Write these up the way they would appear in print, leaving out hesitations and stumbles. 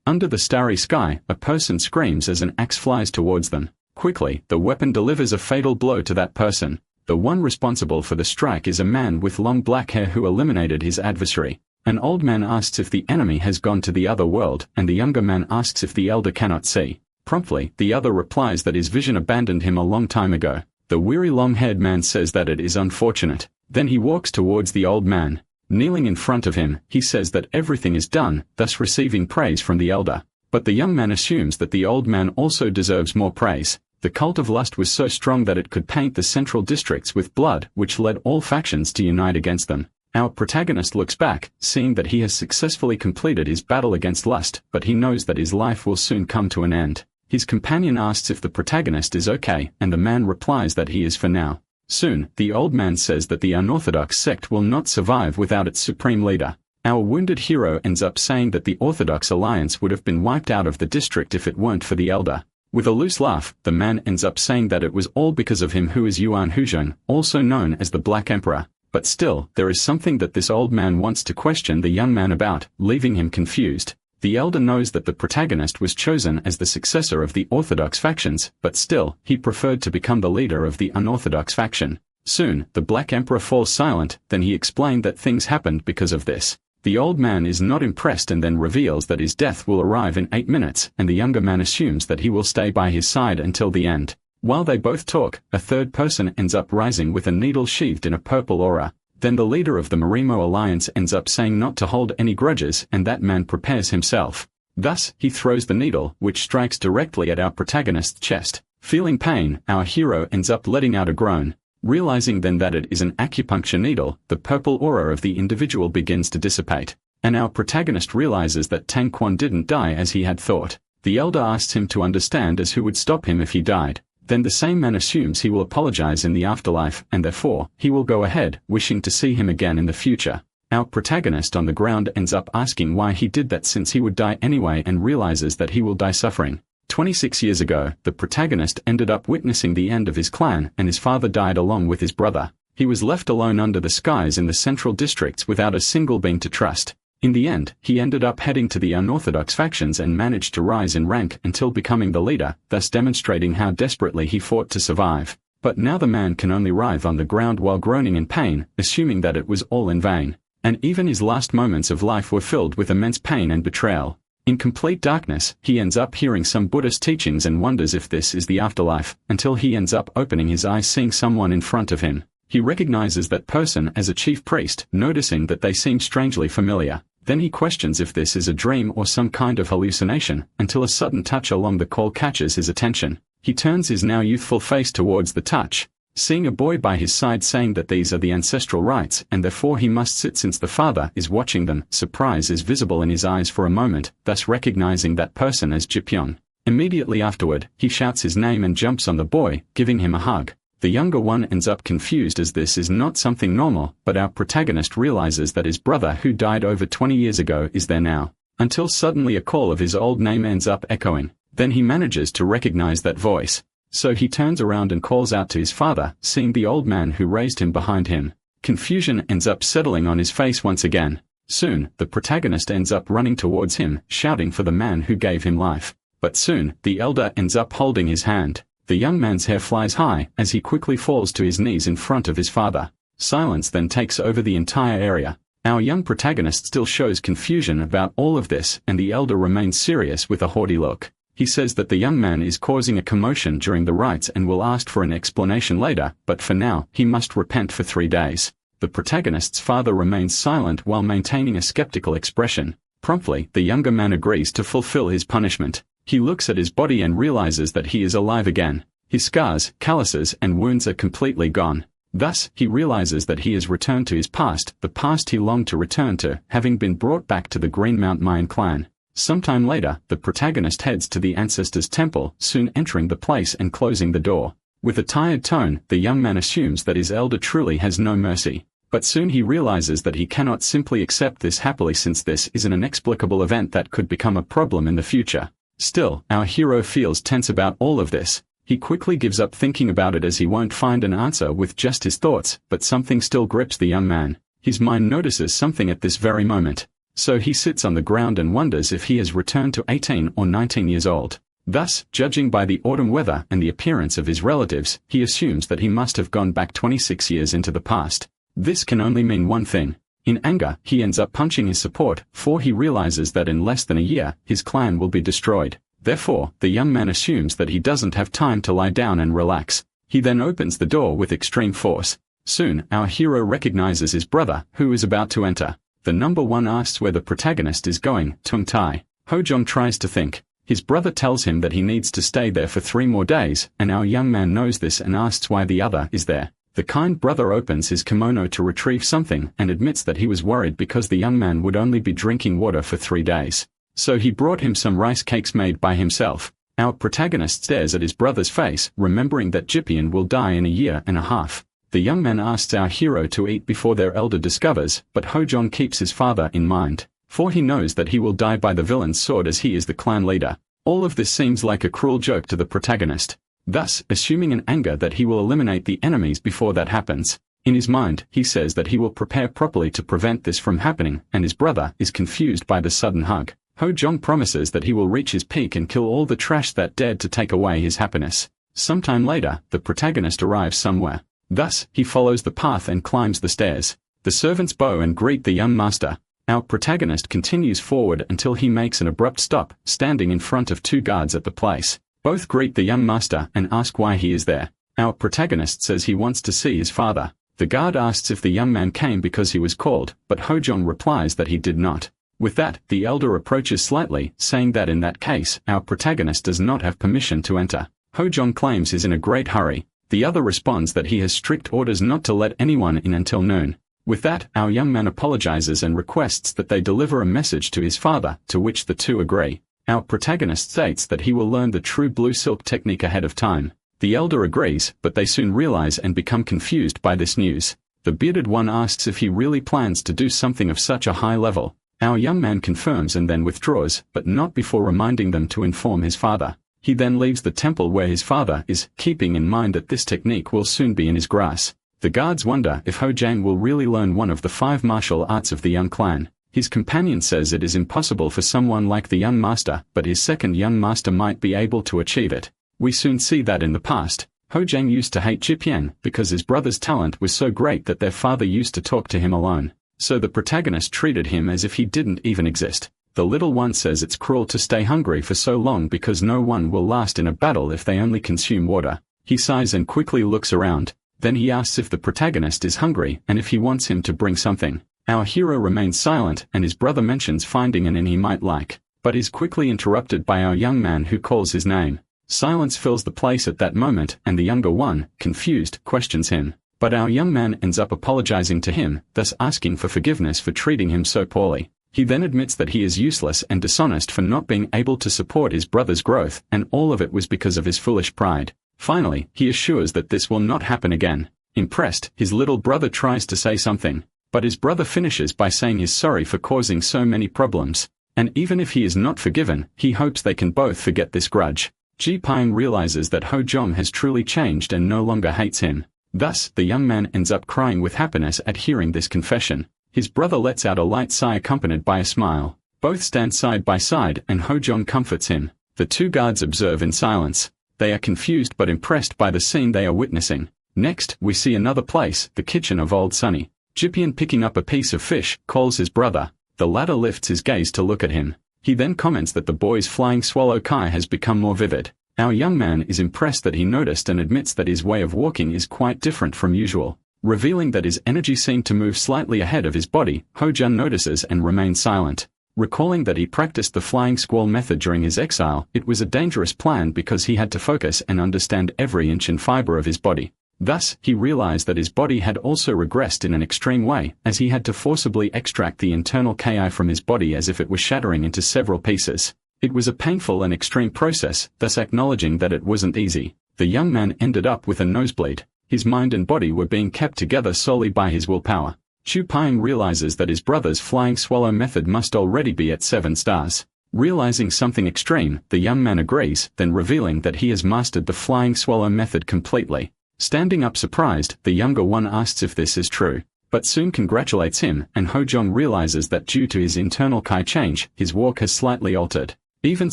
Under the starry sky, a person screams as an axe flies towards them. Quickly, the weapon delivers a fatal blow to that person. The one responsible for the strike is a man with long black hair who eliminated his adversary. An old man asks if the enemy has gone to the other world, and the younger man asks if the elder cannot see. Promptly, the other replies that his vision abandoned him a long time ago. The weary long-haired man says that it is unfortunate. Then he walks towards the old man. Kneeling in front of him, he says that everything is done, thus receiving praise from the elder. But the young man assumes that the old man also deserves more praise. The cult of lust was so strong that it could paint the central districts with blood, which led all factions to unite against them. Our protagonist looks back, seeing that he has successfully completed his battle against lust, but he knows that his life will soon come to an end. His companion asks if the protagonist is okay, and the man replies that he is for now. Soon, the old man says that the unorthodox sect will not survive without its supreme leader. Our wounded hero ends up saying that the Orthodox Alliance would have been wiped out of the district if it weren't for the elder. With a loose laugh, the man ends up saying that it was all because of him who is Yuan Huzheng, also known as the Black Emperor. But still, there is something that this old man wants to question the young man about, leaving him confused. The elder knows that the protagonist was chosen as the successor of the orthodox factions, but still, he preferred to become the leader of the unorthodox faction. Soon, the Black Emperor falls silent, then he explained that things happened because of this. The old man is not impressed and then reveals that his death will arrive in 8 minutes, and the younger man assumes that he will stay by his side until the end. While they both talk, a third person ends up rising with a needle sheathed in a purple aura. Then the leader of the Marimo Alliance ends up saying not to hold any grudges, and that man prepares himself. Thus, he throws the needle, which strikes directly at our protagonist's chest. Feeling pain, our hero ends up letting out a groan. Realizing then that it is an acupuncture needle, the purple aura of the individual begins to dissipate. And our protagonist realizes that Tang Quan didn't die as he had thought. The elder asks him to understand as who would stop him if he died. Then the same man assumes he will apologize in the afterlife, and therefore, he will go ahead, wishing to see him again in the future. Our protagonist on the ground ends up asking why he did that since he would die anyway and realizes that he will die suffering. 26 years ago, the protagonist ended up witnessing the end of his clan, and his father died along with his brother. He was left alone under the skies in the central districts without a single being to trust. In the end, he ended up heading to the unorthodox factions and managed to rise in rank until becoming the leader, thus demonstrating how desperately he fought to survive. But now the man can only writhe on the ground while groaning in pain, assuming that it was all in vain. And even his last moments of life were filled with immense pain and betrayal. In complete darkness, he ends up hearing some Buddhist teachings and wonders if this is the afterlife, until he ends up opening his eyes seeing someone in front of him. He recognizes that person as a chief priest, noticing that they seem strangely familiar. Then he questions if this is a dream or some kind of hallucination, until a sudden touch along the call catches his attention. He turns his now youthful face towards the touch, seeing a boy by his side saying that these are the ancestral rites and therefore he must sit since the father is watching them. Surprise is visible in his eyes for a moment, thus recognizing that person as Jipyong. Immediately afterward, he shouts his name and jumps on the boy, giving him a hug. The younger one ends up confused as this is not something normal, but our protagonist realizes that his brother who died over 20 years ago is there now. Until suddenly a call of his old name ends up echoing. Then he manages to recognize that voice. So he turns around and calls out to his father, seeing the old man who raised him behind him. Confusion ends up settling on his face once again. Soon, the protagonist ends up running towards him, shouting for the man who gave him life. But soon, the elder ends up holding his hand. The young man's hair flies high, as he quickly falls to his knees in front of his father. Silence then takes over the entire area. Our young protagonist still shows confusion about all of this, and the elder remains serious with a haughty look. He says that the young man is causing a commotion during the rites and will ask for an explanation later, but for now, he must repent for 3 days. The protagonist's father remains silent while maintaining a skeptical expression. Promptly, the younger man agrees to fulfill his punishment. He looks at his body and realizes that he is alive again. His scars, calluses, and wounds are completely gone. Thus, he realizes that he has returned to his past, the past he longed to return to, having been brought back to the Green Mount Mayan clan. Sometime later, the protagonist heads to the ancestors' temple, soon entering the place and closing the door. With a tired tone, the young man assumes that his elder truly has no mercy. But soon he realizes that he cannot simply accept this happily since this is an inexplicable event that could become a problem in the future. Still, our hero feels tense about all of this. He quickly gives up thinking about it as he won't find an answer with just his thoughts, but something still grips the young man. His mind notices something at this very moment. So he sits on the ground and wonders if he has returned to 18 or 19 years old. Thus, judging by the autumn weather and the appearance of his relatives, he assumes that he must have gone back 26 years into the past. This can only mean one thing. In anger, he ends up punching his support, for he realizes that in less than a year, his clan will be destroyed. Therefore, the young man assumes that he doesn't have time to lie down and relax. He then opens the door with extreme force. Soon, our hero recognizes his brother, who is about to enter. The number one asks where the protagonist is going, Tung Tai. Hojong tries to think. His brother tells him that he needs to stay there for 3 more days, and our young man knows this and asks why the other is there. The kind brother opens his kimono to retrieve something and admits that he was worried because the young man would only be drinking water for 3 days. So he brought him some rice cakes made by himself. Our protagonist stares at his brother's face, remembering that Jippian will die in a year and a half. The young man asks our hero to eat before their elder discovers, but Hojong keeps his father in mind, for he knows that he will die by the villain's sword as he is the clan leader. All of this seems like a cruel joke to the protagonist. Thus, assuming in anger that he will eliminate the enemies before that happens. In his mind, he says that he will prepare properly to prevent this from happening, and his brother is confused by the sudden hug. Hojong promises that he will reach his peak and kill all the trash that dared to take away his happiness. Sometime later, the protagonist arrives somewhere. Thus, he follows the path and climbs the stairs. The servants bow and greet the young master. Our protagonist continues forward until he makes an abrupt stop, standing in front of 2 guards at the place. Both greet the young master and ask why he is there. Our protagonist says he wants to see his father. The guard asks if the young man came because he was called, but Hojong replies that he did not. With that, the elder approaches slightly, saying that in that case, our protagonist does not have permission to enter. Hojong claims he's in a great hurry. The other responds that he has strict orders not to let anyone in until noon. With that, our young man apologizes and requests that they deliver a message to his father, to which the 2 agree. Our protagonist states that he will learn the true blue silk technique ahead of time. The elder agrees, but they soon realize and become confused by this news. The bearded one asks if he really plans to do something of such a high level. Our young man confirms and then withdraws, but not before reminding them to inform his father. He then leaves the temple where his father is, keeping in mind that this technique will soon be in his grasp. The guards wonder if Hojang will really learn one of the 5 martial arts of the young clan. His companion says it is impossible for someone like the young master, but his second young master might be able to achieve it. We soon see that in the past, Hojang used to hate Jippian because his brother's talent was so great that their father used to talk to him alone. So the protagonist treated him as if he didn't even exist. The little one says it's cruel to stay hungry for so long because no one will last in a battle if they only consume water. He sighs and quickly looks around. Then he asks if the protagonist is hungry and if he wants him to bring something. Our hero remains silent and his brother mentions finding an inn he might like, but is quickly interrupted by our young man who calls his name. Silence fills the place at that moment and the younger one, confused, questions him. But our young man ends up apologizing to him, thus asking for forgiveness for treating him so poorly. He then admits that he is useless and dishonest for not being able to support his brother's growth, and all of it was because of his foolish pride. Finally, he assures that this will not happen again. Impressed, his little brother tries to say something, but his brother finishes by saying he's sorry for causing so many problems. And even if he is not forgiven, he hopes they can both forget this grudge. Ji Pine realizes that Hojong has truly changed and no longer hates him. Thus, the young man ends up crying with happiness at hearing this confession. His brother lets out a light sigh accompanied by a smile. Both stand side by side and Hojong comforts him. The 2 guards observe in silence. They are confused but impressed by the scene they are witnessing. Next, we see another place, the kitchen of Old Sunny. Jippian, picking up a piece of fish, calls his brother. The latter lifts his gaze to look at him. He then comments that the boy's flying swallow kai has become more vivid. Our young man is impressed that he noticed and admits that his way of walking is quite different from usual. Revealing that his energy seemed to move slightly ahead of his body, Hojun notices and remains silent. Recalling that he practiced the flying squall method during his exile, it was a dangerous plan because he had to focus and understand every inch and fiber of his body. Thus, he realized that his body had also regressed in an extreme way, as he had to forcibly extract the internal Ki from his body as if it was shattering into several pieces. It was a painful and extreme process, thus acknowledging that it wasn't easy. The young man ended up with a nosebleed. His mind and body were being kept together solely by his willpower. Chu Pine realizes that his brother's flying swallow method must already be at 7 stars. Realizing something extreme, the young man agrees, then revealing that he has mastered the flying swallow method completely. Standing up surprised, the younger one asks if this is true. but soon congratulates him, and Ho-jong realizes that due to his internal Kai change, his walk has slightly altered. Even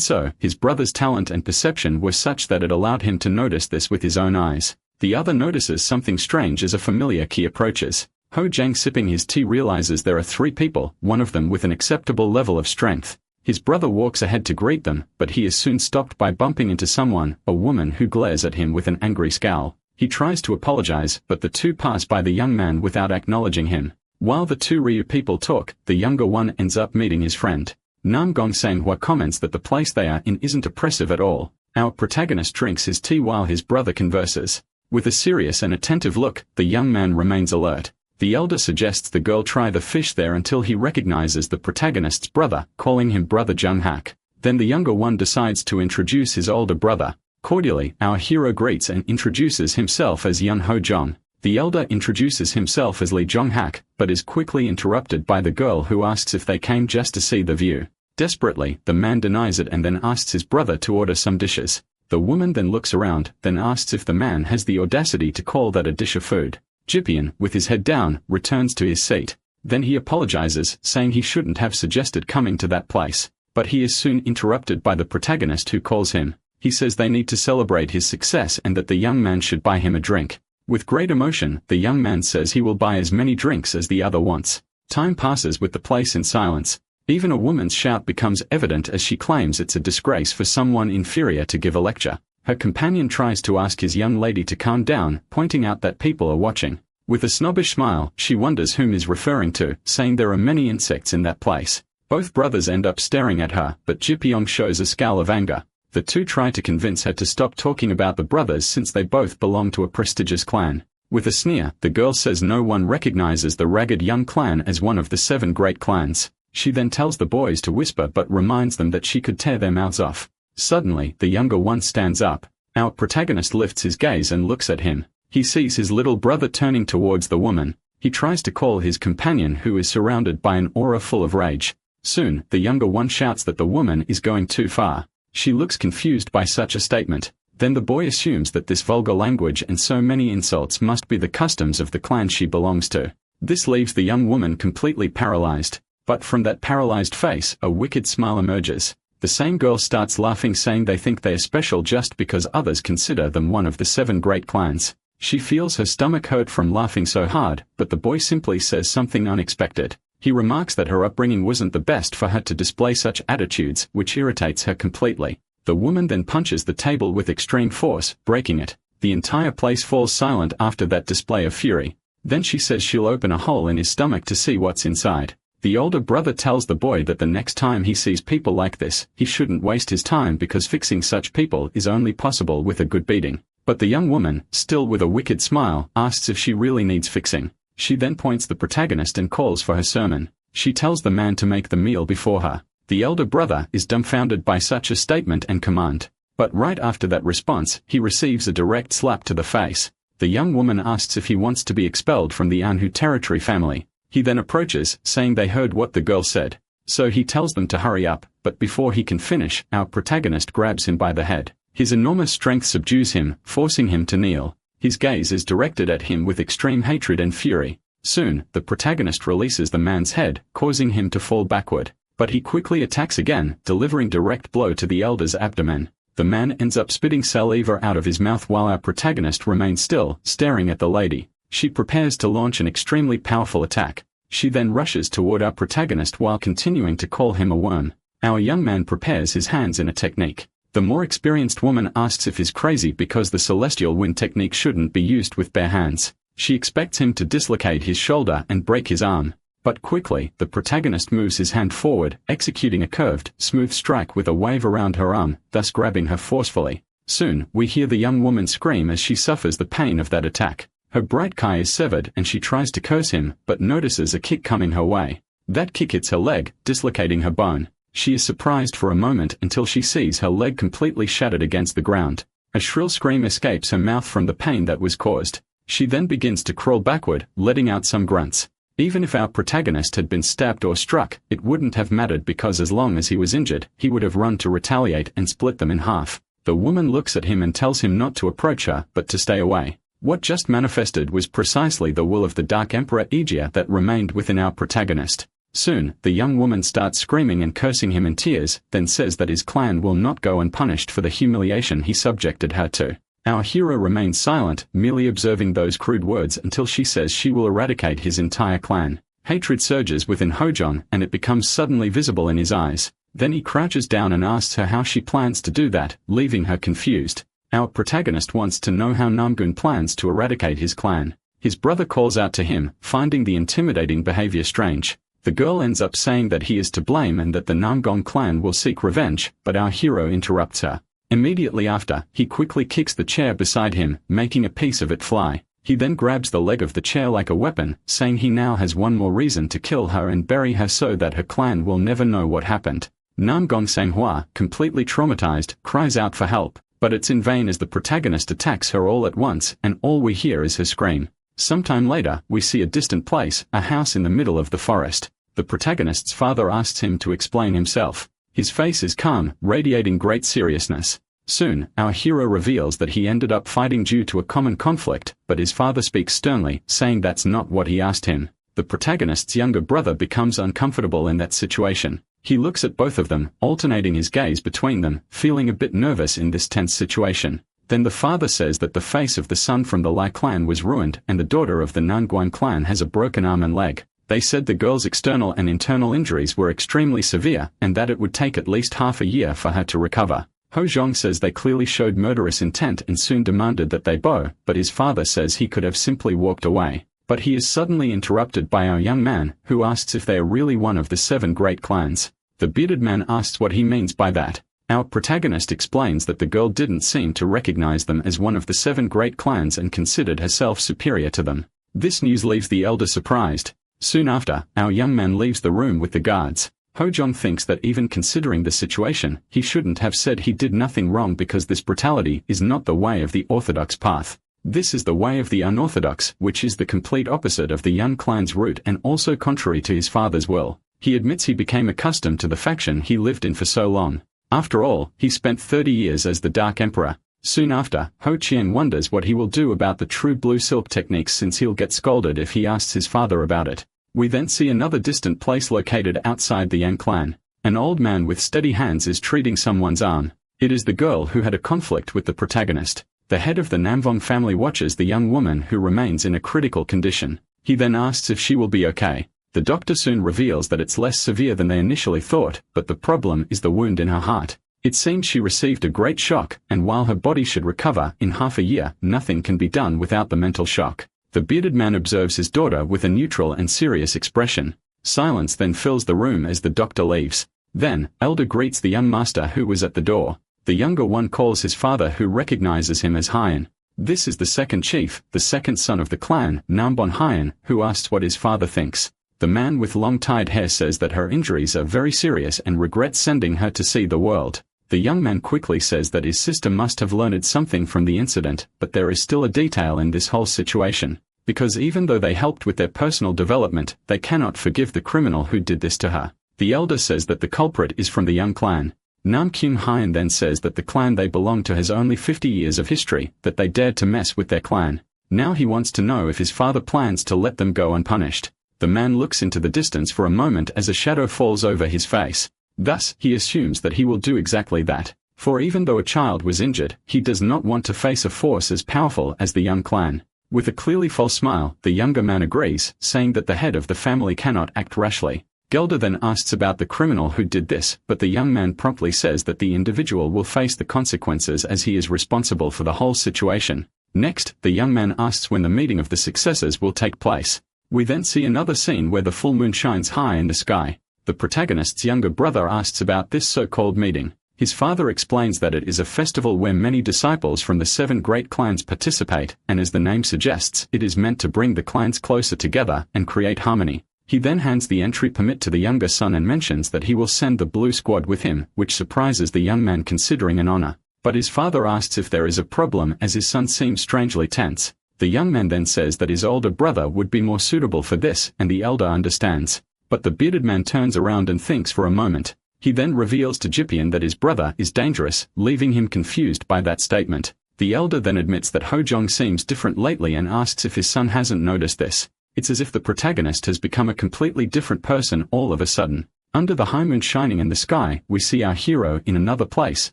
so, his brother's talent and perception were such that it allowed him to notice this with his own eyes. The other notices something strange as a familiar Ki approaches. Ho-jang, sipping his tea, realizes there are 3 people, one of them with an acceptable level of strength. His brother walks ahead to greet them, but he is soon stopped by bumping into someone, a woman who glares at him with an angry scowl. He tries to apologize, but the 2 pass by the young man without acknowledging him. While the 2 Ryu people talk, the younger one ends up meeting his friend. Namgong Sanghua comments that the place they are in isn't oppressive at all. Our protagonist drinks his tea while his brother converses. With a serious and attentive look, the young man remains alert. The elder suggests the girl try the fish there until he recognizes the protagonist's brother, calling him Brother Jung-hak. Then the younger one decides to introduce his older brother. Cordially, our hero greets and introduces himself as Yun Ho-jong. The elder introduces himself as Lee Jong-hak, but is quickly interrupted by the girl who asks if they came just to see the view. Desperately, the man denies it and then asks his brother to order some dishes. The woman then looks around, then asks if the man has the audacity to call that a dish of food. Jipian, with his head down, returns to his seat. Then he apologizes, saying he shouldn't have suggested coming to that place. But he is soon interrupted by the protagonist who calls him. He says they need to celebrate his success and that the young man should buy him a drink. With great emotion, the young man says he will buy as many drinks as the other wants. Time passes with the place in silence. Even a woman's shout becomes evident as she claims it's a disgrace for someone inferior to give a lecture. Her companion tries to ask his young lady to calm down, pointing out that people are watching. With a snobbish smile, she wonders whom is referring to, saying there are many insects in that place. Both brothers end up staring at her, but Jipyong shows a scowl of anger. The 2 try to convince her to stop talking about the brothers since they both belong to a prestigious clan. With a sneer, the girl says no one recognizes the ragged young clan as one of the 7 great clans. She then tells the boys to whisper but reminds them that she could tear their mouths off. Suddenly, the younger one stands up. Our protagonist lifts his gaze and looks at him. He sees his little brother turning towards the woman. He tries to call his companion who is surrounded by an aura full of rage. Soon, the younger one shouts that the woman is going too far. She looks confused by such a statement. Then the boy assumes that this vulgar language and so many insults must be the customs of the clan she belongs to. This leaves the young woman completely paralyzed. But from that paralyzed face, a wicked smile emerges. The same girl starts laughing, saying they think they are special just because others consider them one of the 7 great clans. She feels her stomach hurt from laughing so hard, but the boy simply says something unexpected. He remarks that her upbringing wasn't the best for her to display such attitudes, which irritates her completely. The woman then punches the table with extreme force, breaking it. The entire place falls silent after that display of fury. Then she says she'll open a hole in his stomach to see what's inside. The older brother tells the boy that the next time he sees people like this, he shouldn't waste his time because fixing such people is only possible with a good beating. But the young woman, still with a wicked smile, asks if she really needs fixing. She then points the protagonist and calls for her sermon. She tells the man to make the meal before her. The elder brother is dumbfounded by such a statement and command. But right after that response, he receives a direct slap to the face. The young woman asks if he wants to be expelled from the Anhu territory family. He then approaches, saying they heard what the girl said. So he tells them to hurry up, but before he can finish, our protagonist grabs him by the head. His enormous strength subdues him, forcing him to kneel. His gaze is directed at him with extreme hatred and fury. Soon, the protagonist releases the man's head, causing him to fall backward. But he quickly attacks again, delivering direct blow to the elder's abdomen. The man ends up spitting saliva out of his mouth while our protagonist remains still, staring at the lady. She prepares to launch an extremely powerful attack. She then rushes toward our protagonist while continuing to call him a worm. Our young man prepares his hands in a technique. The more experienced woman asks if he's crazy because the celestial wind technique shouldn't be used with bare hands. She expects him to dislocate his shoulder and break his arm. But quickly, the protagonist moves his hand forward, executing a curved, smooth strike with a wave around her arm, thus grabbing her forcefully. Soon, we hear the young woman scream as she suffers the pain of that attack. Her bright Kai is severed and she tries to curse him, but notices a kick coming her way. That kick hits her leg, dislocating her bone. She is surprised for a moment until she sees her leg completely shattered against the ground. A shrill scream escapes her mouth from the pain that was caused. She then begins to crawl backward, letting out some grunts. Even if our protagonist had been stabbed or struck, it wouldn't have mattered because as long as he was injured, he would have run to retaliate and split them in half. The woman looks at him and tells him not to approach her, but to stay away. What just manifested was precisely the will of the Dark Emperor Aegir that remained within our protagonist. Soon, the young woman starts screaming and cursing him in tears, then says that his clan will not go unpunished for the humiliation he subjected her to. Our hero remains silent, merely observing those crude words until she says she will eradicate his entire clan. Hatred surges within Hojong, and it becomes suddenly visible in his eyes. Then he crouches down and asks her how she plans to do that, leaving her confused. Our protagonist wants to know how Namgun plans to eradicate his clan. His brother calls out to him, finding the intimidating behavior strange. The girl ends up saying that he is to blame and that the Namgon clan will seek revenge, but our hero interrupts her. Immediately after, he quickly kicks the chair beside him, making a piece of it fly. He then grabs the leg of the chair like a weapon, saying he now has one more reason to kill her and bury her so that her clan will never know what happened. Namgong Sanghua, completely traumatized, cries out for help, but it's in vain as the protagonist attacks her all at once, and all we hear is her scream. Sometime later, we see a distant place, a house in the middle of the forest. The protagonist's father asks him to explain himself. His face is calm, radiating great seriousness. Soon, our hero reveals that he ended up fighting due to a common conflict, but his father speaks sternly, saying that's not what he asked him. The protagonist's younger brother becomes uncomfortable in that situation. He looks at both of them, alternating his gaze between them, feeling a bit nervous in this tense situation. Then the father says that the face of the son from the Lai clan was ruined and the daughter of the Nanguan clan has a broken arm and leg. They said the girl's external and internal injuries were extremely severe and that it would take at least half a year for her to recover. Hojong says they clearly showed murderous intent and soon demanded that they bow, but his father says he could have simply walked away. But he is suddenly interrupted by our young man, who asks if they are really one of the 7 great clans. The bearded man asks what he means by that. Our protagonist explains that the girl didn't seem to recognize them as one of the 7 great clans and considered herself superior to them. This news leaves the elder surprised. Soon after, our young man leaves the room with the guards. Hojong thinks that even considering the situation, he shouldn't have said he did nothing wrong because this brutality is not the way of the orthodox path. This is the way of the unorthodox, which is the complete opposite of the Yun clan's route and also contrary to his father's will. He admits he became accustomed to the faction he lived in for so long. After all, he spent 30 years as the Dark Emperor. Soon after, Ho Chien wonders what he will do about the true blue silk techniques since he'll get scolded if he asks his father about it. We then see another distant place located outside the Yang clan. An old man with steady hands is treating someone's arm. It is the girl who had a conflict with the protagonist. The head of the Namvong family watches the young woman who remains in a critical condition. He then asks if she will be okay. The doctor soon reveals that it's less severe than they initially thought, but the problem is the wound in her heart. It seems she received a great shock, and while her body should recover in half a year, nothing can be done without the mental shock. The bearded man observes his daughter with a neutral and serious expression. Silence then fills the room as the doctor leaves. Then, Elder greets the young master who was at the door. The younger one calls his father who recognizes him as Hyen. This is the second chief, the second son of the clan, Nambon Hyen, who asks what his father thinks. The man with long tied hair says that her injuries are very serious and regrets sending her to see the world. The young man quickly says that his sister must have learned something from the incident, but there is still a detail in this whole situation. Because even though they helped with their personal development, they cannot forgive the criminal who did this to her. The elder says that the culprit is from the Young clan. Nam Kyung Hyen then says that the clan they belong to has only 50 years of history, that they dared to mess with their clan. Now he wants to know if his father plans to let them go unpunished. The man looks into the distance for a moment as a shadow falls over his face. Thus, he assumes that he will do exactly that. For even though a child was injured, he does not want to face a force as powerful as the Young clan. With a clearly false smile, the younger man agrees, saying that the head of the family cannot act rashly. Gelder then asks about the criminal who did this, but the young man promptly says that the individual will face the consequences as he is responsible for the whole situation. Next, the young man asks when the meeting of the successors will take place. We then see another scene where the full moon shines high in the sky. The protagonist's younger brother asks about this so-called meeting. His father explains that it is a festival where many disciples from the 7 great clans participate, and as the name suggests, it is meant to bring the clans closer together and create harmony. He then hands the entry permit to the younger son and mentions that he will send the blue squad with him, which surprises the young man considering an honor. But his father asks if there is a problem as his son seems strangely tense. The young man then says that his older brother would be more suitable for this, and the elder understands. But the bearded man turns around and thinks for a moment. He then reveals to Jipian that his brother is dangerous, leaving him confused by that statement. The elder then admits that Hojong seems different lately and asks if his son hasn't noticed this. It's as if the protagonist has become a completely different person all of a sudden. Under the high moon shining in the sky, we see our hero in another place,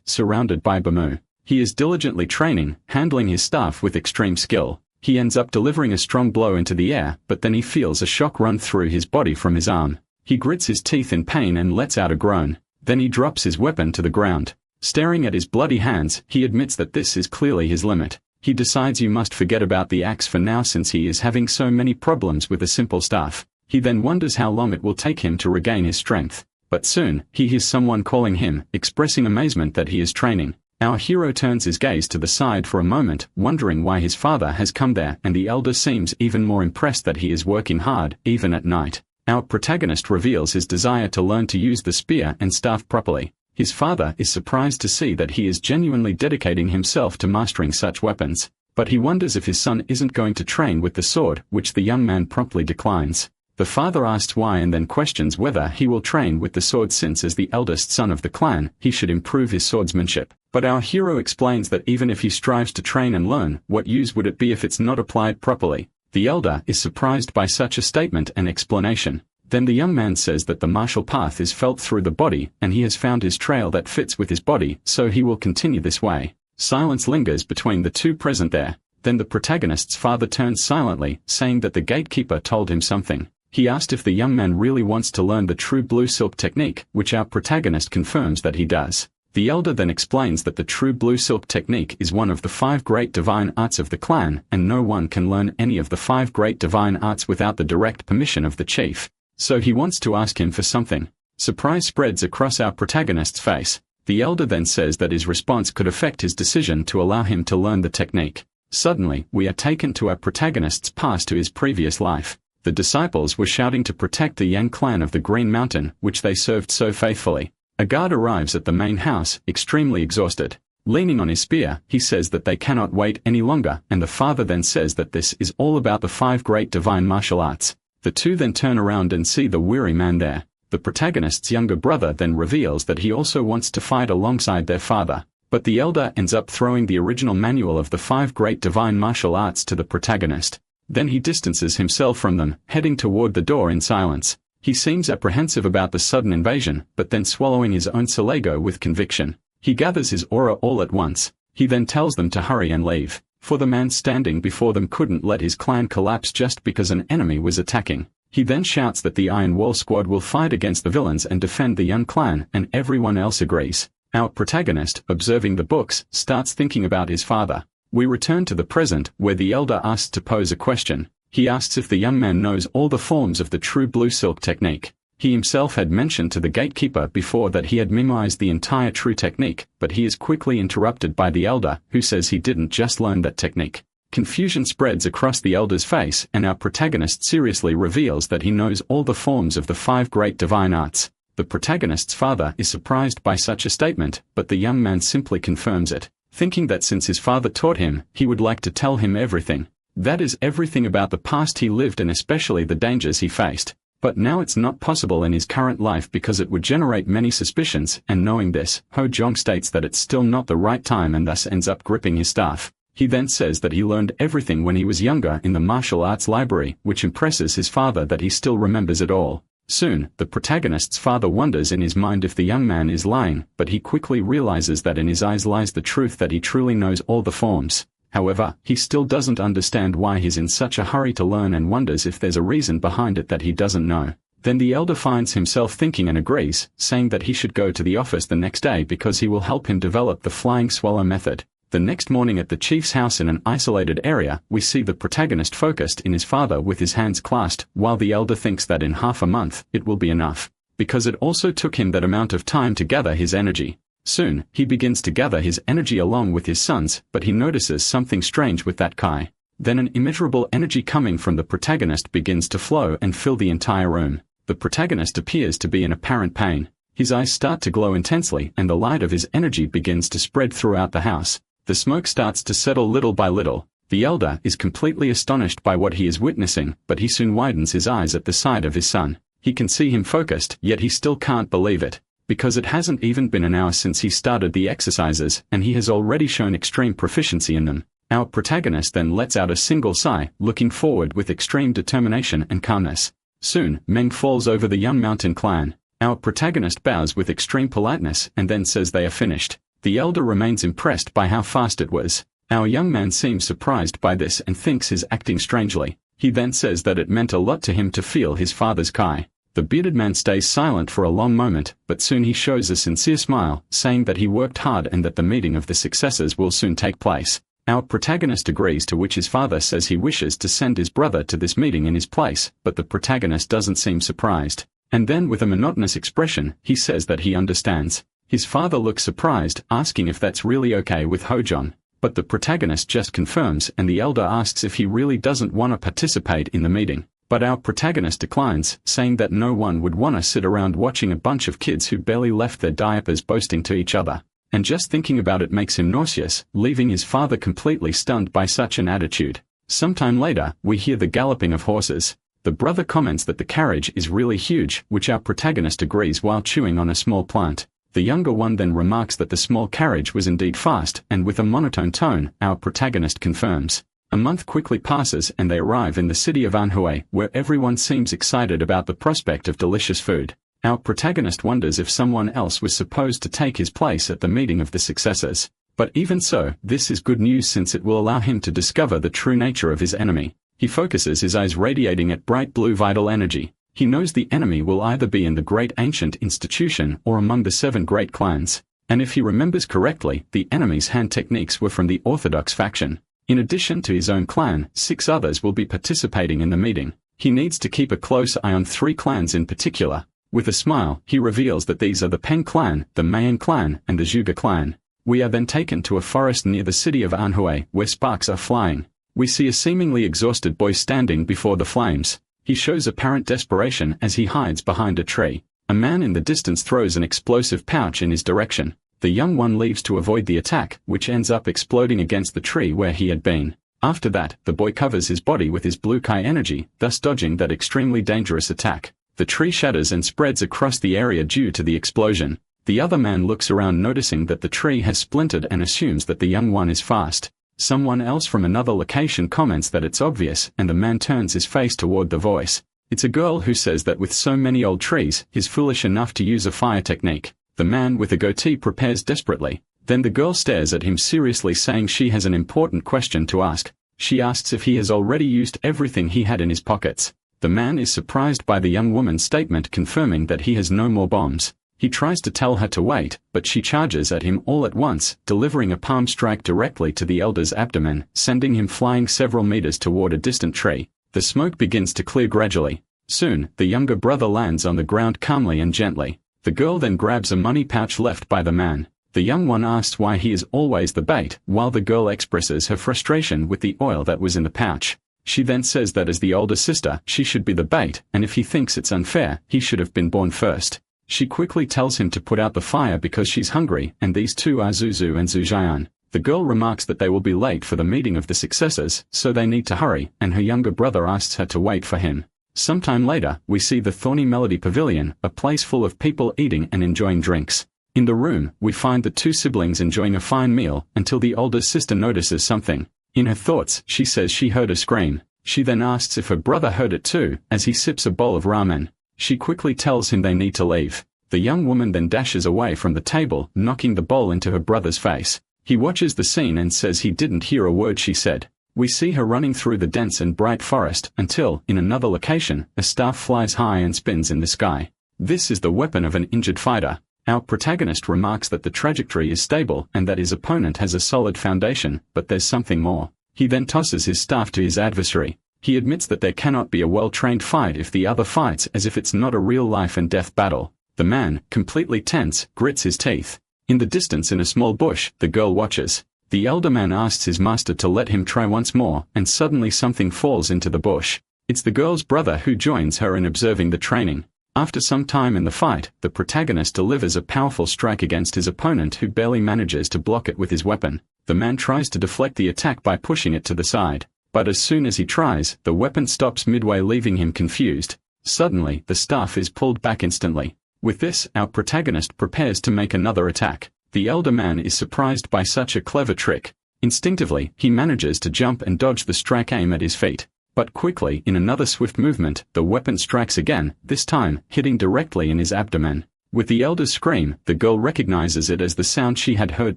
surrounded by Bamu. He is diligently training, handling his staff with extreme skill. He ends up delivering a strong blow into the air, but then he feels a shock run through his body from his arm. He grits his teeth in pain and lets out a groan. Then he drops his weapon to the ground. Staring at his bloody hands, he admits that this is clearly his limit. He decides you must forget about the axe for now since he is having so many problems with a simple staff. He then wonders how long it will take him to regain his strength. But soon, he hears someone calling him, expressing amazement that he is training. Our hero turns his gaze to the side for a moment, wondering why his father has come there, and the elder seems even more impressed that he is working hard, even at night. Our protagonist reveals his desire to learn to use the spear and staff properly. His father is surprised to see that he is genuinely dedicating himself to mastering such weapons, but he wonders if his son isn't going to train with the sword, which the young man promptly declines. The father asks why and then questions whether he will train with the sword since as the eldest son of the clan, he should improve his swordsmanship. But our hero explains that even if he strives to train and learn, what use would it be if it's not applied properly? The elder is surprised by such a statement and explanation. Then the young man says that the martial path is felt through the body and he has found his trail that fits with his body, so he will continue this way. Silence lingers between the two present there. Then the protagonist's father turns silently, saying that the gatekeeper told him something. He asked if the young man really wants to learn the true blue silk technique, which our protagonist confirms that he does. The elder then explains that the true blue silk technique is one of the 5 great divine arts of the clan, and no one can learn any of the 5 great divine arts without the direct permission of the chief. So he wants to ask him for something. Surprise spreads across our protagonist's face. The elder then says that his response could affect his decision to allow him to learn the technique. Suddenly, we are taken to our protagonist's past to his previous life. The disciples were shouting to protect the Yang clan of the Green Mountain, which they served so faithfully. A guard arrives at the main house, extremely exhausted. Leaning on his spear, he says that they cannot wait any longer, and the father then says that this is all about the 5 great divine martial arts. The two then turn around and see the weary man there. The protagonist's younger brother then reveals that he also wants to fight alongside their father. But the elder ends up throwing the original manual of the 5 great divine martial arts to the protagonist. Then he distances himself from them, heading toward the door in silence. He seems apprehensive about the sudden invasion, but then swallowing his own saligo with conviction. He gathers his aura all at once. He then tells them to hurry and leave, for the man standing before them couldn't let his clan collapse just because an enemy was attacking. He then shouts that the Iron Wall Squad will fight against the villains and defend the Young clan, and everyone else agrees. Our protagonist, observing the books, starts thinking about his father. We return to the present, where the elder asks to pose a question. He asks if the young man knows all the forms of the true blue silk technique. He himself had mentioned to the gatekeeper before that he had memorized the entire true technique, but he is quickly interrupted by the elder, who says he didn't just learn that technique. Confusion spreads across the elder's face, and our protagonist seriously reveals that he knows all the forms of the 5 great divine arts. The protagonist's father is surprised by such a statement, but the young man simply confirms it, thinking that since his father taught him, he would like to tell him everything. That is everything about the past he lived and especially the dangers he faced. But now it's not possible in his current life because it would generate many suspicions, and knowing this, Ho Jong states that it's still not the right time and thus ends up gripping his staff. He then says that he learned everything when he was younger in the martial arts library, which impresses his father that he still remembers it all. Soon, the protagonist's father wonders in his mind if the young man is lying, but he quickly realizes that in his eyes lies the truth that he truly knows all the forms. However, he still doesn't understand why he's in such a hurry to learn and wonders if there's a reason behind it that he doesn't know. Then the elder finds himself thinking and agrees, saying that he should go to the office the next day because he will help him develop the flying swallow method. The next morning at the chief's house in an isolated area, we see the protagonist focused in his father with his hands clasped, while the elder thinks that in half a month, it will be enough. Because it also took him that amount of time to gather his energy. Soon, he begins to gather his energy along with his sons, but he notices something strange with that Kai. Then an immeasurable energy coming from the protagonist begins to flow and fill the entire room. The protagonist appears to be in apparent pain. His eyes start to glow intensely and the light of his energy begins to spread throughout the house. The smoke starts to settle little by little. The elder is completely astonished by what he is witnessing, but he soon widens his eyes at the sight of his son. He can see him focused, yet he still can't believe it. because it hasn't even been an hour since he started the exercises and he has already shown extreme proficiency in them. Our protagonist then lets out a single sigh, looking forward with extreme determination and calmness. Soon, Meng falls over the young mountain clan. Our protagonist bows with extreme politeness and then says they are finished. The elder remains impressed by how fast it was. Our young man seems surprised by this and thinks he's acting strangely. He then says that it meant a lot to him to feel his father's kai. The bearded man stays silent for a long moment, but soon he shows a sincere smile, saying that he worked hard and that the meeting of the successors will soon take place. Our protagonist agrees, to which his father says he wishes to send his brother to this meeting in his place, but the protagonist doesn't seem surprised. And then with a monotonous expression, he says that he understands. His father looks surprised, asking if that's really okay with Hojon. But the protagonist just confirms, and the elder asks if he really doesn't want to participate in the meeting. But our protagonist declines, saying that no one would want to sit around watching a bunch of kids who barely left their diapers boasting to each other. And just thinking about it makes him nauseous, leaving his father completely stunned by such an attitude. Sometime later, we hear the galloping of horses. The brother comments that the carriage is really huge, which our protagonist agrees while chewing on a small plant. The younger one then remarks that the small carriage was indeed fast, and with a monotone tone, our protagonist confirms. A month quickly passes and they arrive in the city of Manhwa, where everyone seems excited about the prospect of delicious food. Our protagonist wonders if someone else was supposed to take his place at the meeting of the successors. But even so, this is good news since it will allow him to discover the true nature of his enemy. He focuses his eyes radiating at bright blue vital energy. He knows the enemy will either be in the great ancient institution or among the 7 great clans. And if he remembers correctly, the enemy's hand techniques were from the orthodox faction. In addition to his own clan, 6 others will be participating in the meeting. He needs to keep a close eye on 3 clans in particular. With a smile, he reveals that these are the Peng clan, the Mayan clan, and the Zhuge clan. We are then taken to a forest near the city of Manhwa, where sparks are flying. We see a seemingly exhausted boy standing before the flames. He shows apparent desperation as he hides behind a tree. A man in the distance throws an explosive pouch in his direction. The young one leaves to avoid the attack, which ends up exploding against the tree where he had been. After that, the boy covers his body with his blue kai energy, thus dodging that extremely dangerous attack. The tree shatters and spreads across the area due to the explosion. The other man looks around, noticing that the tree has splintered, and assumes that the young one is fast. Someone else from another location comments that it's obvious, and the man turns his face toward the voice. It's a girl who says that with so many old trees, he's foolish enough to use a fire technique. The man with a goatee prepares desperately. Then the girl stares at him seriously, saying she has an important question to ask. She asks if he has already used everything he had in his pockets. The man is surprised by the young woman's statement, confirming that he has no more bombs. He tries to tell her to wait, but she charges at him all at once, delivering a palm strike directly to the elder's abdomen, sending him flying several meters toward a distant tree. The smoke begins to clear gradually. Soon, the younger brother lands on the ground calmly and gently. The girl then grabs a money pouch left by the man. The young one asks why he is always the bait, while the girl expresses her frustration with the oil that was in the pouch. She then says that as the older sister, she should be the bait, and if he thinks it's unfair, he should have been born first. She quickly tells him to put out the fire because she's hungry, and these two are Zuzu and Zujian. The girl remarks that they will be late for the meeting of the successors, so they need to hurry, and her younger brother asks her to wait for him. Sometime later, we see the Thorny Melody Pavilion, a place full of people eating and enjoying drinks. In the room, we find the 2 siblings enjoying a fine meal, until the older sister notices something. In her thoughts, she says she heard a scream. She then asks if her brother heard it too, as he sips a bowl of ramen. She quickly tells him they need to leave. The young woman then dashes away from the table, knocking the bowl into her brother's face. He watches the scene and says he didn't hear a word she said. We see her running through the dense and bright forest, until, in another location, a staff flies high and spins in the sky. This is the weapon of an injured fighter. Our protagonist remarks that the trajectory is stable and that his opponent has a solid foundation, but there's something more. He then tosses his staff to his adversary. He admits that there cannot be a well-trained fight if the other fights as if it's not a real life-and-death battle. The man, completely tense, grits his teeth. In the distance, in a small bush, the girl watches. The elder man asks his master to let him try once more, and suddenly something falls into the bush. It's the girl's brother who joins her in observing the training. After some time in the fight, the protagonist delivers a powerful strike against his opponent, who barely manages to block it with his weapon. The man tries to deflect the attack by pushing it to the side. But as soon as he tries, the weapon stops midway, leaving him confused. Suddenly, the staff is pulled back instantly. With this, our protagonist prepares to make another attack. The elder man is surprised by such a clever trick. Instinctively, he manages to jump and dodge the strike aim at his feet. But quickly, in another swift movement, the weapon strikes again, this time, hitting directly in his abdomen. With the elder's scream, the girl recognizes it as the sound she had heard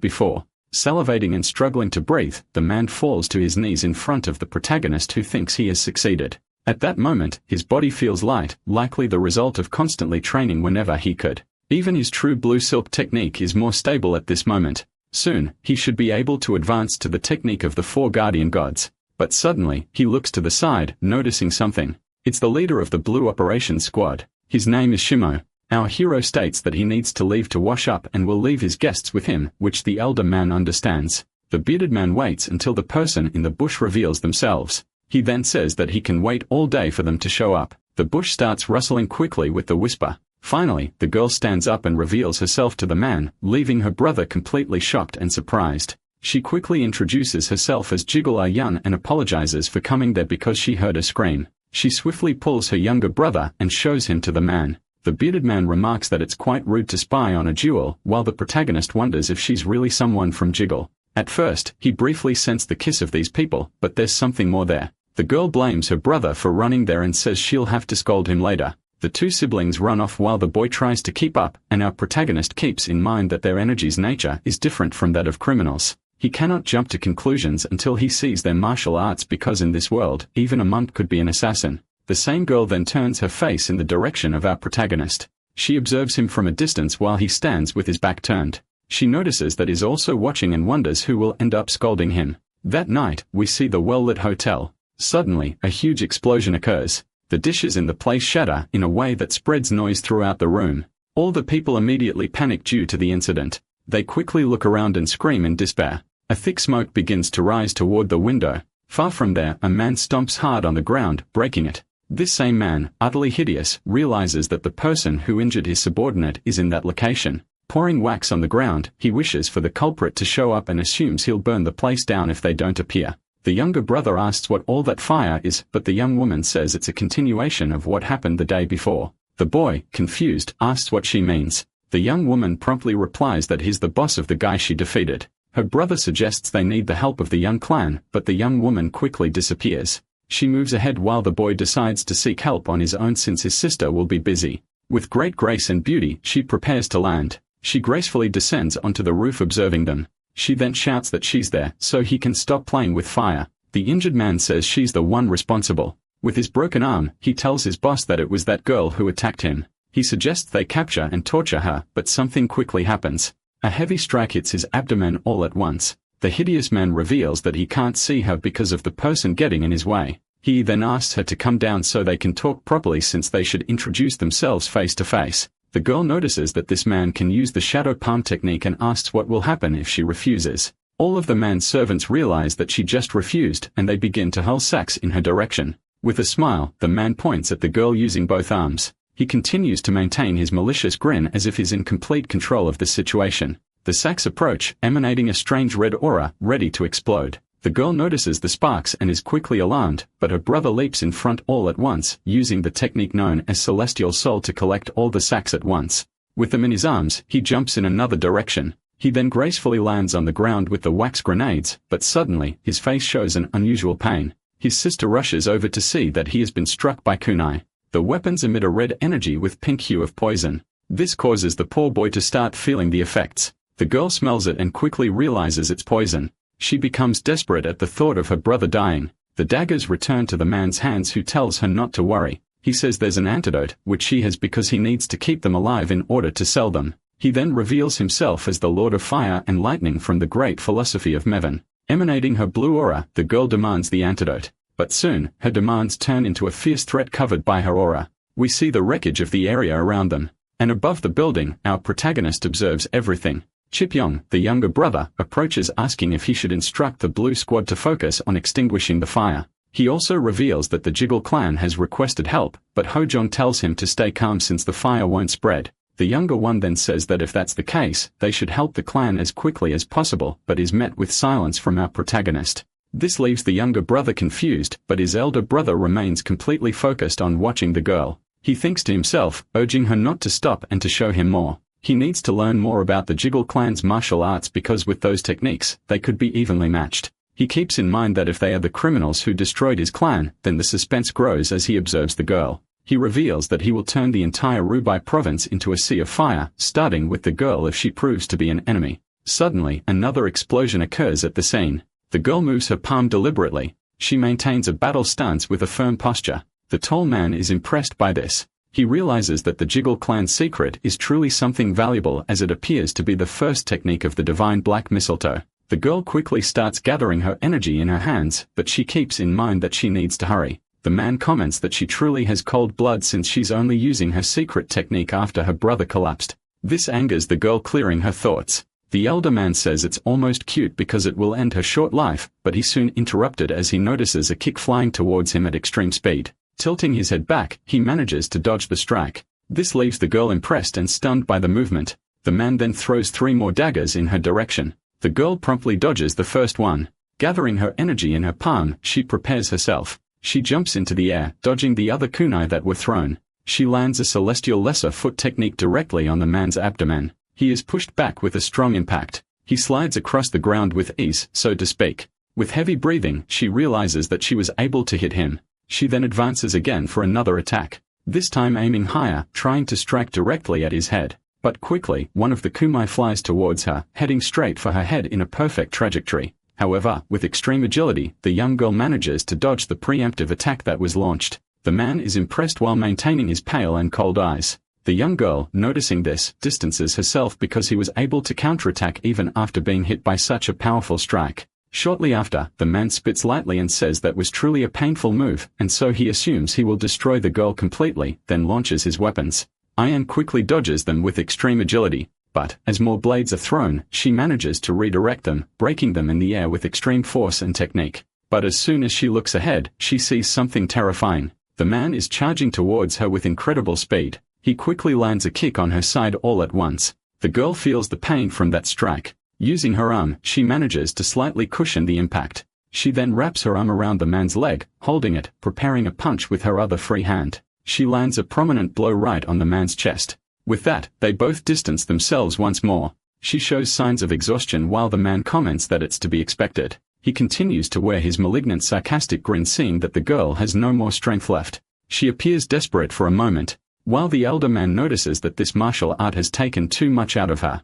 before. Salivating and struggling to breathe, the man falls to his knees in front of the protagonist who thinks he has succeeded. At that moment, his body feels light, likely the result of constantly training whenever he could. Even his true blue silk technique is more stable at this moment. Soon, he should be able to advance to the technique of the 4 guardian gods. But suddenly, he looks to the side, noticing something. It's the leader of the Blue Operations Squad. His name is Shimo. Our hero states that he needs to leave to wash up and will leave his guests with him, which the elder man understands. The bearded man waits until the person in the bush reveals themselves. He then says that he can wait all day for them to show up. The bush starts rustling quickly with the whisper. Finally, the girl stands up and reveals herself to the man, leaving her brother completely shocked and surprised. She quickly introduces herself as Jiggle Ayun and apologizes for coming there because she heard a scream. She swiftly pulls her younger brother and shows him to the man. The bearded man remarks that it's quite rude to spy on a duel, while the protagonist wonders if she's really someone from Jiggle. At first, he briefly sensed the kiss of these people, but there's something more there. The girl blames her brother for running there and says she'll have to scold him later. The 2 siblings run off while the boy tries to keep up, and our protagonist keeps in mind that their energy's nature is different from that of criminals. He cannot jump to conclusions until he sees their martial arts because in this world, even a monk could be an assassin. The same girl then turns her face in the direction of our protagonist. She observes him from a distance while he stands with his back turned. She notices that he's also watching and wonders who will end up scolding him. That night, we see the well-lit hotel. Suddenly, a huge explosion occurs. The dishes in the place shatter in a way that spreads noise throughout the room. All the people immediately panic due to the incident. They quickly look around and scream in despair. A thick smoke begins to rise toward the window. Far from there, a man stomps hard on the ground, breaking it. This same man, utterly hideous, realizes that the person who injured his subordinate is in that location. Pouring wax on the ground, he wishes for the culprit to show up and assumes he'll burn the place down if they don't appear. The younger brother asks what all that fire is, but the young woman says it's a continuation of what happened the day before. The boy, confused, asks what she means. The young woman promptly replies that he's the boss of the guy she defeated. Her brother suggests they need the help of the young clan, but the young woman quickly disappears. She moves ahead while the boy decides to seek help on his own since his sister will be busy. With great grace and beauty, she prepares to land. She gracefully descends onto the roof observing them. She then shouts that she's there so he can stop playing with fire. The injured man says she's the one responsible. With his broken arm, he tells his boss that it was that girl who attacked him. He suggests they capture and torture her, but something quickly happens. A heavy strike hits his abdomen all at once. The hideous man reveals that he can't see her because of the person getting in his way. He then asks her to come down so they can talk properly since they should introduce themselves face to face. The girl notices that this man can use the shadow palm technique and asks what will happen if she refuses. All of the man's servants realize that she just refused and they begin to hurl sacks in her direction. With a smile, the man points at the girl using both arms. He continues to maintain his malicious grin as if he's in complete control of the situation. The sacks approach, emanating a strange red aura, ready to explode. The girl notices the sparks and is quickly alarmed, but her brother leaps in front all at once, using the technique known as Celestial Soul to collect all the sacks at once. With them in his arms, he jumps in another direction. He then gracefully lands on the ground with the wax grenades, but suddenly, his face shows an unusual pain. His sister rushes over to see that he has been struck by kunai. The weapons emit a red energy with pink hue of poison. This causes the poor boy to start feeling the effects. The girl smells it and quickly realizes it's poison. She becomes desperate at the thought of her brother dying. The daggers return to the man's hands who tells her not to worry. He says there's an antidote, which she has because he needs to keep them alive in order to sell them. He then reveals himself as the Lord of Fire and Lightning from the great philosophy of Mevan. Emanating her blue aura, the girl demands the antidote. But soon, her demands turn into a fierce threat covered by her aura. We see the wreckage of the area around them. And above the building, our protagonist observes everything. Chipyong, the younger brother, approaches asking if he should instruct the Blue Squad to focus on extinguishing the fire. He also reveals that the Jiggle clan has requested help, but Hojong tells him to stay calm since the fire won't spread. The younger one then says that if that's the case, they should help the clan as quickly as possible, but is met with silence from our protagonist. This leaves the younger brother confused, but his elder brother remains completely focused on watching the girl. He thinks to himself, urging her not to stop and to show him more. He needs to learn more about the Jiggle clan's martial arts because with those techniques, they could be evenly matched. He keeps in mind that if they are the criminals who destroyed his clan, then the suspense grows as he observes the girl. He reveals that he will turn the entire Rubai province into a sea of fire, starting with the girl if she proves to be an enemy. Suddenly, another explosion occurs at the scene. The girl moves her palm deliberately. She maintains a battle stance with a firm posture. The tall man is impressed by this. He realizes that the Jiggle clan's secret is truly something valuable as it appears to be the first technique of the divine black mistletoe. The girl quickly starts gathering her energy in her hands, but she keeps in mind that she needs to hurry. The man comments that she truly has cold blood since she's only using her secret technique after her brother collapsed. This angers the girl, clearing her thoughts. The elder man says it's almost cute because it will end her short life, but he's soon interrupted as he notices a kick flying towards him at extreme speed. Tilting his head back, he manages to dodge the strike. This leaves the girl impressed and stunned by the movement. The man then throws 3 more daggers in her direction. The girl promptly dodges the first one. Gathering her energy in her palm, she prepares herself. She jumps into the air, dodging the other kunai that were thrown. She lands a celestial lesser foot technique directly on the man's abdomen. He is pushed back with a strong impact. He slides across the ground with ease, so to speak. With heavy breathing, she realizes that she was able to hit him. She then advances again for another attack, this time aiming higher, trying to strike directly at his head. But quickly, one of the kunai flies towards her, heading straight for her head in a perfect trajectory. However, with extreme agility, the young girl manages to dodge the preemptive attack that was launched. The man is impressed while maintaining his pale and cold eyes. The young girl, noticing this, distances herself because he was able to counterattack even after being hit by such a powerful strike. Shortly after, the man spits lightly and says that was truly a painful move, and so he assumes he will destroy the girl completely, then launches his weapons. Ayan quickly dodges them with extreme agility. But, as more blades are thrown, she manages to redirect them, breaking them in the air with extreme force and technique. But as soon as she looks ahead, she sees something terrifying. The man is charging towards her with incredible speed. He quickly lands a kick on her side all at once. The girl feels the pain from that strike. Using her arm, she manages to slightly cushion the impact. She then wraps her arm around the man's leg, holding it, preparing a punch with her other free hand. She lands a prominent blow right on the man's chest. With that, they both distance themselves once more. She shows signs of exhaustion while the man comments that it's to be expected. He continues to wear his malignant sarcastic grin, seeing that the girl has no more strength left. She appears desperate for a moment. While the elder man notices that this martial art has taken too much out of her,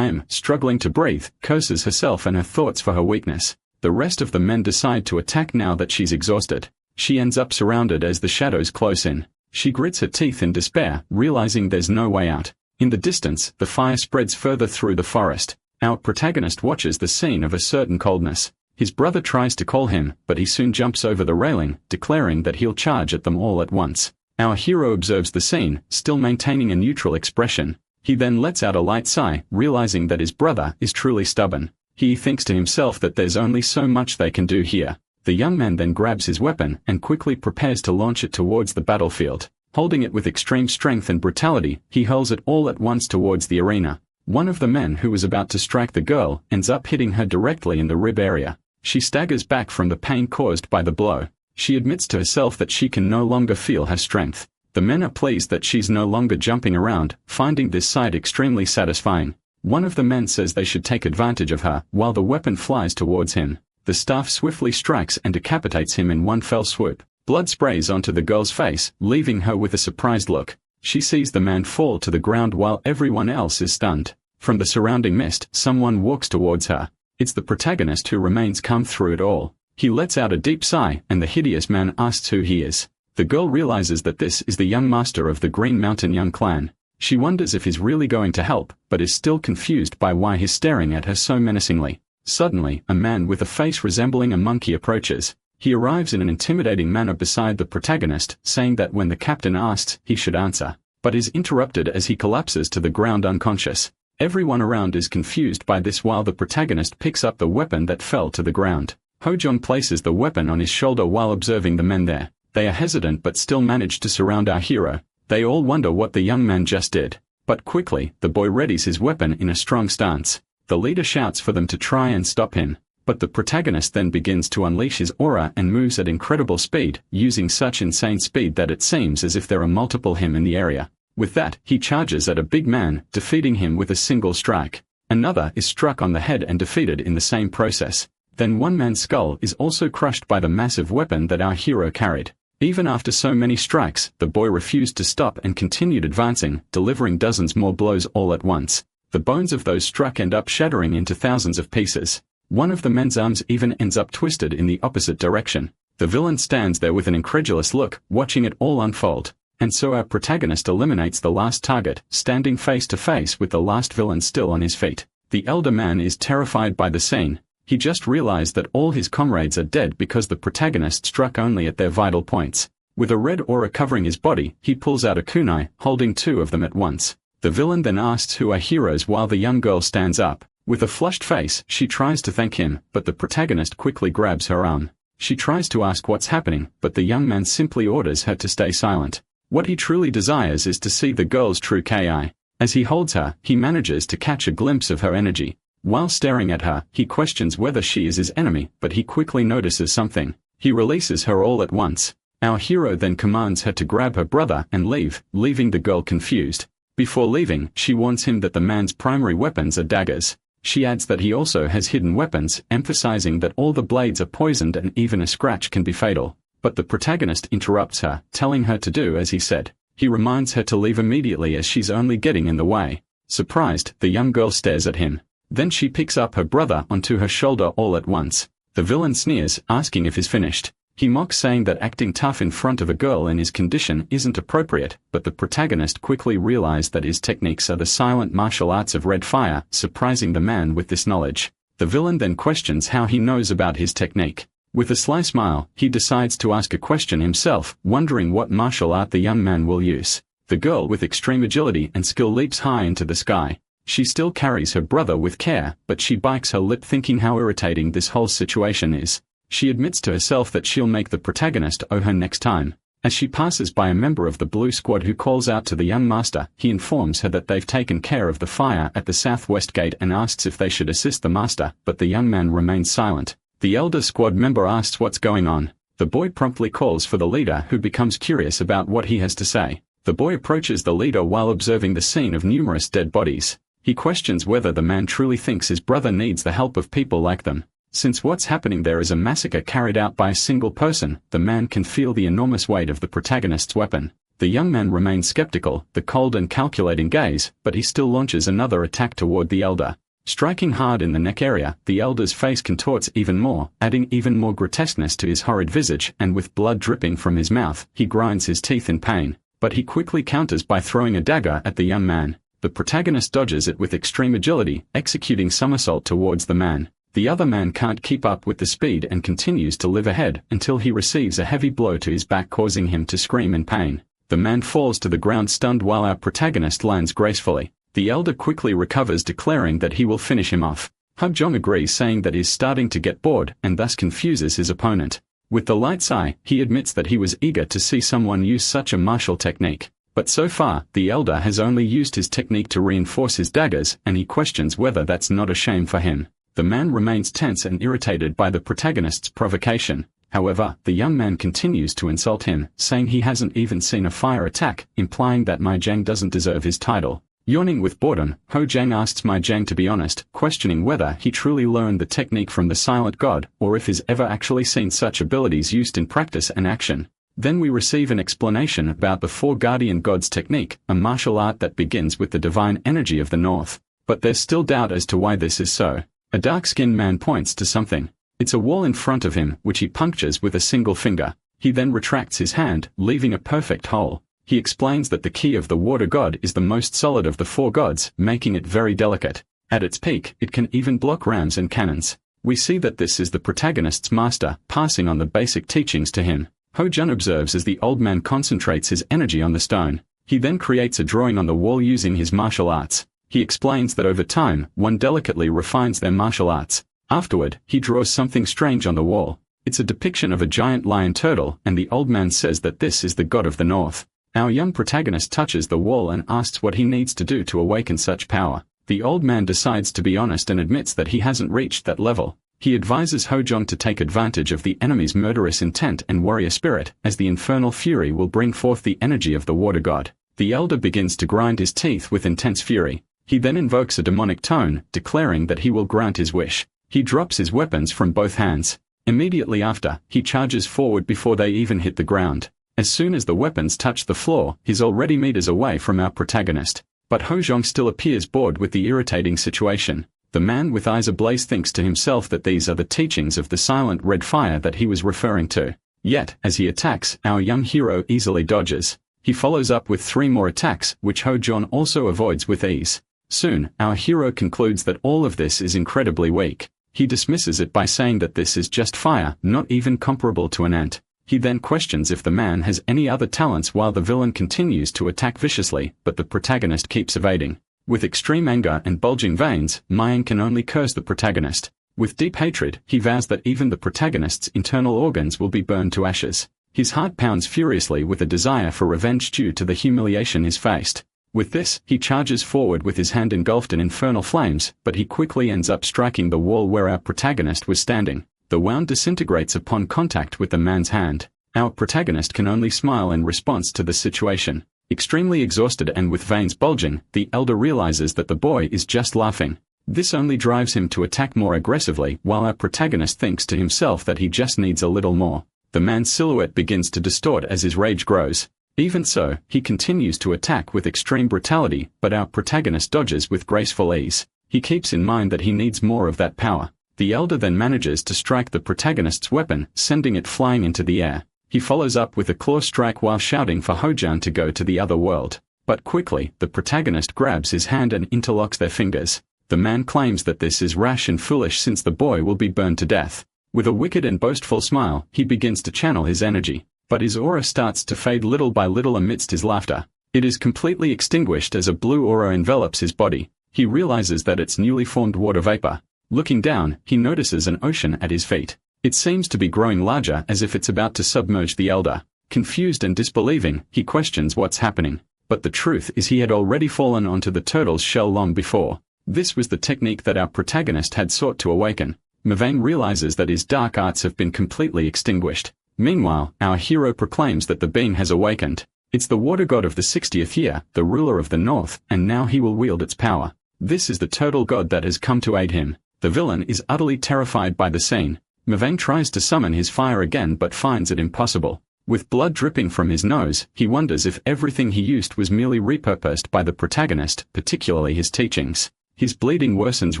struggling to breathe, curses herself and her thoughts for her weakness. The rest of the men decide to attack now that she's exhausted. She ends up surrounded as the shadows close in. She grits her teeth in despair, realizing there's no way out. In the distance, the fire spreads further through the forest. Our protagonist watches the scene of a certain coldness. His brother tries to call him, but he soon jumps over the railing, declaring that he'll charge at them all at once. Our hero observes the scene, still maintaining a neutral expression. He then lets out a light sigh, realizing that his brother is truly stubborn. He thinks to himself that there's only so much they can do here. The young man then grabs his weapon and quickly prepares to launch it towards the battlefield. Holding it with extreme strength and brutality, he hurls it all at once towards the arena. One of the men who was about to strike the girl ends up hitting her directly in the rib area. She staggers back from the pain caused by the blow. She admits to herself that she can no longer feel her strength. The men are pleased that she's no longer jumping around, finding this sight extremely satisfying. One of the men says they should take advantage of her, while the weapon flies towards him. The staff swiftly strikes and decapitates him in one fell swoop. Blood sprays onto the girl's face, leaving her with a surprised look. She sees the man fall to the ground while everyone else is stunned. From the surrounding mist, someone walks towards her. It's the protagonist who remains calm through it all. He lets out a deep sigh, and the hideous man asks who he is. The girl realizes that this is the young master of the Green Mountain Young clan. She wonders if he's really going to help, but is still confused by why he's staring at her so menacingly. Suddenly, a man with a face resembling a monkey approaches. He arrives in an intimidating manner beside the protagonist, saying that when the captain asks, he should answer, but is interrupted as he collapses to the ground unconscious. Everyone around is confused by this while the protagonist picks up the weapon that fell to the ground. Hojong places the weapon on his shoulder while observing the men there. They are hesitant but still manage to surround our hero. They all wonder what the young man just did. But quickly, the boy readies his weapon in a strong stance. The leader shouts for them to try and stop him. But the protagonist then begins to unleash his aura and moves at incredible speed, using such insane speed that it seems as if there are multiple him in the area. With that, he charges at a big man, defeating him with a single strike. Another is struck on the head and defeated in the same process. Then one man's skull is also crushed by the massive weapon that our hero carried. Even after so many strikes, the boy refused to stop and continued advancing, delivering dozens more blows all at once. The bones of those struck end up shattering into thousands of pieces. One of the men's arms even ends up twisted in the opposite direction. The villain stands there with an incredulous look, watching it all unfold. And so our protagonist eliminates the last target, standing face to face with the last villain still on his feet. The elder man is terrified by the scene. He just realized that all his comrades are dead because the protagonist struck only at their vital points. With a red aura covering his body, he pulls out a kunai, holding two of them at once. The villain then asks who are heroes while the young girl stands up. With a flushed face, she tries to thank him, but the protagonist quickly grabs her arm. She tries to ask what's happening, but the young man simply orders her to stay silent. What he truly desires is to see the girl's true ki. As he holds her, he manages to catch a glimpse of her energy. While staring at her, he questions whether she is his enemy, but he quickly notices something. He releases her all at once. Our hero then commands her to grab her brother and leave, leaving the girl confused. Before leaving, she warns him that the man's primary weapons are daggers. She adds that he also has hidden weapons, emphasizing that all the blades are poisoned and even a scratch can be fatal. But the protagonist interrupts her, telling her to do as he said. He reminds her to leave immediately as she's only getting in the way. Surprised, the young girl stares at him. Then she picks up her brother onto her shoulder all at once. The villain sneers, asking if he's finished. He mocks, saying that acting tough in front of a girl in his condition isn't appropriate, but the protagonist quickly realized that his techniques are the silent martial arts of red fire, surprising the man with this knowledge. The villain then questions how he knows about his technique. With a sly smile, he decides to ask a question himself, wondering what martial art the young man will use. The girl with extreme agility and skill leaps high into the sky. She still carries her brother with care, but she bites her lip, thinking how irritating this whole situation is. She admits to herself that she'll make the protagonist owe her next time. As she passes by a member of the Blue Squad who calls out to the young master, he informs her that they've taken care of the fire at the southwest gate and asks if they should assist the master, but the young man remains silent. The elder squad member asks what's going on. The boy promptly calls for the leader, who becomes curious about what he has to say. The boy approaches the leader while observing the scene of numerous dead bodies. He questions whether the man truly thinks his brother needs the help of people like them. Since what's happening there is a massacre carried out by a single person, the man can feel the enormous weight of the protagonist's weapon. The young man remains skeptical, the cold and calculating gaze, but he still launches another attack toward the elder. Striking hard in the neck area, the elder's face contorts even more, adding even more grotesqueness to his horrid visage, and with blood dripping from his mouth, he grinds his teeth in pain. But he quickly counters by throwing a dagger at the young man. The protagonist dodges it with extreme agility, executing somersault towards the man. The other man can't keep up with the speed and continues to live ahead until he receives a heavy blow to his back, causing him to scream in pain. The man falls to the ground stunned while our protagonist lands gracefully. The elder quickly recovers, declaring that he will finish him off. Hubjong agrees, saying that he's starting to get bored and thus confuses his opponent. With the light's eye, he admits that he was eager to see someone use such a martial technique. But so far, the elder has only used his technique to reinforce his daggers, and he questions whether that's not a shame for him. The man remains tense and irritated by the protagonist's provocation. However, the young man continues to insult him, saying he hasn't even seen a fire attack, implying that Mai Jiang doesn't deserve his title. Yawning with boredom, Ho Jiang asks Mai Jiang to be honest, questioning whether he truly learned the technique from the silent god, or if he's ever actually seen such abilities used in practice and action. Then we receive an explanation about the Four Guardian Gods technique, a martial art that begins with the divine energy of the north. But there's still doubt as to why this is so. A dark-skinned man points to something. It's a wall in front of him, which he punctures with a single finger. He then retracts his hand, leaving a perfect hole. He explains that the key of the water god is the most solid of the four gods, making it very delicate. At its peak, it can even block rams and cannons. We see that this is the protagonist's master, passing on the basic teachings to him. Ho Jun observes as the old man concentrates his energy on the stone. He then creates a drawing on the wall using his martial arts. He explains that over time, one delicately refines their martial arts. Afterward, he draws something strange on the wall. It's a depiction of a giant lion turtle, and the old man says that this is the god of the north. Our young protagonist touches the wall and asks what he needs to do to awaken such power. The old man decides to be honest and admits that he hasn't reached that level. He advises Hojong to take advantage of the enemy's murderous intent and warrior spirit, as the infernal fury will bring forth the energy of the water god. The elder begins to grind his teeth with intense fury. He then invokes a demonic tone, declaring that he will grant his wish. He drops his weapons from both hands. Immediately after, he charges forward before they even hit the ground. As soon as the weapons touch the floor, he's already meters away from our protagonist. But Hojong still appears bored with the irritating situation. The man with eyes ablaze thinks to himself that these are the teachings of the silent red fire that he was referring to. Yet, as he attacks, our young hero easily dodges. He follows up with 3 more attacks, which Hojong also avoids with ease. Soon, our hero concludes that all of this is incredibly weak. He dismisses it by saying that this is just fire, not even comparable to an ant. He then questions if the man has any other talents while the villain continues to attack viciously, but the protagonist keeps evading. With extreme anger and bulging veins, Mayang can only curse the protagonist. With deep hatred, he vows that even the protagonist's internal organs will be burned to ashes. His heart pounds furiously with a desire for revenge due to the humiliation he's faced. With this, he charges forward with his hand engulfed in infernal flames, but he quickly ends up striking the wall where our protagonist was standing. The wound disintegrates upon contact with the man's hand. Our protagonist can only smile in response to the situation. Extremely exhausted and with veins bulging, the elder realizes that the boy is just laughing. This only drives him to attack more aggressively, while our protagonist thinks to himself that he just needs a little more. The man's silhouette begins to distort as his rage grows. Even so, he continues to attack with extreme brutality, but our protagonist dodges with graceful ease. He keeps in mind that he needs more of that power. The elder then manages to strike the protagonist's weapon, sending it flying into the air. He follows up with a claw strike while shouting for Hojong to go to the other world. But quickly, the protagonist grabs his hand and interlocks their fingers. The man claims that this is rash and foolish since the boy will be burned to death. With a wicked and boastful smile, he begins to channel his energy. But his aura starts to fade little by little amidst his laughter. It is completely extinguished as a blue aura envelops his body. He realizes that it's newly formed water vapor. Looking down, he notices an ocean at his feet. It seems to be growing larger as if it's about to submerge the elder. Confused and disbelieving, he questions what's happening. But the truth is he had already fallen onto the turtle's shell long before. This was the technique that our protagonist had sought to awaken. Mavane realizes that his dark arts have been completely extinguished. Meanwhile, our hero proclaims that the being has awakened. It's the water god of the 60th year, the ruler of the north, and now he will wield its power. This is the turtle god that has come to aid him. The villain is utterly terrified by the scene. Mavane tries to summon his fire again but finds it impossible. With blood dripping from his nose, he wonders if everything he used was merely repurposed by the protagonist, particularly his teachings. His bleeding worsens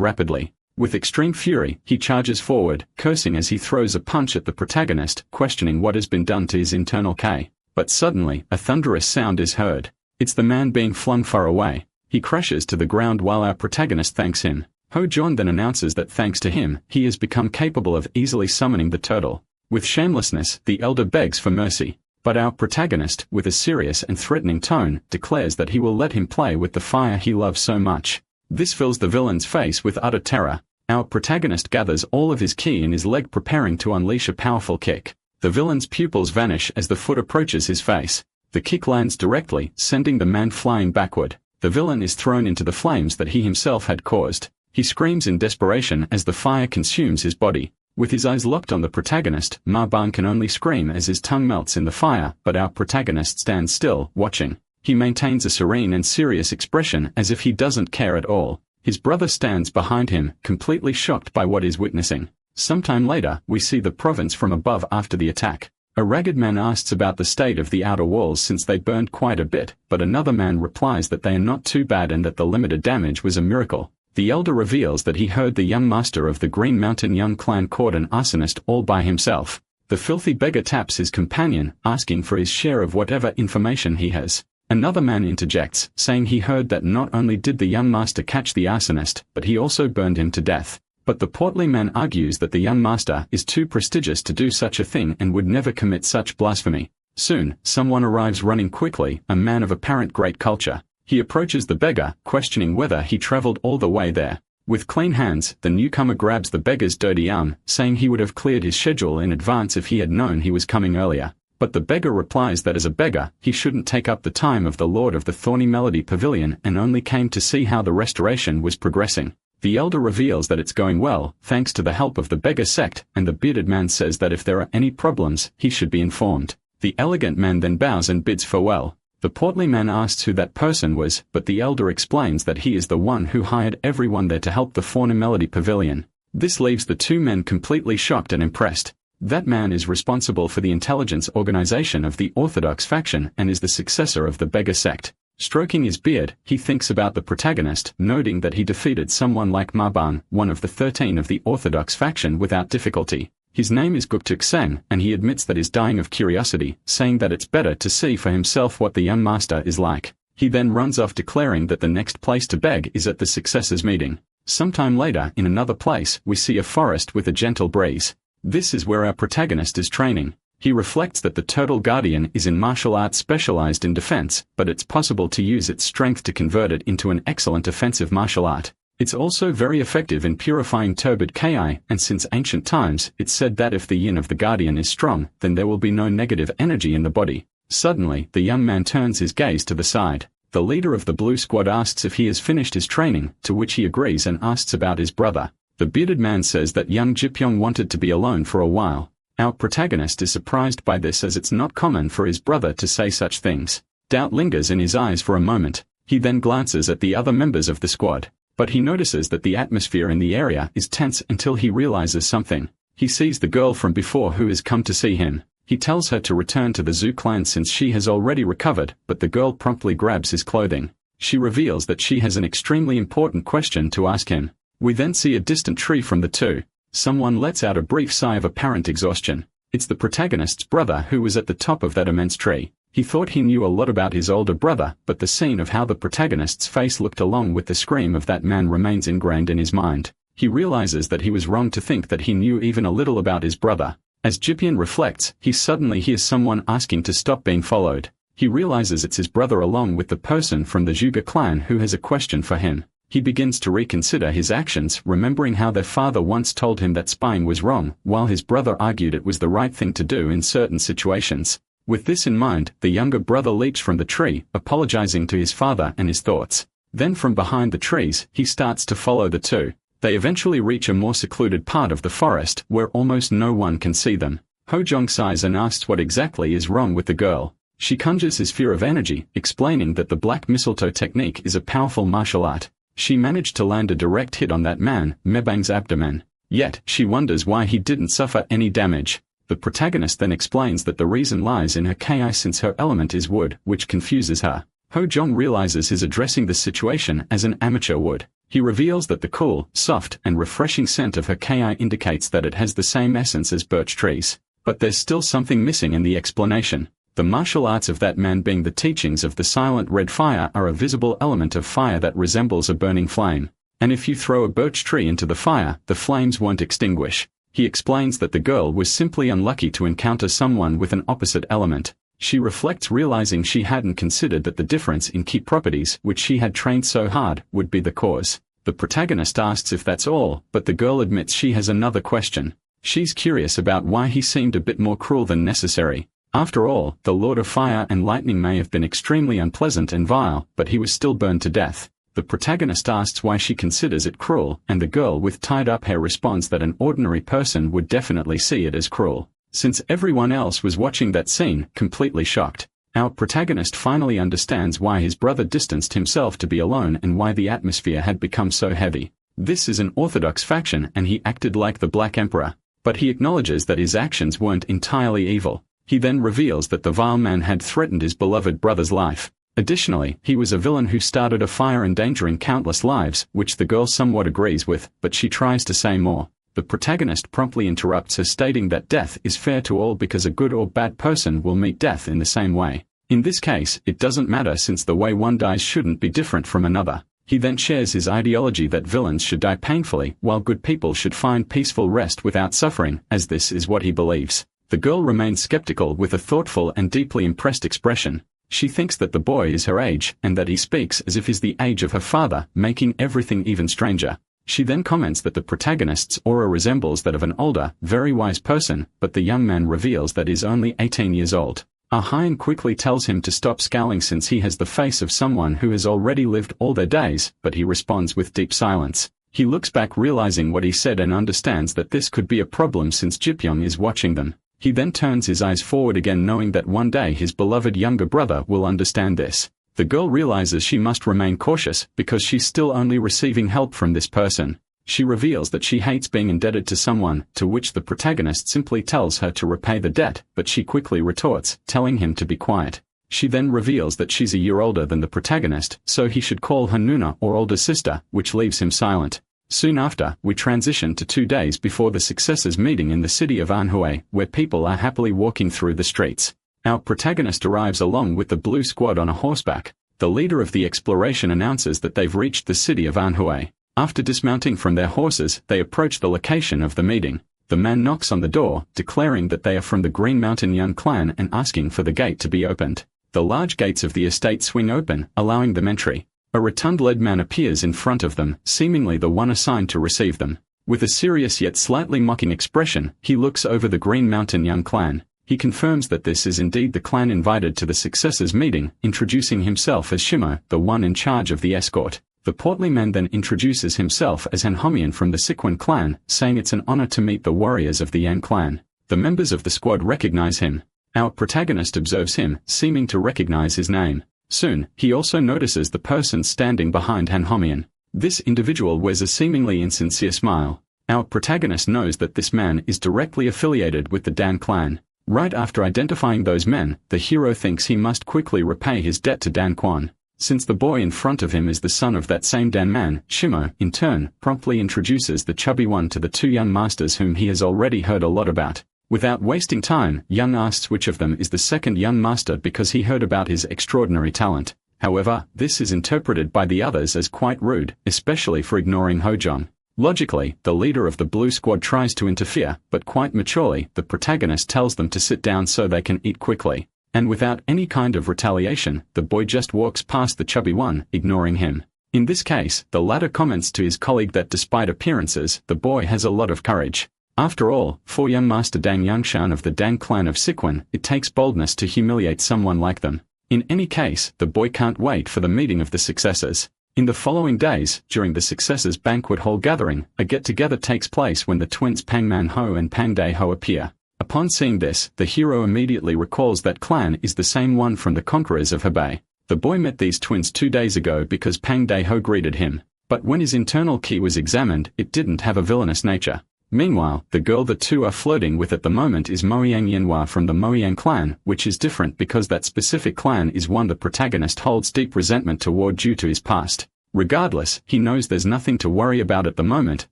rapidly. With extreme fury, he charges forward, cursing as he throws a punch at the protagonist, questioning what has been done to his internal K. But suddenly, a thunderous sound is heard. It's the man being flung far away. He crashes to the ground while our protagonist thanks him. Hojong then announces that thanks to him, he has become capable of easily summoning the turtle. With shamelessness, the elder begs for mercy. But our protagonist, with a serious and threatening tone, declares that he will let him play with the fire he loves so much. This fills the villain's face with utter terror. Our protagonist gathers all of his ki in his leg preparing to unleash a powerful kick. The villain's pupils vanish as the foot approaches his face. The kick lands directly, sending the man flying backward. The villain is thrown into the flames that he himself had caused. He screams in desperation as the fire consumes his body. With his eyes locked on the protagonist, Ma-Ban can only scream as his tongue melts in the fire, but our protagonist stands still, watching. He maintains a serene and serious expression as if he doesn't care at all. His brother stands behind him, completely shocked by what he's witnessing. Sometime later, we see the province from above after the attack. A ragged man asks about the state of the outer walls since they burned quite a bit, but another man replies that they are not too bad and that the limited damage was a miracle. The elder reveals that he heard the young master of the Green Mountain Young clan caught an arsonist all by himself. The filthy beggar taps his companion, asking for his share of whatever information he has. Another man interjects, saying he heard that not only did the young master catch the arsonist, but he also burned him to death. But the portly man argues that the young master is too prestigious to do such a thing and would never commit such blasphemy. Soon, someone arrives running quickly, a man of apparent great culture. He approaches the beggar, questioning whether he traveled all the way there. With clean hands, the newcomer grabs the beggar's dirty arm, saying he would have cleared his schedule in advance if he had known he was coming earlier. But the beggar replies that as a beggar, he shouldn't take up the time of the Lord of the Thorny Melody Pavilion and only came to see how the restoration was progressing. The elder reveals that it's going well, thanks to the help of the beggar sect, and the bearded man says that if there are any problems, he should be informed. The elegant man then bows and bids farewell. The portly man asks who that person was, but the elder explains that he is the one who hired everyone there to help the Fauna Melody Pavilion. This leaves the two men completely shocked and impressed. That man is responsible for the intelligence organization of the Orthodox faction and is the successor of the beggar sect. Stroking his beard, he thinks about the protagonist, noting that he defeated someone like Maban, one of the 13 of the Orthodox faction, without difficulty. His name is Guptuk Sen, and he admits that is dying of curiosity, saying that it's better to see for himself what the young master is like. He then runs off declaring that the next place to beg is at the successors' meeting. Sometime later, in another place, we see a forest with a gentle breeze. This is where our protagonist is training. He reflects that the Turtle Guardian is in martial arts specialized in defense, but it's possible to use its strength to convert it into an excellent offensive martial art. It's also very effective in purifying turbid Ki, and since ancient times, it's said that if the yin of the Guardian is strong, then there will be no negative energy in the body. Suddenly, the young man turns his gaze to the side. The leader of the blue squad asks if he has finished his training, to which he agrees and asks about his brother. The bearded man says that young Jipyong wanted to be alone for a while. Our protagonist is surprised by this as it's not common for his brother to say such things. Doubt lingers in his eyes for a moment. He then glances at the other members of the squad. But he notices that the atmosphere in the area is tense until he realizes something. He sees the girl from before who has come to see him. He tells her to return to the Zoo clan since she has already recovered, but the girl promptly grabs his clothing. She reveals that she has an extremely important question to ask him. We then see a distant tree from the two. Someone lets out a brief sigh of apparent exhaustion. It's the protagonist's brother who was at the top of that immense tree. He thought he knew a lot about his older brother, but the scene of how the protagonist's face looked along with the scream of that man remains ingrained in his mind. He realizes that he was wrong to think that he knew even a little about his brother. As Jipyen reflects, he suddenly hears someone asking to stop being followed. He realizes it's his brother along with the person from the Zhuge clan who has a question for him. He begins to reconsider his actions, remembering how their father once told him that spying was wrong, while his brother argued it was the right thing to do in certain situations. With this in mind, the younger brother leaps from the tree, apologizing to his father and his thoughts. Then from behind the trees, he starts to follow the two. They eventually reach a more secluded part of the forest, where almost no one can see them. Hojong sighs and asks what exactly is wrong with the girl. She conjures his fear of energy, explaining that the black mistletoe technique is a powerful martial art. She managed to land a direct hit on that man, Mebang's abdomen. Yet, she wonders why he didn't suffer any damage. The protagonist then explains that the reason lies in her Ki since her element is wood, which confuses her. Hojong realizes he's addressing the situation as an amateur would. He reveals that the cool, soft, and refreshing scent of her Ki indicates that it has the same essence as birch trees. But there's still something missing in the explanation. The martial arts of that man being the teachings of the silent red fire are a visible element of fire that resembles a burning flame. And if you throw a birch tree into the fire, the flames won't extinguish. He explains that the girl was simply unlucky to encounter someone with an opposite element. She reflects realizing she hadn't considered that the difference in key properties, which she had trained so hard, would be the cause. The protagonist asks if that's all, but the girl admits she has another question. She's curious about why he seemed a bit more cruel than necessary. After all, the Lord of Fire and Lightning may have been extremely unpleasant and vile, but he was still burned to death. The protagonist asks why she considers it cruel, and the girl with tied-up hair responds that an ordinary person would definitely see it as cruel, since everyone else was watching that scene, completely shocked. Our protagonist finally understands why his brother distanced himself to be alone and why the atmosphere had become so heavy. This is an orthodox faction and he acted like the Black Emperor, but he acknowledges that his actions weren't entirely evil. He then reveals that the vile man had threatened his beloved brother's life. Additionally, he was a villain who started a fire endangering countless lives, which the girl somewhat agrees with, but she tries to say more. The protagonist promptly interrupts her, stating that death is fair to all because a good or bad person will meet death in the same way. In this case, it doesn't matter since the way one dies shouldn't be different from another. He then shares his ideology that villains should die painfully, while good people should find peaceful rest without suffering, as this is what he believes. The girl remains skeptical with a thoughtful and deeply impressed expression. She thinks that the boy is her age, and that he speaks as if he's the age of her father, making everything even stranger. She then comments that the protagonist's aura resembles that of an older, very wise person, but the young man reveals that he's only 18 years old. Ah-Hyun quickly tells him to stop scowling since he has the face of someone who has already lived all their days, but he responds with deep silence. He looks back realizing what he said and understands that this could be a problem since Jipyong is watching them. He then turns his eyes forward again knowing that one day his beloved younger brother will understand this. The girl realizes she must remain cautious because she's still only receiving help from this person. She reveals that she hates being indebted to someone, to which the protagonist simply tells her to repay the debt, but she quickly retorts, telling him to be quiet. She then reveals that she's a year older than the protagonist, so he should call her Nuna or older sister, which leaves him silent. Soon after, we transition to 2 days before the successors meeting in the city of Manhwa, where people are happily walking through the streets. Our protagonist arrives along with the blue squad on a horseback. The leader of the exploration announces that they've reached the city of Manhwa. After dismounting from their horses, they approach the location of the meeting. The man knocks on the door, declaring that they are from the Green Mountain Young clan and asking for the gate to be opened. The large gates of the estate swing open, allowing them entry. A rotund-led man appears in front of them, seemingly the one assigned to receive them. With a serious yet slightly mocking expression, he looks over the Green Mountain Young clan. He confirms that this is indeed the clan invited to the successors meeting, introducing himself as Shimo, the one in charge of the escort. The portly man then introduces himself as Hanhomian from the Sikwon clan, saying it's an honor to meet the warriors of the Yang clan. The members of the squad recognize him. Our protagonist observes him, seeming to recognize his name. Soon, he also notices the person standing behind Hanhomian. This individual wears a seemingly insincere smile. Our protagonist knows that this man is directly affiliated with the Dan clan. Right after identifying those men, the hero thinks he must quickly repay his debt to Dan Kwon. Since the boy in front of him is the son of that same Dan man, Shimo, in turn, promptly introduces the chubby one to the 2 young masters whom he has already heard a lot about. Without wasting time, Young asks which of them is the second young master because he heard about his extraordinary talent. However, this is interpreted by the others as quite rude, especially for ignoring Hojong. Logically, the leader of the blue squad tries to interfere, but quite maturely, the protagonist tells them to sit down so they can eat quickly. And without any kind of retaliation, the boy just walks past the chubby one, ignoring him. In this case, the latter comments to his colleague that despite appearances, the boy has a lot of courage. After all, for young master Dang Yangshan of the Dang clan of Sikwon, it takes boldness to humiliate someone like them. In any case, the boy can't wait for the meeting of the successors. In the following days, during the successors' banquet hall gathering, a get-together takes place when the twins Pang Man Ho and Pang Dae Ho appear. Upon seeing this, the hero immediately recalls that clan is the same one from the Conquerors of Hebei. The boy met these twins 2 days ago because Pang Dae Ho greeted him. But when his internal key was examined, it didn't have a villainous nature. Meanwhile, the girl the two are flirting with at the moment is Moyang Yanhua from the Moyang clan, which is different because that specific clan is one the protagonist holds deep resentment toward due to his past. Regardless, he knows there's nothing to worry about at the moment,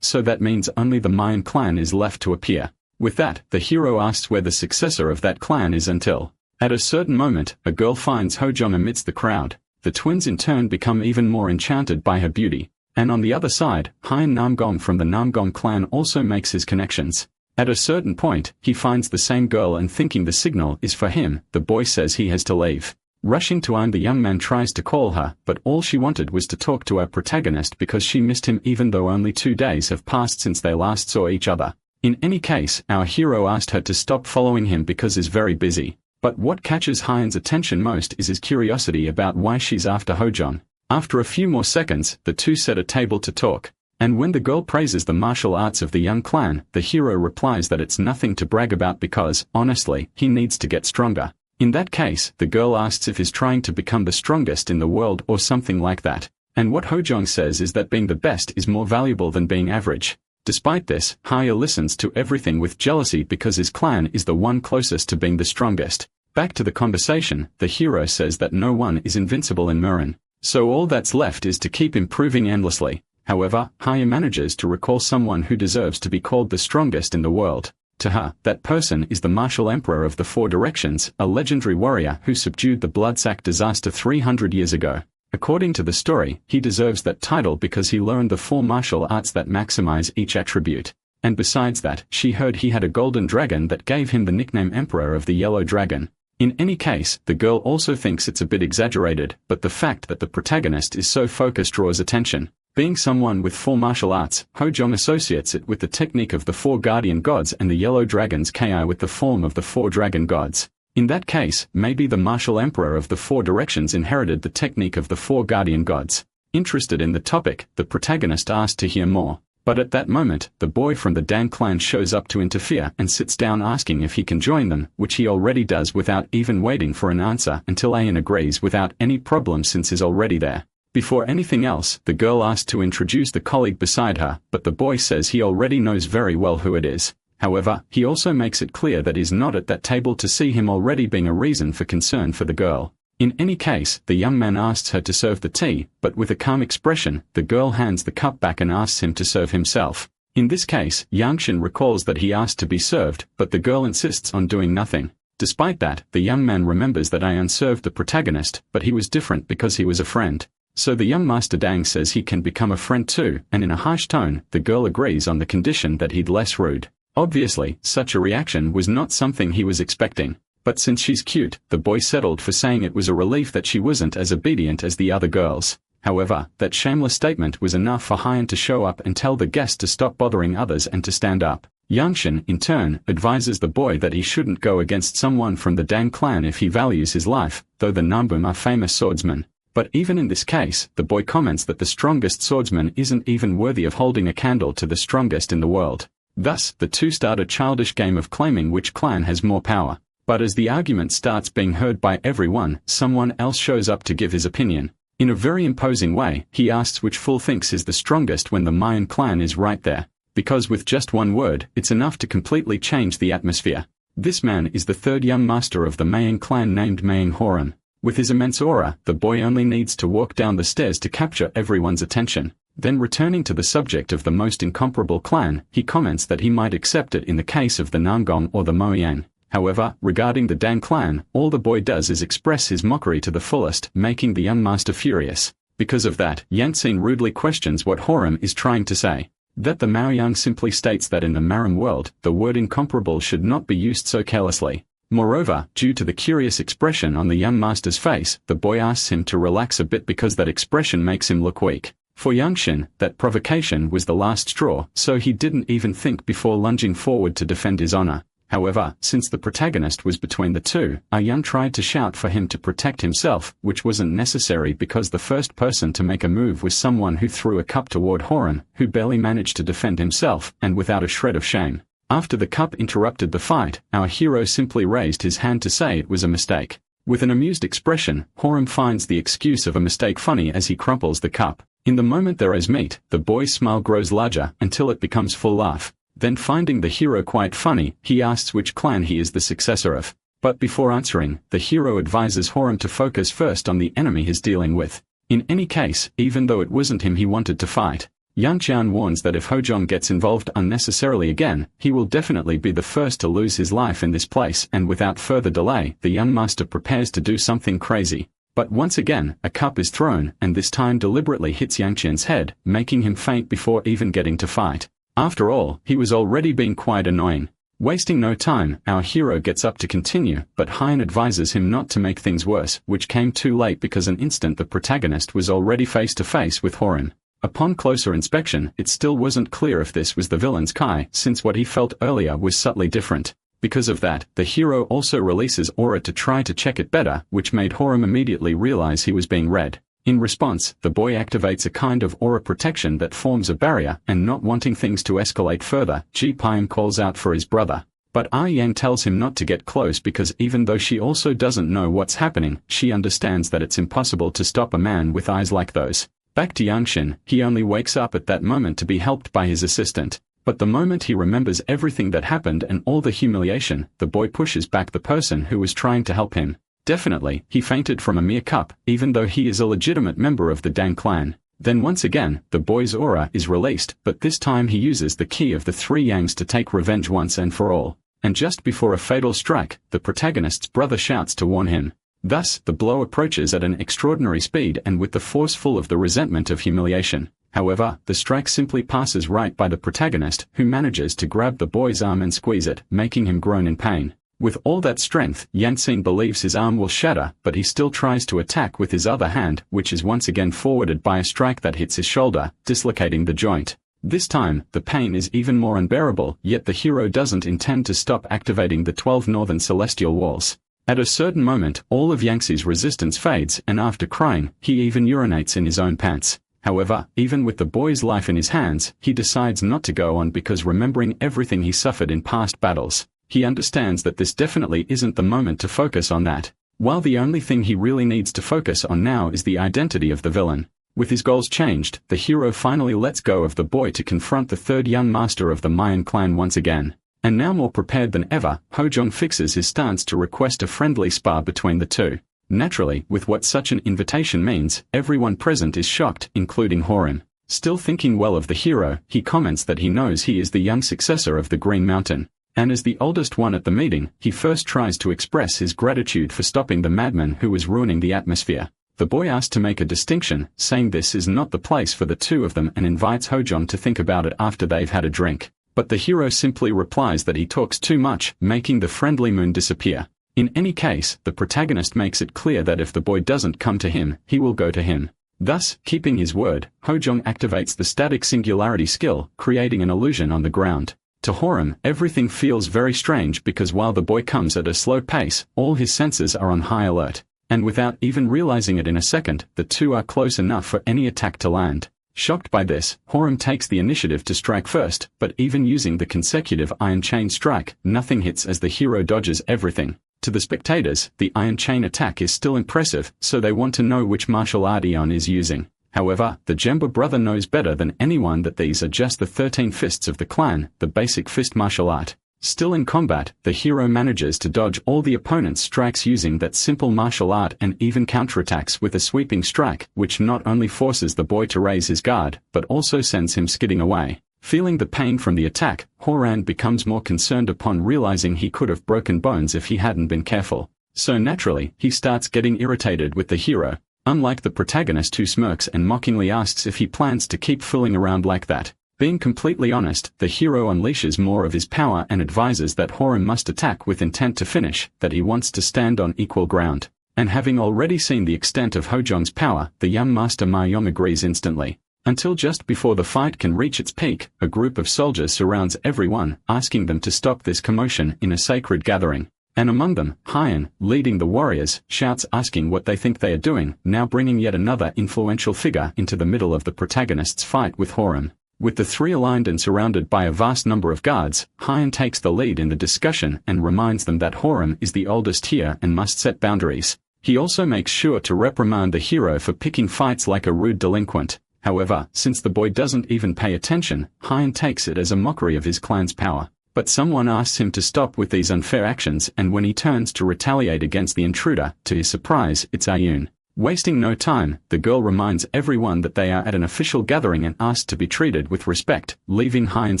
so that means only the Mayan clan is left to appear. With that, the hero asks where the successor of that clan is until. At a certain moment, a girl finds Hojong amidst the crowd. The twins in turn become even more enchanted by her beauty. And on the other side, Hien Namgong from the Namgong clan also makes his connections. At a certain point, he finds the same girl and thinking the signal is for him, the boy says he has to leave. Rushing to Ain, the young man tries to call her, but all she wanted was to talk to our protagonist because she missed him even though only 2 days have passed since they last saw each other. In any case, our hero asked her to stop following him because he's very busy. But what catches Hien's attention most is his curiosity about why she's after Hojong. After a few more seconds, the two set a table to talk. And when the girl praises the martial arts of the young clan, the hero replies that it's nothing to brag about because, honestly, he needs to get stronger. In that case, the girl asks if he's trying to become the strongest in the world or something like that. And what Hojong says is that being the best is more valuable than being average. Despite this, Haya listens to everything with jealousy because his clan is the one closest to being the strongest. Back to the conversation, the hero says that no one is invincible in Murin. So all that's left is to keep improving endlessly. However, Haya manages to recall someone who deserves to be called the strongest in the world. To her, that person is the martial emperor of the Four Directions, a legendary warrior who subdued the Bloodsack disaster 300 years ago. According to the story, he deserves that title because he learned the 4 martial arts that maximize each attribute. And besides that, she heard he had a golden dragon that gave him the nickname Emperor of the Yellow Dragon. In any case, the girl also thinks it's a bit exaggerated, but the fact that the protagonist is so focused draws attention. Being someone with 4 martial arts, Hojong associates it with the technique of the 4 guardian gods and the yellow dragon's ki with the form of the 4 dragon gods. In that case, maybe the martial emperor of the 4 directions inherited the technique of the 4 guardian gods. Interested in the topic, the protagonist asked to hear more. But at that moment, the boy from the Dan clan shows up to interfere and sits down asking if he can join them, which he already does without even waiting for an answer until Ayan agrees without any problem since he's already there. Before anything else, the girl asks to introduce the colleague beside her, but the boy says he already knows very well who it is. However, he also makes it clear that he's not at that table to see him already being a reason for concern for the girl. In any case, the young man asks her to serve the tea, but with a calm expression, the girl hands the cup back and asks him to serve himself. In this case, Yangshin recalls that he asked to be served, but the girl insists on doing nothing. Despite that, the young man remembers that Ayan served the protagonist, but he was different because he was a friend. So the young Master Dang says he can become a friend too, and in a harsh tone, the girl agrees on the condition that he'd less rude. Obviously, such a reaction was not something he was expecting. But since she's cute, the boy settled for saying it was a relief that she wasn't as obedient as the other girls. However, that shameless statement was enough for Hyan to show up and tell the guest to stop bothering others and to stand up. Yangshin, in turn, advises the boy that he shouldn't go against someone from the Dan clan if he values his life, though the Nambum are famous swordsmen. But even in this case, the boy comments that the strongest swordsman isn't even worthy of holding a candle to the strongest in the world. Thus, the two start a childish game of claiming which clan has more power. But as the argument starts being heard by everyone, someone else shows up to give his opinion. In a very imposing way, he asks which fool thinks is the strongest when the Mayan clan is right there. Because with just one word, it's enough to completely change the atmosphere. This man is the third young master of the Mayan clan named Mayang Horan. With his immense aura, the boy only needs to walk down the stairs to capture everyone's attention. Then returning to the subject of the most incomparable clan, he comments that he might accept it in the case of the Nangong or the Moyang. However, regarding the Dan clan, all the boy does is express his mockery to the fullest, making the young master furious. Because of that, Yansin rudely questions what Horam is trying to say. That the Maoyang simply states that in the Maram world, the word incomparable should not be used so carelessly. Moreover, due to the curious expression on the young master's face, the boy asks him to relax a bit because that expression makes him look weak. For Yangshin, that provocation was the last straw, so he didn't even think before lunging forward to defend his honor. However, since the protagonist was between the two, Ayan tried to shout for him to protect himself, which wasn't necessary because the first person to make a move was someone who threw a cup toward Horan, who barely managed to defend himself, and without a shred of shame. After the cup interrupted the fight, our hero simply raised his hand to say it was a mistake. With an amused expression, Horan finds the excuse of a mistake funny as he crumples the cup. In the moment their eyes meet, the boy's smile grows larger until it becomes full laugh. Then finding the hero quite funny, he asks which clan he is the successor of. But before answering, the hero advises Horam to focus first on the enemy he's dealing with. In any case, even though it wasn't him he wanted to fight, Yan Jian warns that if Hojong gets involved unnecessarily again, he will definitely be the first to lose his life in this place, and without further delay, the young master prepares to do something crazy. But once again, a cup is thrown, and this time deliberately hits Yang Qian's head, making him faint before even getting to fight. After all, he was already being quite annoying. Wasting no time, our hero gets up to continue, but Hyan advises him not to make things worse, which came too late because an instant the protagonist was already face to face with Horan. Upon closer inspection, it still wasn't clear if this was the villain's Kai, since what he felt earlier was subtly different. Because of that, the hero also releases aura to try to check it better, which made Horam immediately realize he was being read. In response, the boy activates a kind of aura protection that forms a barrier, and not wanting things to escalate further, Ji Pyam calls out for his brother. But Ah Yang tells him not to get close because even though she also doesn't know what's happening, she understands that it's impossible to stop a man with eyes like those. Back to Yangshin, he only wakes up at that moment to be helped by his assistant. But the moment he remembers everything that happened and all the humiliation, the boy pushes back the person who was trying to help him. Definitely, he fainted from a mere cup, even though he is a legitimate member of the Dan clan. Then once again, the boy's aura is released, but this time he uses the key of the three Yangs to take revenge once and for all. And just before a fatal strike, the protagonist's brother shouts to warn him. Thus, the blow approaches at an extraordinary speed and with the force full of the resentment of humiliation. However, the strike simply passes right by the protagonist, who manages to grab the boy's arm and squeeze it, making him groan in pain. With all that strength, Yansin believes his arm will shatter, but he still tries to attack with his other hand, which is once again forwarded by a strike that hits his shoulder, dislocating the joint. This time, the pain is even more unbearable, yet the hero doesn't intend to stop activating the 12 northern celestial walls. At a certain moment, all of Yangtze's resistance fades, and after crying, he even urinates in his own pants. However, even with the boy's life in his hands, he decides not to go on because remembering everything he suffered in past battles, he understands that this definitely isn't the moment to focus on that. While the only thing he really needs to focus on now is the identity of the villain. With his goals changed, the hero finally lets go of the boy to confront the third young master of the Mayan clan once again. And now more prepared than ever, Hojong fixes his stance to request a friendly spar between the two. Naturally, with what such an invitation means, everyone present is shocked, including Horim. Still thinking well of the hero, he comments that he knows he is the young successor of the Green Mountain. And as the oldest one at the meeting, he first tries to express his gratitude for stopping the madman who was ruining the atmosphere. The boy asks to make a distinction, saying this is not the place for the two of them and invites Hojong to think about it after they've had a drink. But the hero simply replies that he talks too much, making the friendly moon disappear. In any case, the protagonist makes it clear that if the boy doesn't come to him, he will go to him. Thus, keeping his word, Hojong activates the static singularity skill, creating an illusion on the ground. To Horim, everything feels very strange because while the boy comes at a slow pace, all his senses are on high alert. And without even realizing it in a second, the two are close enough for any attack to land. Shocked by this, Horim takes the initiative to strike first, but even using the consecutive Iron Chain strike, nothing hits as the hero dodges everything. To the spectators, the Iron Chain attack is still impressive, so they want to know which martial art Eon is using. However, the Jemba brother knows better than anyone that these are just the 13 fists of the clan, the basic fist martial art. Still in combat, the hero manages to dodge all the opponent's strikes using that simple martial art and even counterattacks with a sweeping strike, which not only forces the boy to raise his guard, but also sends him skidding away. Feeling the pain from the attack, Horan becomes more concerned upon realizing he could have broken bones if he hadn't been careful. So naturally, he starts getting irritated with the hero, unlike the protagonist who smirks and mockingly asks if he plans to keep fooling around like that. Being completely honest, the hero unleashes more of his power and advises that Horim must attack with intent to finish, that he wants to stand on equal ground. And having already seen the extent of Hojong's power, the young master Mayong agrees instantly. Until just before the fight can reach its peak, a group of soldiers surrounds everyone, asking them to stop this commotion in a sacred gathering. And among them, Hyan, leading the warriors, shouts asking what they think they are doing, now bringing yet another influential figure into the middle of the protagonist's fight with Horim. With the three aligned and surrounded by a vast number of guards, Hyan takes the lead in the discussion and reminds them that Horim is the oldest here and must set boundaries. He also makes sure to reprimand the hero for picking fights like a rude delinquent. However, since the boy doesn't even pay attention, Hyan takes it as a mockery of his clan's power. But someone asks him to stop with these unfair actions, and when he turns to retaliate against the intruder, to his surprise, it's Ayun. Wasting no time, the girl reminds everyone that they are at an official gathering and asked to be treated with respect, leaving Hyan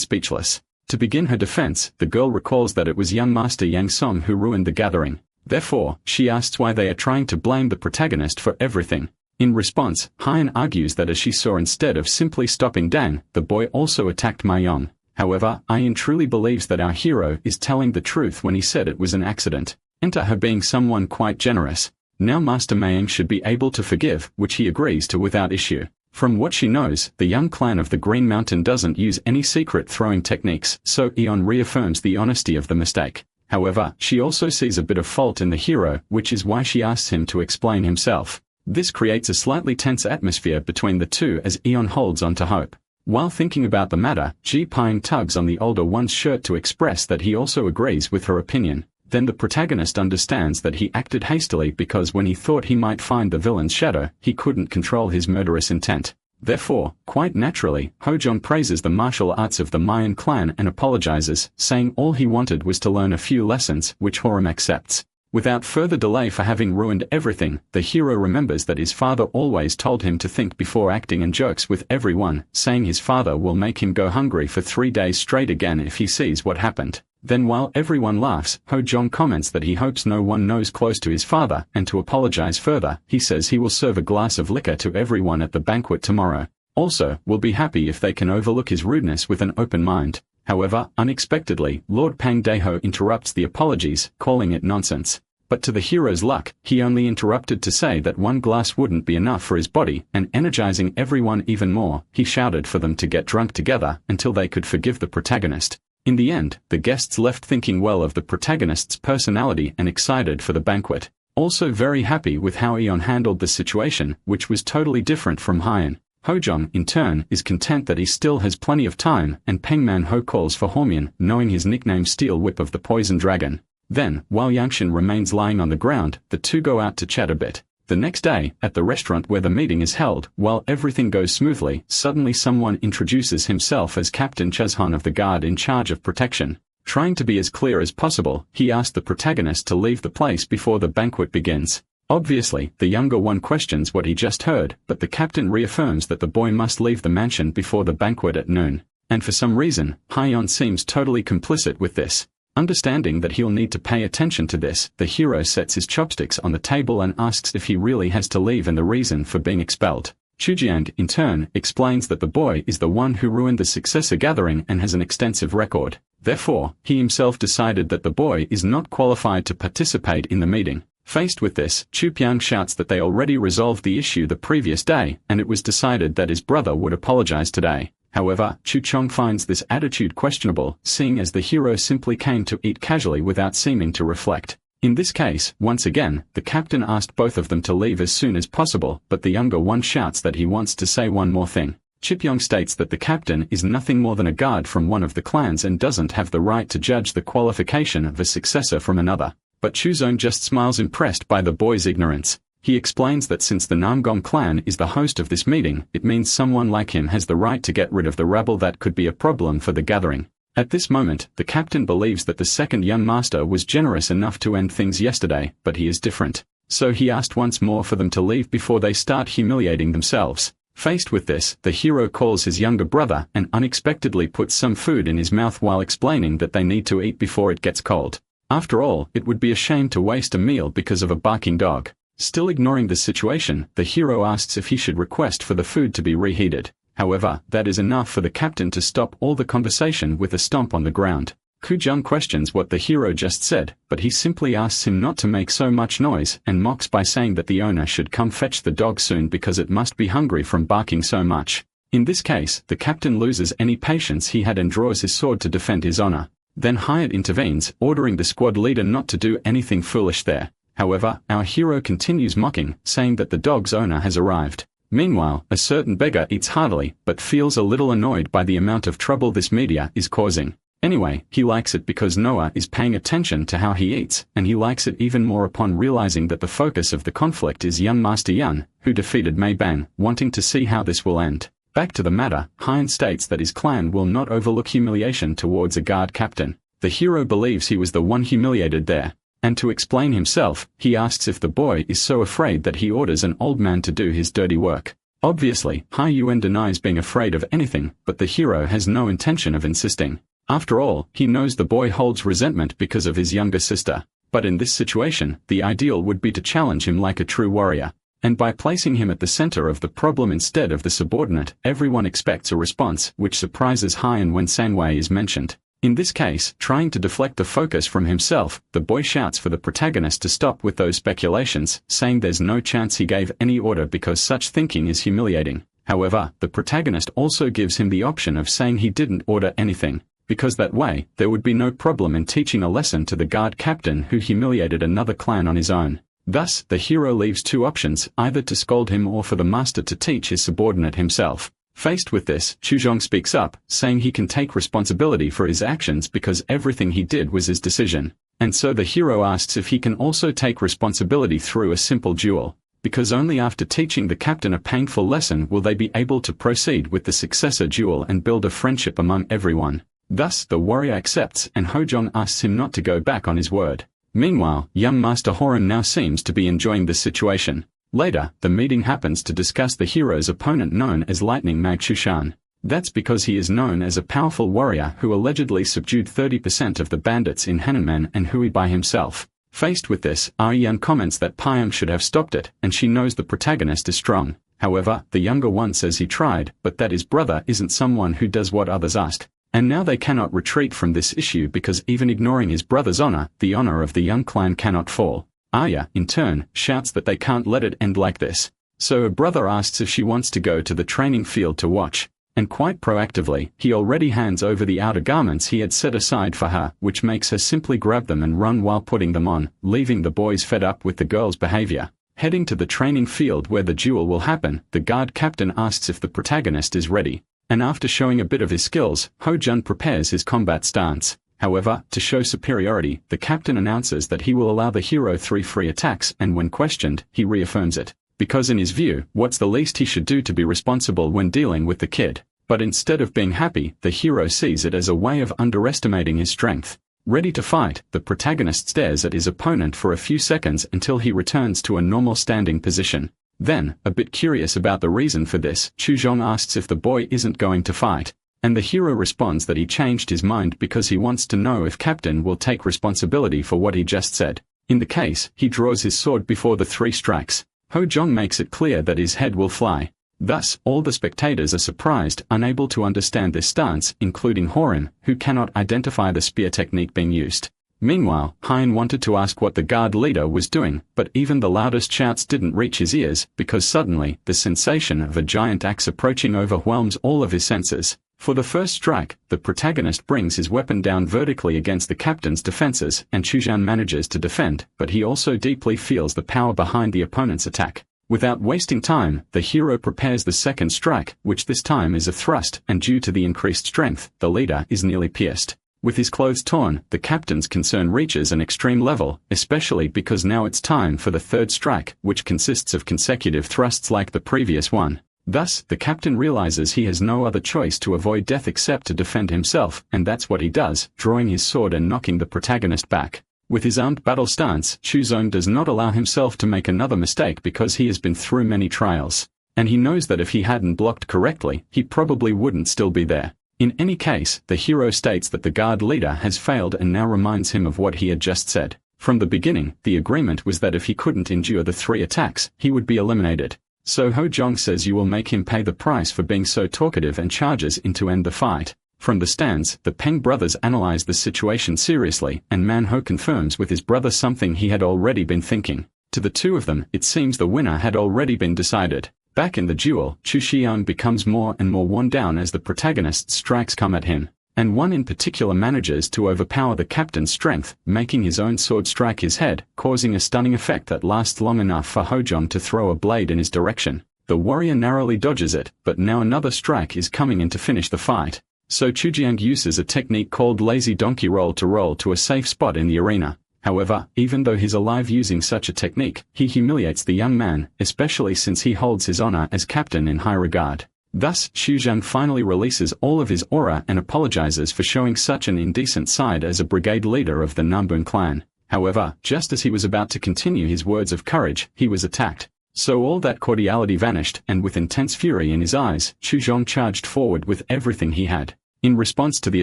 speechless. To begin her defense, the girl recalls that it was young Master Yang Song who ruined the gathering. Therefore, she asks why they are trying to blame the protagonist for everything. In response, Hyan argues that as she saw instead of simply stopping Dang, the boy also attacked Mayong. However, Ayun truly believes that our hero is telling the truth when he said it was an accident. Enter her being someone quite generous. Now Master Mayang should be able to forgive, which he agrees to without issue. From what she knows, the young clan of the Green Mountain doesn't use any secret throwing techniques, so Eon reaffirms the honesty of the mistake. However, she also sees a bit of fault in the hero, which is why she asks him to explain himself. This creates a slightly tense atmosphere between the two as Eon holds on to hope. While thinking about the matter, Ji Pine tugs on the older one's shirt to express that he also agrees with her opinion. Then the protagonist understands that he acted hastily because when he thought he might find the villain's shadow, he couldn't control his murderous intent. Therefore, quite naturally, Hojong praises the martial arts of the Mayan clan and apologizes, saying all he wanted was to learn a few lessons, which Horim accepts. Without further delay for having ruined everything, the hero remembers that his father always told him to think before acting and jokes with everyone, saying his father will make him go hungry for 3 days straight again if he sees what happened. Then while everyone laughs, Hojong comments that he hopes no one knows close to his father, and to apologize further, he says he will serve a glass of liquor to everyone at the banquet tomorrow. Also, will be happy if they can overlook his rudeness with an open mind. However, unexpectedly, Lord Pang Daeho interrupts the apologies, calling it nonsense. But to the hero's luck, he only interrupted to say that 1 glass wouldn't be enough for his body, and energizing everyone even more, he shouted for them to get drunk together until they could forgive the protagonist. In the end, the guests left thinking well of the protagonist's personality and excited for the banquet. Also very happy with how Eon handled the situation, which was totally different from Hyun. Hojong, in turn, is content that he still has plenty of time, and Peng Man-ho calls for Hormion, knowing his nickname Steel Whip of the Poison Dragon. Then, while Yangshan remains lying on the ground, the two go out to chat a bit. The next day, at the restaurant where the meeting is held, while everything goes smoothly, suddenly someone introduces himself as Captain Chazhan of the guard in charge of protection. Trying to be as clear as possible, he asked the protagonist to leave the place before the banquet begins. Obviously, the younger one questions what he just heard, but the captain reaffirms that the boy must leave the mansion before the banquet at noon. And for some reason, Hyeon seems totally complicit with this. Understanding that he'll need to pay attention to this, the hero sets his chopsticks on the table and asks if he really has to leave and the reason for being expelled. Chujiang, in turn, explains that the boy is the one who ruined the successor gathering and has an extensive record. Therefore, he himself decided that the boy is not qualified to participate in the meeting. Faced with this, Chu Pyang shouts that they already resolved the issue the previous day, and it was decided that his brother would apologize today. However, Chu Chong finds this attitude questionable, seeing as the hero simply came to eat casually without seeming to reflect. In this case, once again, the captain asked both of them to leave as soon as possible, but the younger one shouts that he wants to say one more thing. Chipyong states that the captain is nothing more than a guard from one of the clans and doesn't have the right to judge the qualification of a successor from another. But Chuzong just smiles, impressed by the boy's ignorance. He explains that since the Namgong clan is the host of this meeting, it means someone like him has the right to get rid of the rabble that could be a problem for the gathering. At this moment, the captain believes that the second young master was generous enough to end things yesterday, but he is different. So he asked once more for them to leave before they start humiliating themselves. Faced with this, the hero calls his younger brother and unexpectedly puts some food in his mouth while explaining that they need to eat before it gets cold. After all, it would be a shame to waste a meal because of a barking dog. Still ignoring the situation, the hero asks if he should request for the food to be reheated. However, that is enough for the captain to stop all the conversation with a stomp on the ground. Kujung questions what the hero just said, but he simply asks him not to make so much noise and mocks by saying that the owner should come fetch the dog soon because it must be hungry from barking so much. In this case, the captain loses any patience he had and draws his sword to defend his honor. Then Hyatt intervenes, ordering the squad leader not to do anything foolish there. However, our hero continues mocking, saying that the dog's owner has arrived. Meanwhile, a certain beggar eats heartily, but feels a little annoyed by the amount of trouble this media is causing. Anyway, he likes it because Noah is paying attention to how he eats, and he likes it even more upon realizing that the focus of the conflict is young Master Yan, who defeated Mei Ban, wanting to see how this will end. Back to the matter, Hyen states that his clan will not overlook humiliation towards a guard captain. The hero believes he was the one humiliated there. And to explain himself, he asks if the boy is so afraid that he orders an old man to do his dirty work. Obviously, Hai Yuen denies being afraid of anything, but the hero has no intention of insisting. After all, he knows the boy holds resentment because of his younger sister. But in this situation, the ideal would be to challenge him like a true warrior. And by placing him at the center of the problem instead of the subordinate, everyone expects a response, which surprises Hyen when Sanwei is mentioned. In this case, trying to deflect the focus from himself, the boy shouts for the protagonist to stop with those speculations, saying there's no chance he gave any order because such thinking is humiliating. However, the protagonist also gives him the option of saying he didn't order anything, because that way, there would be no problem in teaching a lesson to the guard captain who humiliated another clan on his own. Thus, the hero leaves two options, either to scold him or for the master to teach his subordinate himself. Faced with this, Chuzong speaks up, saying he can take responsibility for his actions because everything he did was his decision. And so the hero asks if he can also take responsibility through a simple duel, because only after teaching the captain a painful lesson will they be able to proceed with the successor duel and build a friendship among everyone. Thus, the warrior accepts and Hojong asks him not to go back on his word. Meanwhile, young Master Horan now seems to be enjoying the situation. Later, the meeting happens to discuss the hero's opponent known as Lightning Mag Chushan. That's because he is known as a powerful warrior who allegedly subdued 30% of the bandits in Hananman and Hui by himself. Faced with this, Aryan comments that Pyam should have stopped it, and she knows the protagonist is strong. However, the younger one says he tried, but that his brother isn't someone who does what others asked. And now they cannot retreat from this issue because even ignoring his brother's honor, the honor of the young clan cannot fall. Arya, in turn, shouts that they can't let it end like this. So her brother asks if she wants to go to the training field to watch. and quite proactively, he already hands over the outer garments he had set aside for her, which makes her simply grab them and run while putting them on, leaving the boys fed up with the girl's behavior. Heading to the training field where the duel will happen, the guard captain asks if the protagonist is ready, and after showing a bit of his skills, Ho-jun prepares his combat stance. However, to show superiority, the captain announces that he will allow the hero 3 free attacks, and when questioned, he reaffirms it, because in his view, what's the least he should do to be responsible when dealing with the kid? But instead of being happy, the hero sees it as a way of underestimating his strength. Ready to fight, the protagonist stares at his opponent for a few seconds until he returns to a normal standing position. Then, a bit curious about the reason for this, Chuzhong asks if the boy isn't going to fight, and the hero responds that he changed his mind because he wants to know if Captain will take responsibility for what he just said. In the case, he draws his sword before the 3 strikes. Ho-jong makes it clear that his head will fly. Thus, all the spectators are surprised, unable to understand this stance, including Horin, who cannot identify the spear technique being used. Meanwhile, Hein wanted to ask what the guard leader was doing, but even the loudest shouts didn't reach his ears, because suddenly, the sensation of a giant axe approaching overwhelms all of his senses. For the first strike, the protagonist brings his weapon down vertically against the captain's defenses, and Chuzhan manages to defend, but he also deeply feels the power behind the opponent's attack. Without wasting time, the hero prepares the second strike, which this time is a thrust, and due to the increased strength, the leader is nearly pierced. With his clothes torn, the captain's concern reaches an extreme level, especially because now it's time for the third strike, which consists of consecutive thrusts like the previous one. Thus, the captain realizes he has no other choice to avoid death except to defend himself, and that's what he does, drawing his sword and knocking the protagonist back. With his armed battle stance, Chuzhong does not allow himself to make another mistake because he has been through many trials. And he knows that if he hadn't blocked correctly, he probably wouldn't still be there. In any case, the hero states that the guard leader has failed and now reminds him of what he had just said. From the beginning, the agreement was that if he couldn't endure the 3 attacks, he would be eliminated. So Ho-jong says you will make him pay the price for being so talkative and charges in to end the fight. From the stands, the Peng brothers analyze the situation seriously, and Manhwa confirms with his brother something he had already been thinking. To the two of them, it seems the winner had already been decided. Back in the duel, Chu Xiang becomes more and more worn down as the protagonist's strikes come at him, and one in particular manages to overpower the captain's strength, making his own sword strike his head, causing a stunning effect that lasts long enough for Ho-jong to throw a blade in his direction. The warrior narrowly dodges it, but now another strike is coming in to finish the fight. So Chujiang uses a technique called lazy donkey roll to a safe spot in the arena. However, even though he's alive using such a technique, he humiliates the young man, especially since he holds his honor as captain in high regard. Thus, Xuzhang finally releases all of his aura and apologizes for showing such an indecent side as a brigade leader of the Nambun clan. However, just as he was about to continue his words of courage, he was attacked. So all that cordiality vanished, and with intense fury in his eyes, Xuzhang charged forward with everything he had. In response to the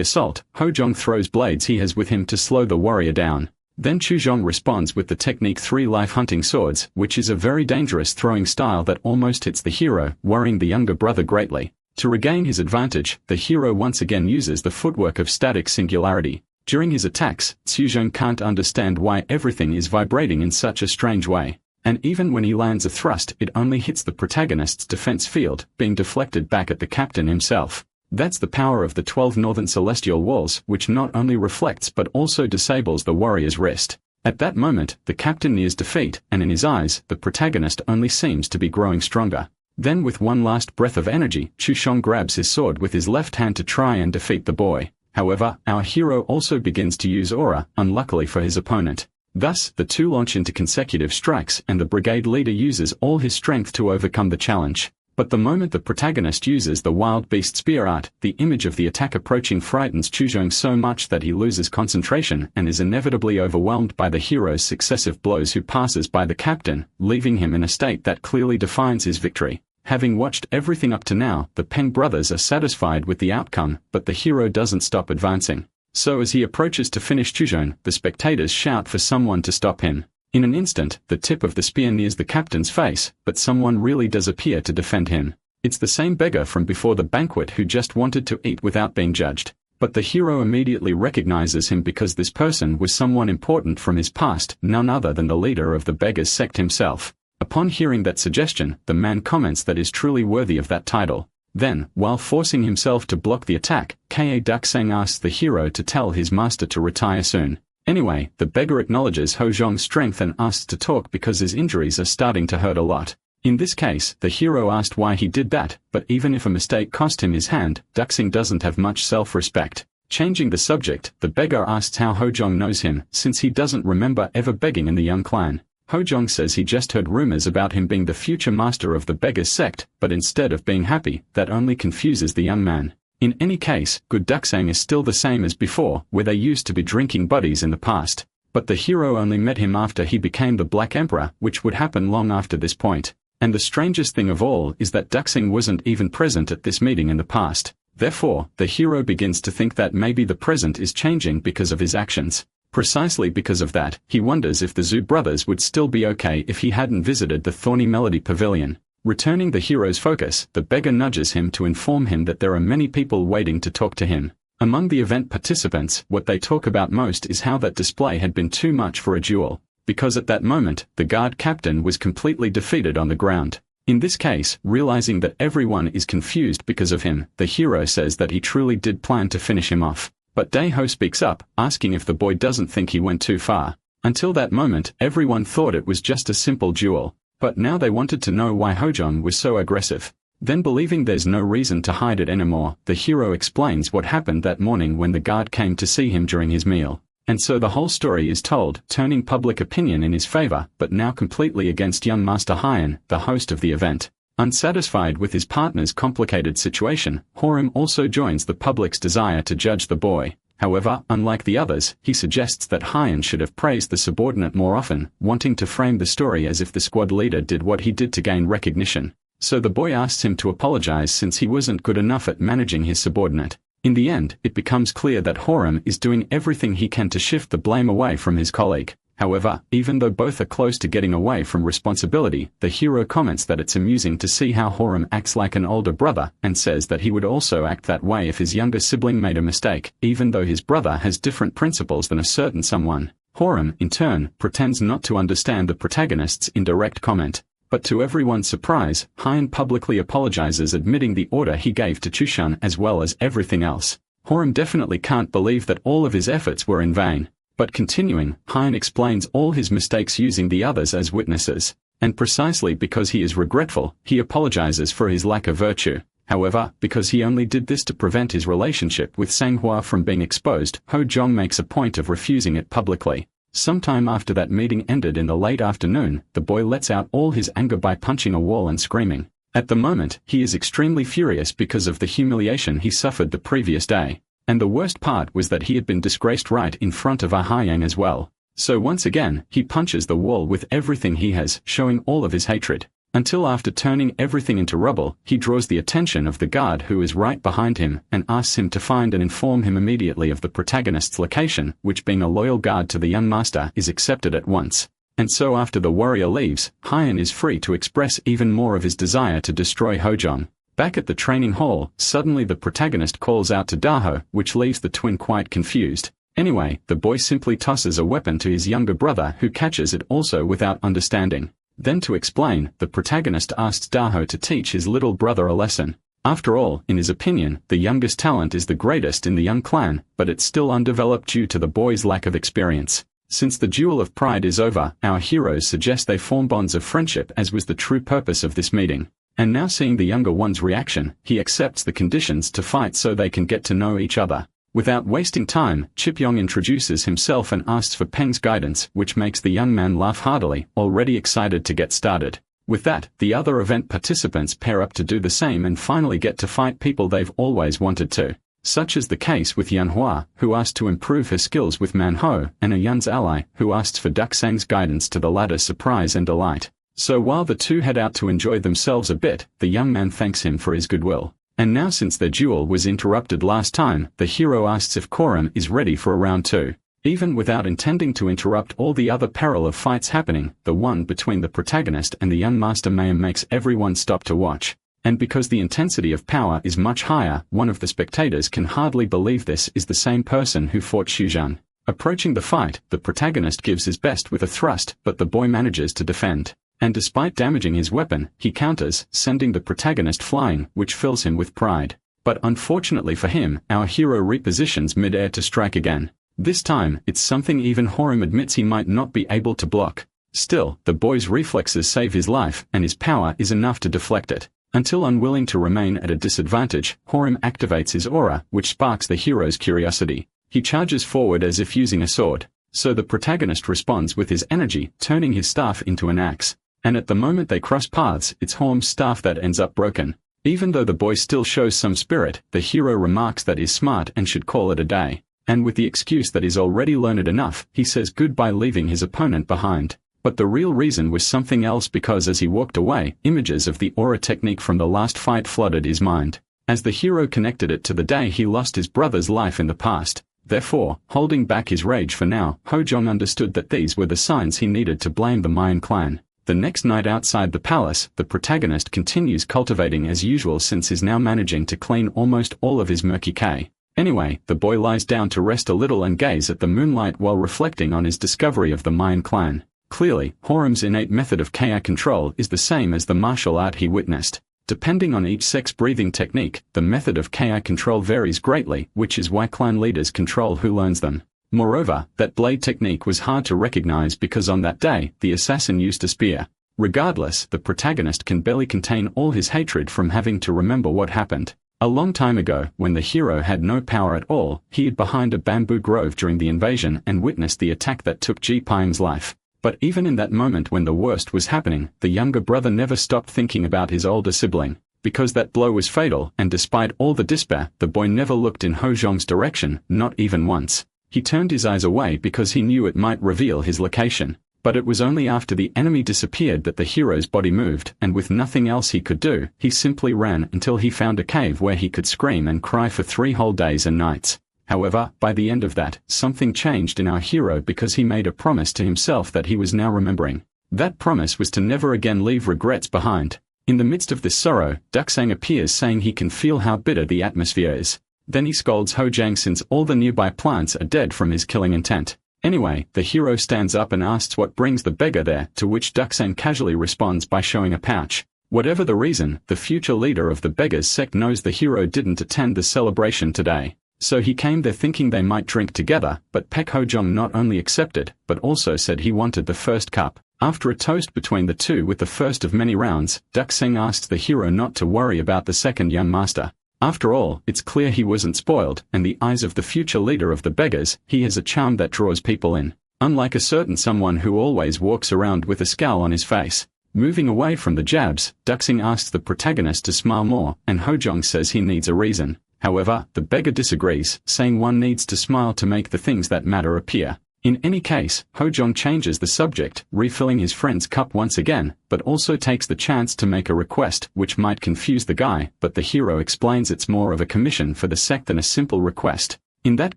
assault, Ho-jong throws blades he has with him to slow the warrior down. Then Chuzhong responds with the technique 3 life hunting swords, which is a very dangerous throwing style that almost hits the hero, worrying the younger brother greatly. To regain his advantage, the hero once again uses the footwork of static singularity. During his attacks, Chuzhong can't understand why everything is vibrating in such a strange way. And even when he lands a thrust, it only hits the protagonist's defense field, being deflected back at the captain himself. That's the power of the 12 northern celestial walls, which not only reflects but also disables the warrior's wrist. At that moment, the captain nears defeat, and in his eyes, the protagonist only seems to be growing stronger. Then with one last breath of energy, Chuzhong grabs his sword with his left hand to try and defeat the boy. However, our hero also begins to use aura, unluckily for his opponent. Thus, the two launch into consecutive strikes, and the brigade leader uses all his strength to overcome the challenge. But the moment the protagonist uses the wild beast spear art, the image of the attack approaching frightens Chuzhong so much that he loses concentration and is inevitably overwhelmed by the hero's successive blows who passes by the captain, leaving him in a state that clearly defines his victory. Having watched everything up to now, the Peng brothers are satisfied with the outcome, but the hero doesn't stop advancing. So as he approaches to finish Chuzhong, the spectators shout for someone to stop him. In an instant, the tip of the spear nears the captain's face, but someone really does appear to defend him. It's the same beggar from before the banquet who just wanted to eat without being judged. But the hero immediately recognizes him because this person was someone important from his past, none other than the leader of the beggars' sect himself. Upon hearing that suggestion, the man comments that is truly worthy of that title. Then, while forcing himself to block the attack, Daksang asks the hero to tell his master to retire soon. Anyway, the beggar acknowledges Hojong's strength and asks to talk because his injuries are starting to hurt a lot. In this case, the hero asked why he did that, but even if a mistake cost him his hand, Daksang doesn't have much self-respect. Changing the subject, the beggar asks how Hojong knows him, since he doesn't remember ever begging in the young clan. Hojong says he just heard rumors about him being the future master of the beggars sect, but instead of being happy, that only confuses the young man. In any case, good Daksang is still the same as before, where they used to be drinking buddies in the past. But the hero only met him after he became the Black Emperor, which would happen long after this point. And the strangest thing of all is that Daksang wasn't even present at this meeting in the past. Therefore, the hero begins to think that maybe the present is changing because of his actions. Precisely because of that, he wonders if the Zhu brothers would still be okay if he hadn't visited the Thorny Melody Pavilion. Returning the hero's focus, the beggar nudges him to inform him that there are many people waiting to talk to him. Among the event participants, what they talk about most is how that display had been too much for a duel, because at that moment, the guard captain was completely defeated on the ground. In this case, realizing that everyone is confused because of him, the hero says that he truly did plan to finish him off. But Daeho speaks up, asking if the boy doesn't think he went too far. Until that moment, everyone thought it was just a simple duel. But now they wanted to know why Hojong was so aggressive. Then believing there's no reason to hide it anymore, the hero explains what happened that morning when the guard came to see him during his meal. And so the whole story is told, turning public opinion in his favor, but now completely against young Master Hyan, the host of the event. Unsatisfied with his partner's complicated situation, Horim also joins the public's desire to judge the boy. However, unlike the others, he suggests that Hyan should have praised the subordinate more often, wanting to frame the story as if the squad leader did what he did to gain recognition. So the boy asks him to apologize since he wasn't good enough at managing his subordinate. In the end, it becomes clear that Horim is doing everything he can to shift the blame away from his colleague. However, even though both are close to getting away from responsibility, the hero comments that it's amusing to see how Horim acts like an older brother, and says that he would also act that way if his younger sibling made a mistake, even though his brother has different principles than a certain someone. Horim, in turn, pretends not to understand the protagonist's indirect comment. But to everyone's surprise, Hyan publicly apologizes, admitting the order he gave to Chushan as well as everything else. Horim definitely can't believe that all of his efforts were in vain. But continuing, Hyan explains all his mistakes using the others as witnesses. And precisely because he is regretful, he apologizes for his lack of virtue. However, because he only did this to prevent his relationship with Sanghua from being exposed, Hojong makes a point of refusing it publicly. Sometime after that meeting ended in the late afternoon, the boy lets out all his anger by punching a wall and screaming. At the moment, he is extremely furious because of the humiliation he suffered the previous day. And the worst part was that he had been disgraced right in front of Ahayang as well. So once again, he punches the wall with everything he has, showing all of his hatred. Until after turning everything into rubble, he draws the attention of the guard who is right behind him, and asks him to find and inform him immediately of the protagonist's location, which being a loyal guard to the young master is accepted at once. And so after the warrior leaves, Hyan is free to express even more of his desire to destroy Hojong. Back at the training hall, suddenly the protagonist calls out to Daho, which leaves the twin quite confused. Anyway, the boy simply tosses a weapon to his younger brother who catches it also without understanding. Then to explain, the protagonist asks Daho to teach his little brother a lesson. After all, in his opinion, the youngest talent is the greatest in the young clan, but it's still undeveloped due to the boy's lack of experience. Since the duel of pride is over, our heroes suggest they form bonds of friendship as was the true purpose of this meeting. And now seeing the younger one's reaction, he accepts the conditions to fight so they can get to know each other. Without wasting time, Chipyong introduces himself and asks for Peng's guidance, which makes the young man laugh heartily, already excited to get started. With that, the other event participants pair up to do the same and finally get to fight people they've always wanted to. Such is the case with Yanhua, who asked to improve her skills with Manho, and Ayun's ally, who asks for Daksang's guidance to the latter's surprise and delight. So while the two head out to enjoy themselves a bit, the young man thanks him for his goodwill. And now since their duel was interrupted last time, the hero asks if Korim is ready for a round 2. Even without intending to interrupt all the other peril of fights happening, the one between the protagonist and the young Master Mayhem makes everyone stop to watch. And because the intensity of power is much higher, one of the spectators can hardly believe this is the same person who fought Shuzhan. Approaching the fight, the protagonist gives his best with a thrust, but the boy manages to defend. And despite damaging his weapon, he counters, sending the protagonist flying, which fills him with pride. But unfortunately for him, our hero repositions mid-air to strike again. This time, it's something even Horim admits he might not be able to block. Still, the boy's reflexes save his life, and his power is enough to deflect it. Until unwilling to remain at a disadvantage, Horim activates his aura, which sparks the hero's curiosity. He charges forward as if using a sword. So the protagonist responds with his energy, turning his staff into an axe. And at the moment they cross paths, it's Horim's staff that ends up broken. Even though the boy still shows some spirit, the hero remarks that he's smart and should call it a day. And with the excuse that he's already learned enough, he says goodbye, leaving his opponent behind. But the real reason was something else, because as he walked away, images of the aura technique from the last fight flooded his mind. As the hero connected it to the day he lost his brother's life in the past. Therefore, holding back his rage for now, Hojong understood that these were the signs he needed to blame the Mayan clan. The next night outside the palace, the protagonist continues cultivating as usual since he's now managing to clean almost all of his murky K. Anyway, the boy lies down to rest a little and gaze at the moonlight while reflecting on his discovery of the Mayan clan. Clearly, Horim's innate method of Ka control is the same as the martial art he witnessed. Depending on each sex breathing technique, the method of Ka control varies greatly, which is why clan leaders control who learns them. Moreover, that blade technique was hard to recognize because on that day, the assassin used a spear. Regardless, the protagonist can barely contain all his hatred from having to remember what happened. A long time ago, when the hero had no power at all, he hid behind a bamboo grove during the invasion and witnessed the attack that took Ji Pying's life. But even in that moment when the worst was happening, the younger brother never stopped thinking about his older sibling. Because that blow was fatal, and despite all the despair, the boy never looked in Hojong's direction, not even once. He turned his eyes away because he knew it might reveal his location. But it was only after the enemy disappeared that the hero's body moved, and with nothing else he could do, he simply ran until he found a cave where he could scream and cry for 3 whole days and nights. However, by the end of that, something changed in our hero because he made a promise to himself that he was now remembering. That promise was to never again leave regrets behind. In the midst of this sorrow, Duksang appears saying he can feel how bitter the atmosphere is. Then he scolds Hojang since all the nearby plants are dead from his killing intent. Anyway, the hero stands up and asks what brings the beggar there, to which Duksang casually responds by showing a pouch. Whatever the reason, the future leader of the beggars sect knows the hero didn't attend the celebration today. So he came there thinking they might drink together, but Pek Hojong not only accepted, but also said he wanted the first cup. After a toast between the two with the first of many rounds, Duksang asks the hero not to worry about the second young master. After all, it's clear he wasn't spoiled, and the eyes of the future leader of the beggars, he has a charm that draws people in. Unlike a certain someone who always walks around with a scowl on his face. Moving away from the jabs, Duksang asks the protagonist to smile more, and Hojong says he needs a reason. However, the beggar disagrees, saying one needs to smile to make the things that matter appear. In any case, Hojong changes the subject, refilling his friend's cup once again, but also takes the chance to make a request, which might confuse the guy, but the hero explains it's more of a commission for the sect than a simple request. In that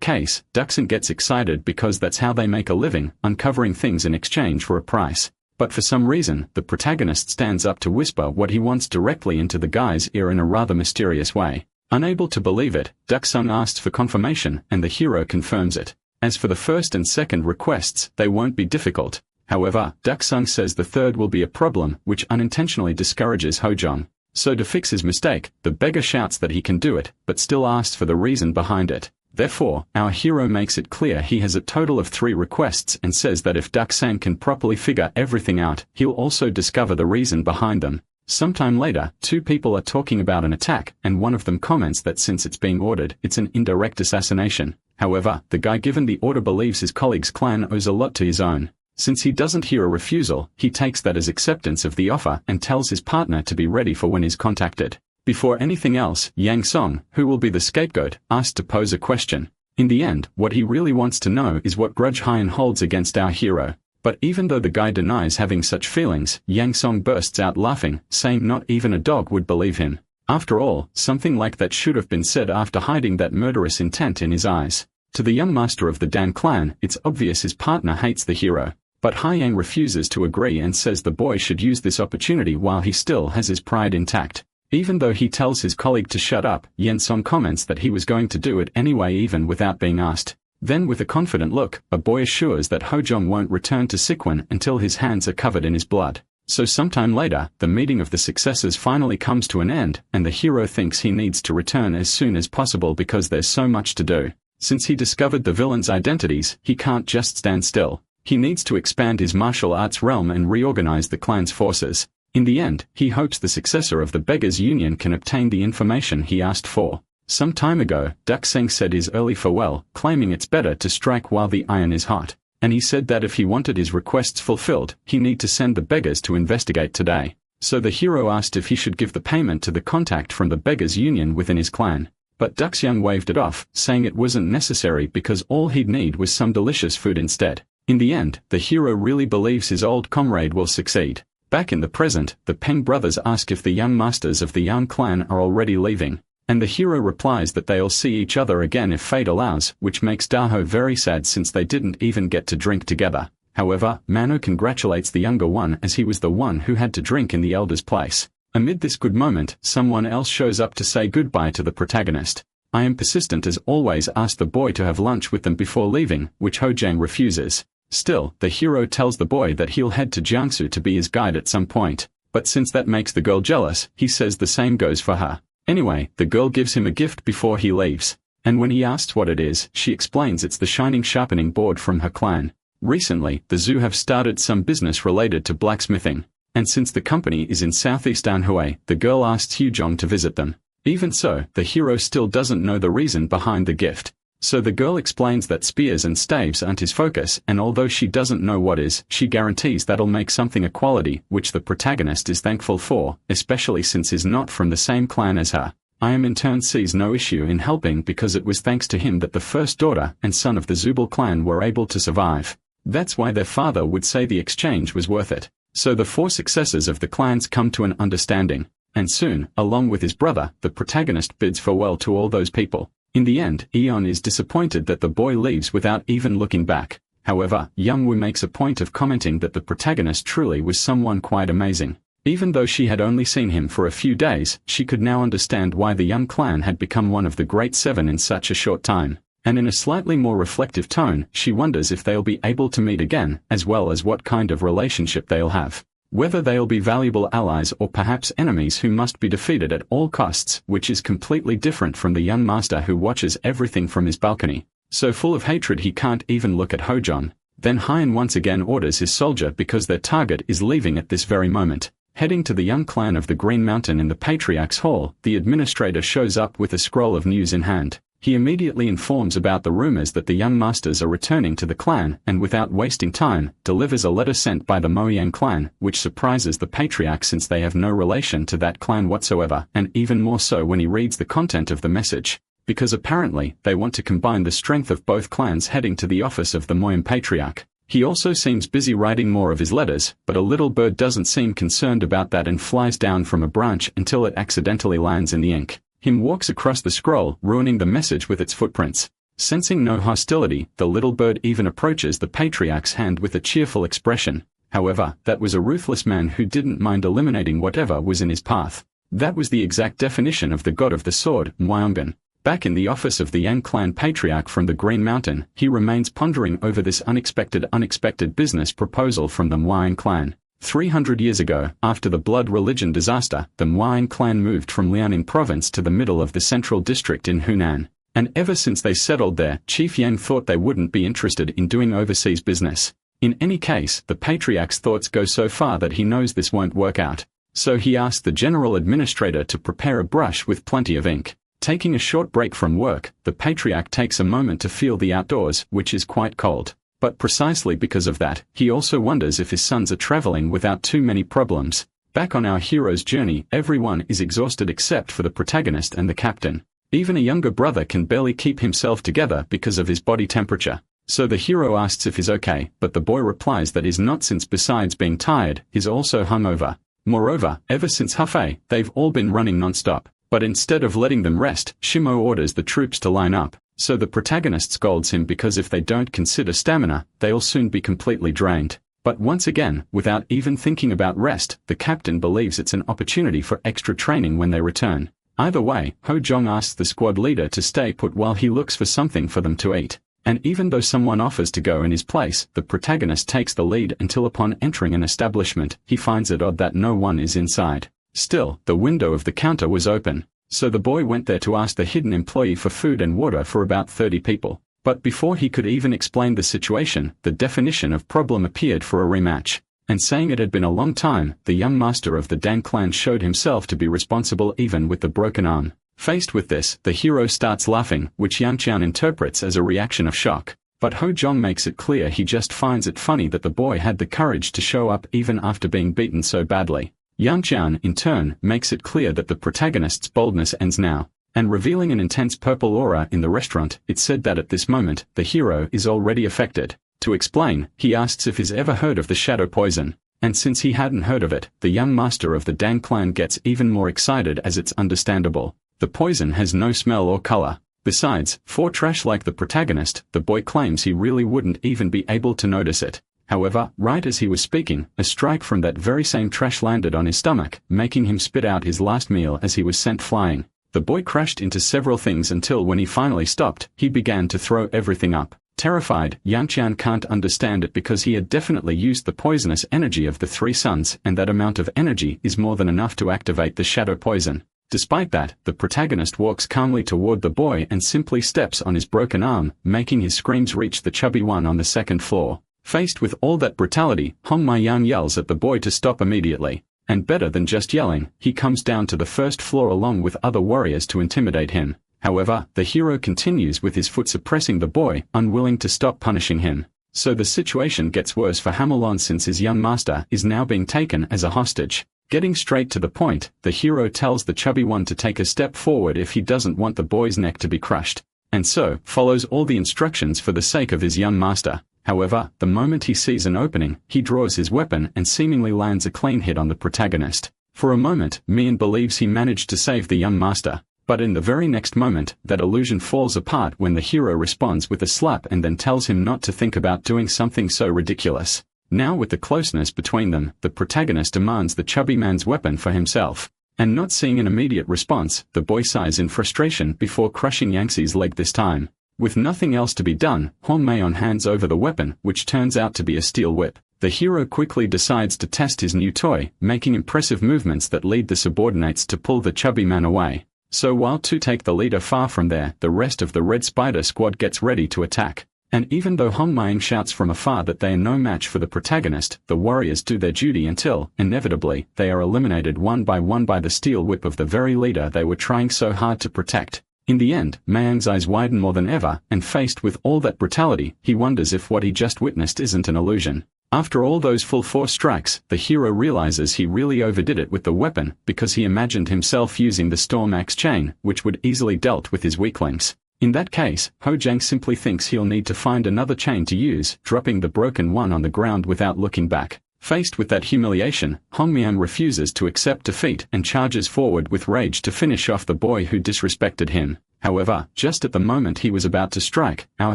case, Duksang gets excited because that's how they make a living, uncovering things in exchange for a price. But for some reason, the protagonist stands up to whisper what he wants directly into the guy's ear in a rather mysterious way. Unable to believe it, Duksang asks for confirmation, and the hero confirms it. As for the first and second requests, they won't be difficult. However, Duksang says the third will be a problem, which unintentionally discourages Hojong. So to fix his mistake, the beggar shouts that he can do it, but still asks for the reason behind it. Therefore, our hero makes it clear he has a total of 3 requests and says that if Duksang can properly figure everything out, he'll also discover the reason behind them. Sometime later, 2 people are talking about an attack, and one of them comments that since it's being ordered, it's an indirect assassination. However, the guy given the order believes his colleague's clan owes a lot to his own. Since he doesn't hear a refusal, he takes that as acceptance of the offer and tells his partner to be ready for when he's contacted. Before anything else, Yang Song, who will be the scapegoat, asks to pose a question. In the end, what he really wants to know is what grudge Hyan holds against our hero. But even though the guy denies having such feelings, Yang Song bursts out laughing, saying not even a dog would believe him. After all, something like that should have been said after hiding that murderous intent in his eyes. To the young master of the Dan clan, it's obvious his partner hates the hero. But Haiyang refuses to agree and says the boy should use this opportunity while he still has his pride intact. Even though he tells his colleague to shut up, Yen Song comments that he was going to do it anyway even without being asked. Then with a confident look, a boy assures that Hojong won't return to Sikwon until his hands are covered in his blood. So sometime later, the meeting of the successors finally comes to an end, and the hero thinks he needs to return as soon as possible because there's so much to do. Since he discovered the villains' identities, he can't just stand still. He needs to expand his martial arts realm and reorganize the clan's forces. In the end, he hopes the successor of the Beggars Union can obtain the information he asked for. Some time ago, Dukseng said his early farewell, claiming it's better to strike while the iron is hot. And he said that if he wanted his requests fulfilled, he need to send the beggars to investigate today. So the hero asked if he should give the payment to the contact from the Beggars Union within his clan. But Dukseng waved it off, saying it wasn't necessary because all he'd need was some delicious food instead. In the end, the hero really believes his old comrade will succeed. Back in the present, the Peng brothers ask if the young masters of the Yan clan are already leaving. And the hero replies that they'll see each other again if fate allows, which makes Daho very sad since they didn't even get to drink together. However, Mano congratulates the younger one as he was the one who had to drink in the elder's place. Amid this good moment, someone else shows up to say goodbye to the protagonist. I am persistent as always asked the boy to have lunch with them before leaving, which Hojang refuses. Still, the hero tells the boy that he'll head to Jiangsu to be his guide at some point. But since that makes the girl jealous, he says the same goes for her. Anyway, the girl gives him a gift before he leaves. And when he asks what it is, she explains it's the shining sharpening board from her clan. Recently, the zoo have started some business related to blacksmithing. And since the company is in southeast Anhui, the girl asks Hujong to visit them. Even so, the hero still doesn't know the reason behind the gift. So the girl explains that spears and staves aren't his focus, and although she doesn't know what is, she guarantees that'll make something a quality, which the protagonist is thankful for, especially since he's not from the same clan as her. Iam in turn sees no issue in helping because it was thanks to him that the first daughter and son of the Zubal clan were able to survive. That's why their father would say the exchange was worth it. So the four successors of the clans come to an understanding. And soon, along with his brother, the protagonist bids farewell to all those people. In the end, Eon is disappointed that the boy leaves without even looking back. However, Youngwoo makes a point of commenting that the protagonist truly was someone quite amazing. Even though she had only seen him for a few days, she could now understand why the young clan had become one of the Great Seven in such a short time. And in a slightly more reflective tone, she wonders if they'll be able to meet again, as well as what kind of relationship they'll have. Whether they'll be valuable allies or perhaps enemies who must be defeated at all costs, which is completely different from the young master who watches everything from his balcony. So full of hatred he can't even look at Hojon. Then Hien once again orders his soldier because their target is leaving at this very moment. Heading to the young clan of the Green Mountain in the Patriarch's Hall, the administrator shows up with a scroll of news in hand. He immediately informs about the rumors that the young masters are returning to the clan, and without wasting time, delivers a letter sent by the Moyang clan, which surprises the Patriarch since they have no relation to that clan whatsoever, and even more so when he reads the content of the message. Because apparently, they want to combine the strength of both clans heading to the office of the Moyang Patriarch. He also seems busy writing more of his letters, but a little bird doesn't seem concerned about that and flies down from a branch until it accidentally lands in the ink. Him walks across the scroll, ruining the message with its footprints. Sensing no hostility, the little bird even approaches the Patriarch's hand with a cheerful expression. However, that was a ruthless man who didn't mind eliminating whatever was in his path. That was the exact definition of the god of the sword, Mwyongan. Back in the office of the Yang clan Patriarch from the Green Mountain, he remains pondering over this unexpected business proposal from the Mwyang clan. 300 years ago, after the blood religion disaster, the Mwyang clan moved from Liaoning province to the middle of the central district in Hunan. And ever since they settled there, Chief Yang thought they wouldn't be interested in doing overseas business. In any case, the Patriarch's thoughts go so far that he knows this won't work out. So he asked the general administrator to prepare a brush with plenty of ink. Taking a short break from work, the Patriarch takes a moment to feel the outdoors, which is quite cold. But precisely because of that, he also wonders if his sons are traveling without too many problems. Back on our hero's journey, everyone is exhausted except for the protagonist and the captain. Even a younger brother can barely keep himself together because of his body temperature. So the hero asks if he's okay, but the boy replies that he's not since besides being tired, he's also hungover. Moreover, ever since Hefei, they've all been running non-stop. But instead of letting them rest, Shimo orders the troops to line up. So the protagonist scolds him because if they don't consider stamina, they'll soon be completely drained. But once again, without even thinking about rest, the captain believes it's an opportunity for extra training when they return. Either way, Ho Jong asks the squad leader to stay put while he looks for something for them to eat. And even though someone offers to go in his place, the protagonist takes the lead until upon entering an establishment, he finds it odd that no one is inside. Still, the window of the counter was open, so the boy went there to ask the hidden employee for food and water for about 30 people. But before he could even explain the situation, the definition of problem appeared for a rematch. And saying it had been a long time, the young master of the Dan clan showed himself to be responsible even with the broken arm. Faced with this, the hero starts laughing, which Yang Qian interprets as a reaction of shock. But Ho Jong makes it clear he just finds it funny that the boy had the courage to show up even after being beaten so badly. Yang Qian, in turn, makes it clear that the protagonist's boldness ends now. And revealing an intense purple aura in the restaurant, it's said that at this moment, the hero is already affected. To explain, he asks if he's ever heard of the shadow poison. And since he hadn't heard of it, the young master of the Dan clan gets even more excited as it's understandable. The poison has no smell or color. Besides, for trash like the protagonist, the boy claims he really wouldn't even be able to notice it. However, right as he was speaking, a strike from that very same trash landed on his stomach, making him spit out his last meal as he was sent flying. The boy crashed into several things until when he finally stopped, he began to throw everything up. Terrified, Yang Qian can't understand it because he had definitely used the poisonous energy of the three suns, and that amount of energy is more than enough to activate the shadow poison. Despite that, the protagonist walks calmly toward the boy and simply steps on his broken arm, making his screams reach the chubby one on the second floor. Faced with all that brutality, Hong Maiyan yells at the boy to stop immediately. And better than just yelling, he comes down to the first floor along with other warriors to intimidate him. However, the hero continues with his foot suppressing the boy, unwilling to stop punishing him. So the situation gets worse for Hamilon since his young master is now being taken as a hostage. Getting straight to the point, the hero tells the chubby one to take a step forward if he doesn't want the boy's neck to be crushed. And so, follows all the instructions for the sake of his young master. However, the moment he sees an opening, he draws his weapon and seemingly lands a clean hit on the protagonist. For a moment, Mian believes he managed to save the young master. But in the very next moment, that illusion falls apart when the hero responds with a slap and then tells him not to think about doing something so ridiculous. Now with the closeness between them, the protagonist demands the chubby man's weapon for himself. And not seeing an immediate response, the boy sighs in frustration before crushing Yangtze's leg this time. With nothing else to be done, Hong Mayon hands over the weapon, which turns out to be a steel whip. The hero quickly decides to test his new toy, making impressive movements that lead the subordinates to pull the chubby man away. So while two take the leader far from there, the rest of the Red Spider squad gets ready to attack. And even though Hong Mayon shouts from afar that they are no match for the protagonist, the warriors do their duty until, inevitably, they are eliminated one by the steel whip of the very leader they were trying so hard to protect. In the end, Mayang's eyes widen more than ever, and faced with all that brutality, he wonders if what he just witnessed isn't an illusion. After all those full-force strikes, the hero realizes he really overdid it with the weapon, because he imagined himself using the Storm Axe chain, which would easily dealt with his weaklings. In that case, Ho Jiang simply thinks he'll need to find another chain to use, dropping the broken one on the ground without looking back. Faced with that humiliation, Hong Mian refuses to accept defeat and charges forward with rage to finish off the boy who disrespected him. However, just at the moment he was about to strike, our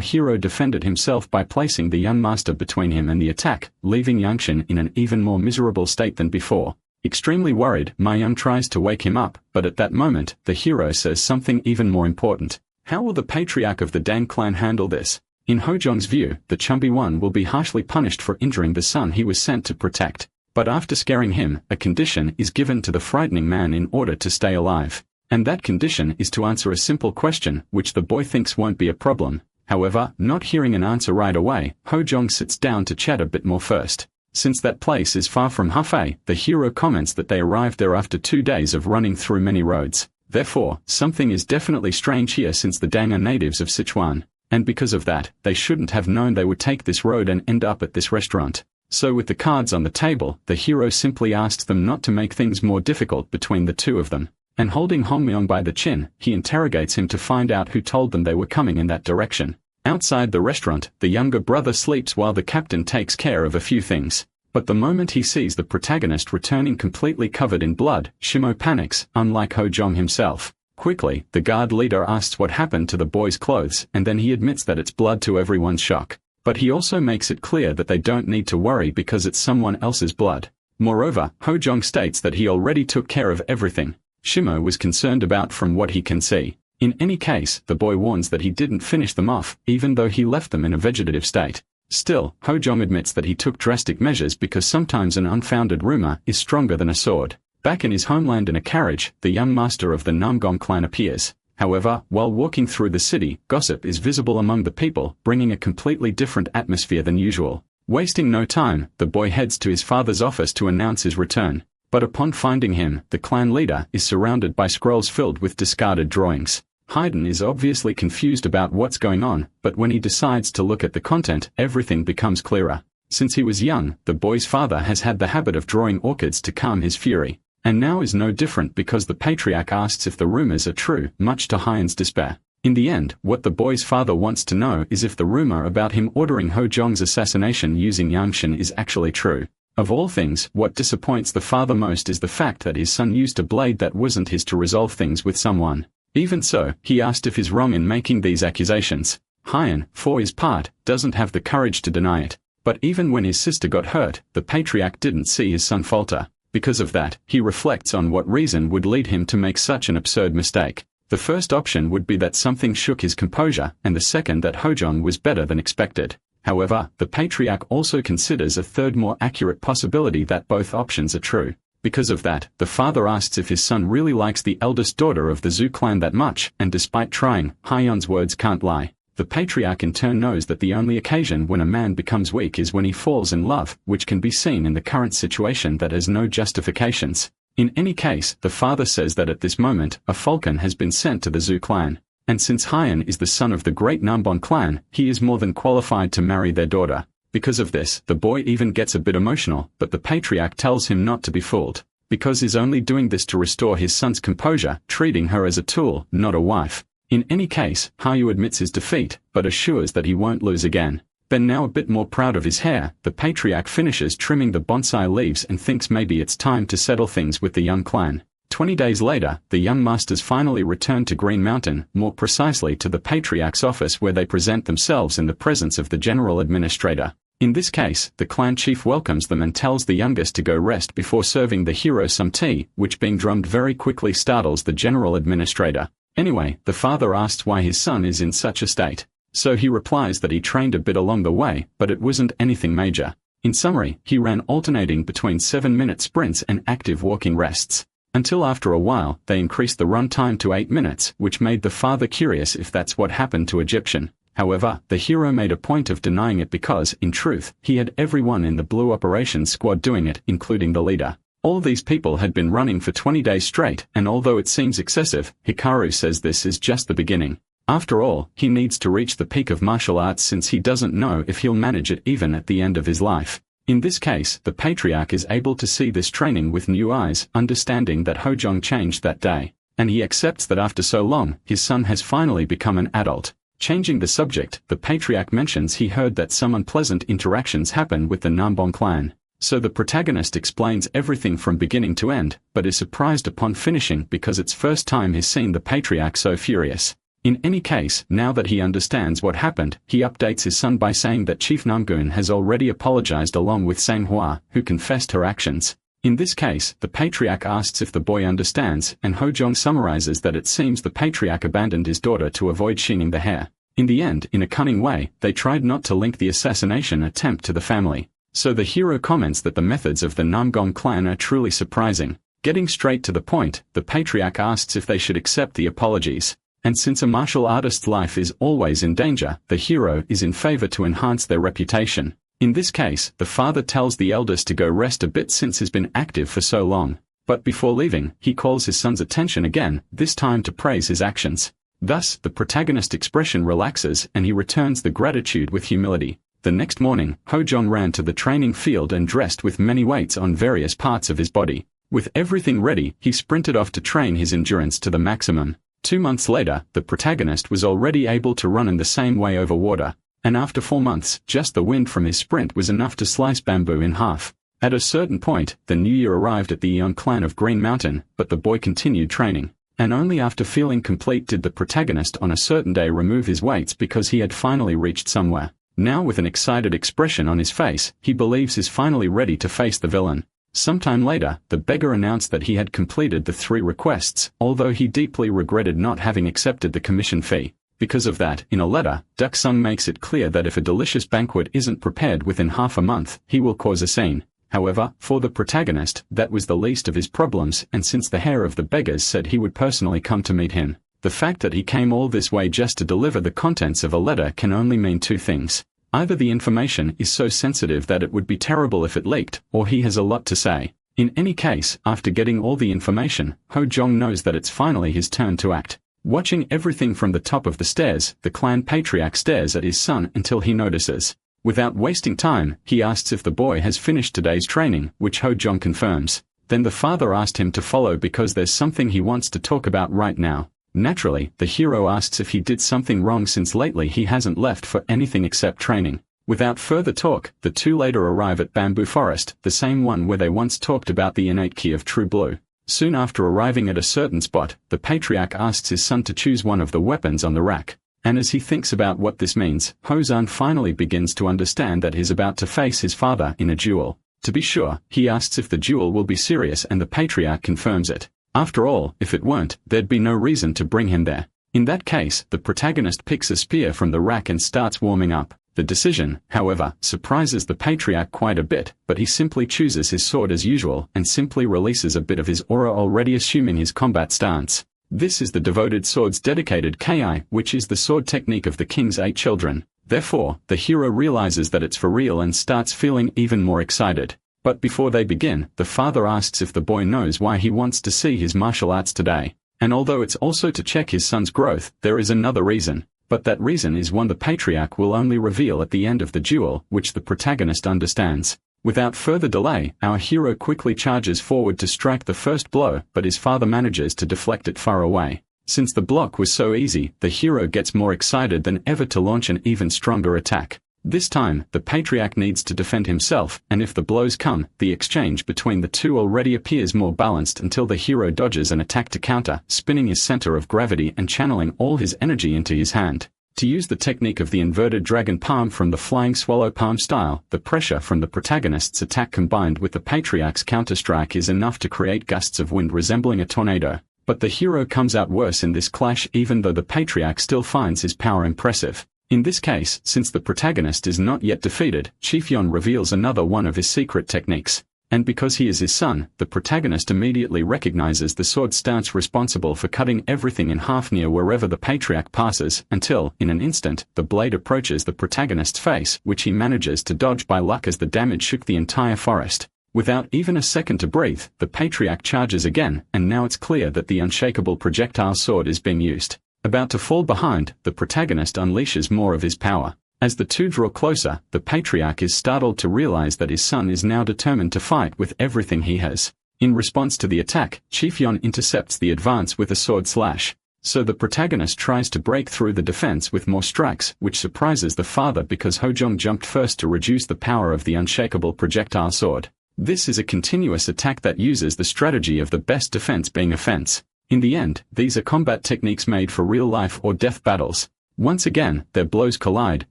hero defended himself by placing the young master between him and the attack, leaving Yangshan in an even more miserable state than before. Extremely worried, Mayang tries to wake him up, but at that moment, the hero says something even more important. How will the patriarch of the Dan clan handle this? In Ho Jong's view, the chumby one will be harshly punished for injuring the son he was sent to protect. But after scaring him, a condition is given to the frightening man in order to stay alive. And that condition is to answer a simple question, which the boy thinks won't be a problem. However, not hearing an answer right away, Ho Jong sits down to chat a bit more first. Since that place is far from Hefei, the hero comments that they arrived there after 2 days of running through many roads. Therefore, something is definitely strange here since the Dang are natives of Sichuan. And because of that, they shouldn't have known they would take this road and end up at this restaurant. So with the cards on the table, the hero simply asks them not to make things more difficult between the two of them. And holding Hong Myung by the chin, he interrogates him to find out who told them they were coming in that direction. Outside the restaurant, the younger brother sleeps while the captain takes care of a few things. But the moment he sees the protagonist returning completely covered in blood, Shimo panics, unlike Ho Jong himself. Quickly, the guard leader asks what happened to the boy's clothes, and then he admits that it's blood to everyone's shock. But he also makes it clear that they don't need to worry because it's someone else's blood. Moreover, Ho Jong states that he already took care of everything Shimo was concerned about from what he can see. In any case, the boy warns that he didn't finish them off, even though he left them in a vegetative state. Still, Hojong admits that he took drastic measures because sometimes an unfounded rumor is stronger than a sword. Back in his homeland in a carriage, the young master of the Namgong clan appears. However, while walking through the city, gossip is visible among the people, bringing a completely different atmosphere than usual. Wasting no time, the boy heads to his father's office to announce his return. But upon finding him, the clan leader is surrounded by scrolls filled with discarded drawings. Hayden is obviously confused about what's going on, but when he decides to look at the content, everything becomes clearer. Since he was young, the boy's father has had the habit of drawing orchids to calm his fury. And now is no different because the patriarch asks if the rumors are true, much to Hyen's despair. In the end, what the boy's father wants to know is if the rumor about him ordering Hojong's assassination using Yangshan is actually true. Of all things, what disappoints the father most is the fact that his son used a blade that wasn't his to resolve things with someone. Even so, he asked if he's wrong in making these accusations. Hyen, for his part, doesn't have the courage to deny it. But even when his sister got hurt, the patriarch didn't see his son falter. Because of that, he reflects on what reason would lead him to make such an absurd mistake. The first option would be that something shook his composure, and the second that Hojong was better than expected. However, the patriarch also considers a third more accurate possibility that both options are true. Because of that, the father asks if his son really likes the eldest daughter of the Zhu clan that much, and despite trying, Hyen's words can't lie. The patriarch in turn knows that the only occasion when a man becomes weak is when he falls in love, which can be seen in the current situation that has no justifications. In any case, the father says that at this moment, a falcon has been sent to the Zhu clan. And since Hyen is the son of the great Nambon clan, he is more than qualified to marry their daughter. Because of this, the boy even gets a bit emotional, but the patriarch tells him not to be fooled. Because he's only doing this to restore his son's composure, treating her as a tool, not a wife. In any case, Hyu admits his defeat, but assures that he won't lose again. Then now a bit more proud of his hair, the patriarch finishes trimming the bonsai leaves and thinks maybe it's time to settle things with the young clan. 20 days later, the young masters finally return to Green Mountain, more precisely to the patriarch's office where they present themselves in the presence of the general administrator. In this case, the clan chief welcomes them and tells the youngest to go rest before serving the hero some tea, which being drummed very quickly startles the general administrator. Anyway, the father asks why his son is in such a state. So he replies that he trained a bit along the way, but it wasn't anything major. In summary, he ran alternating between 7-minute sprints and active walking rests. Until after a while, they increased the run time to 8 minutes, which made the father curious if that's what happened to Egyptian. However, the hero made a point of denying it because, in truth, he had everyone in the Blue Operations Squad doing it, including the leader. All these people had been running for 20 days straight, and although it seems excessive, Hikaru says this is just the beginning. After all, he needs to reach the peak of martial arts since he doesn't know if he'll manage it even at the end of his life. In this case, the patriarch is able to see this training with new eyes, understanding that Hojong changed that day. And he accepts that after so long, his son has finally become an adult. Changing the subject, the patriarch mentions he heard that some unpleasant interactions happen with the Nambon clan. So the protagonist explains everything from beginning to end, but is surprised upon finishing because it's first time he's seen the patriarch so furious. In any case, now that he understands what happened, he updates his son by saying that Chief Namgun has already apologized along with Manhwa, who confessed her actions. In this case, the patriarch asks if the boy understands, and Hojong summarizes that it seems the patriarch abandoned his daughter to avoid shinning the hair. In the end, in a cunning way, they tried not to link the assassination attempt to the family. So the hero comments that the methods of the Namgong clan are truly surprising. Getting straight to the point, the patriarch asks if they should accept the apologies. And since a martial artist's life is always in danger, the hero is in favor to enhance their reputation. In this case, the father tells the eldest to go rest a bit since he's been active for so long. But before leaving, he calls his son's attention again, this time to praise his actions. Thus, the protagonist's expression relaxes and he returns the gratitude with humility. The next morning, Hojong ran to the training field and dressed with many weights on various parts of his body. With everything ready, he sprinted off to train his endurance to the maximum. 2 months later, the protagonist was already able to run in the same way over water. And after 4 months, just the wind from his sprint was enough to slice bamboo in half. At a certain point, the new year arrived at the Eon clan of Green Mountain, but the boy continued training. And only after feeling complete did the protagonist on a certain day remove his weights because he had finally reached somewhere. Now with an excited expression on his face, he believes he's finally ready to face the villain. Sometime later, the beggar announced that he had completed the 3 requests, although he deeply regretted not having accepted the commission fee. Because of that, in a letter, Duck Sung makes it clear that if a delicious banquet isn't prepared within half a month, he will cause a scene. However, for the protagonist, that was the least of his problems, and since the heir of the beggars said he would personally come to meet him, the fact that he came all this way just to deliver the contents of a letter can only mean 2 things. Either the information is so sensitive that it would be terrible if it leaked, or he has a lot to say. In any case, after getting all the information, Ho Jong knows that it's finally his turn to act. Watching everything from the top of the stairs, the clan patriarch stares at his son until he notices. Without wasting time, he asks if the boy has finished today's training, which Ho Jong confirms. Then the father asked him to follow because there's something he wants to talk about right now. Naturally, the hero asks if he did something wrong since lately he hasn't left for anything except training. Without further talk, the 2 later arrive at Bamboo Forest, the same one where they once talked about the innate key of True Blue. Soon after arriving at a certain spot, the patriarch asks his son to choose one of the weapons on the rack. And as he thinks about what this means, Ho-san finally begins to understand that he's about to face his father in a duel. To be sure, he asks if the duel will be serious and the patriarch confirms it. After all, if it weren't, there'd be no reason to bring him there. In that case, the protagonist picks a spear from the rack and starts warming up. The decision, however, surprises the patriarch quite a bit, but he simply chooses his sword as usual and simply releases a bit of his aura, already assuming his combat stance. This is the devoted sword's dedicated ki, which is the sword technique of the king's 8 children. Therefore, the hero realizes that it's for real and starts feeling even more excited. But before they begin, the father asks if the boy knows why he wants to see his martial arts today. And although it's also to check his son's growth, there is another reason. But that reason is one the patriarch will only reveal at the end of the duel, which the protagonist understands. Without further delay, our hero quickly charges forward to strike the first blow, but his father manages to deflect it far away. Since the block was so easy, the hero gets more excited than ever to launch an even stronger attack. This time, the patriarch needs to defend himself, and if the blows come, the exchange between the 2 already appears more balanced until the hero dodges an attack to counter, spinning his center of gravity and channeling all his energy into his hand. To use the technique of the inverted dragon palm from the flying swallow palm style, the pressure from the protagonist's attack combined with the patriarch's counterstrike is enough to create gusts of wind resembling a tornado. But the hero comes out worse in this clash, even though the patriarch still finds his power impressive. In this case, since the protagonist is not yet defeated, Chief Yon reveals another one of his secret techniques. And because he is his son, the protagonist immediately recognizes the sword stance responsible for cutting everything in half near wherever the patriarch passes, until, in an instant, the blade approaches the protagonist's face, which he manages to dodge by luck as the damage shook the entire forest. Without even a second to breathe, the patriarch charges again, and now it's clear that the unshakable projectile sword is being used. About to fall behind, the protagonist unleashes more of his power. As the 2 draw closer, the patriarch is startled to realize that his son is now determined to fight with everything he has. In response to the attack, Chief Yon intercepts the advance with a sword slash. So the protagonist tries to break through the defense with more strikes, which surprises the father because Ho Jong jumped first to reduce the power of the unshakable projectile sword. This is a continuous attack that uses the strategy of the best defense being offense. In the end, these are combat techniques made for real life or death battles. Once again, their blows collide,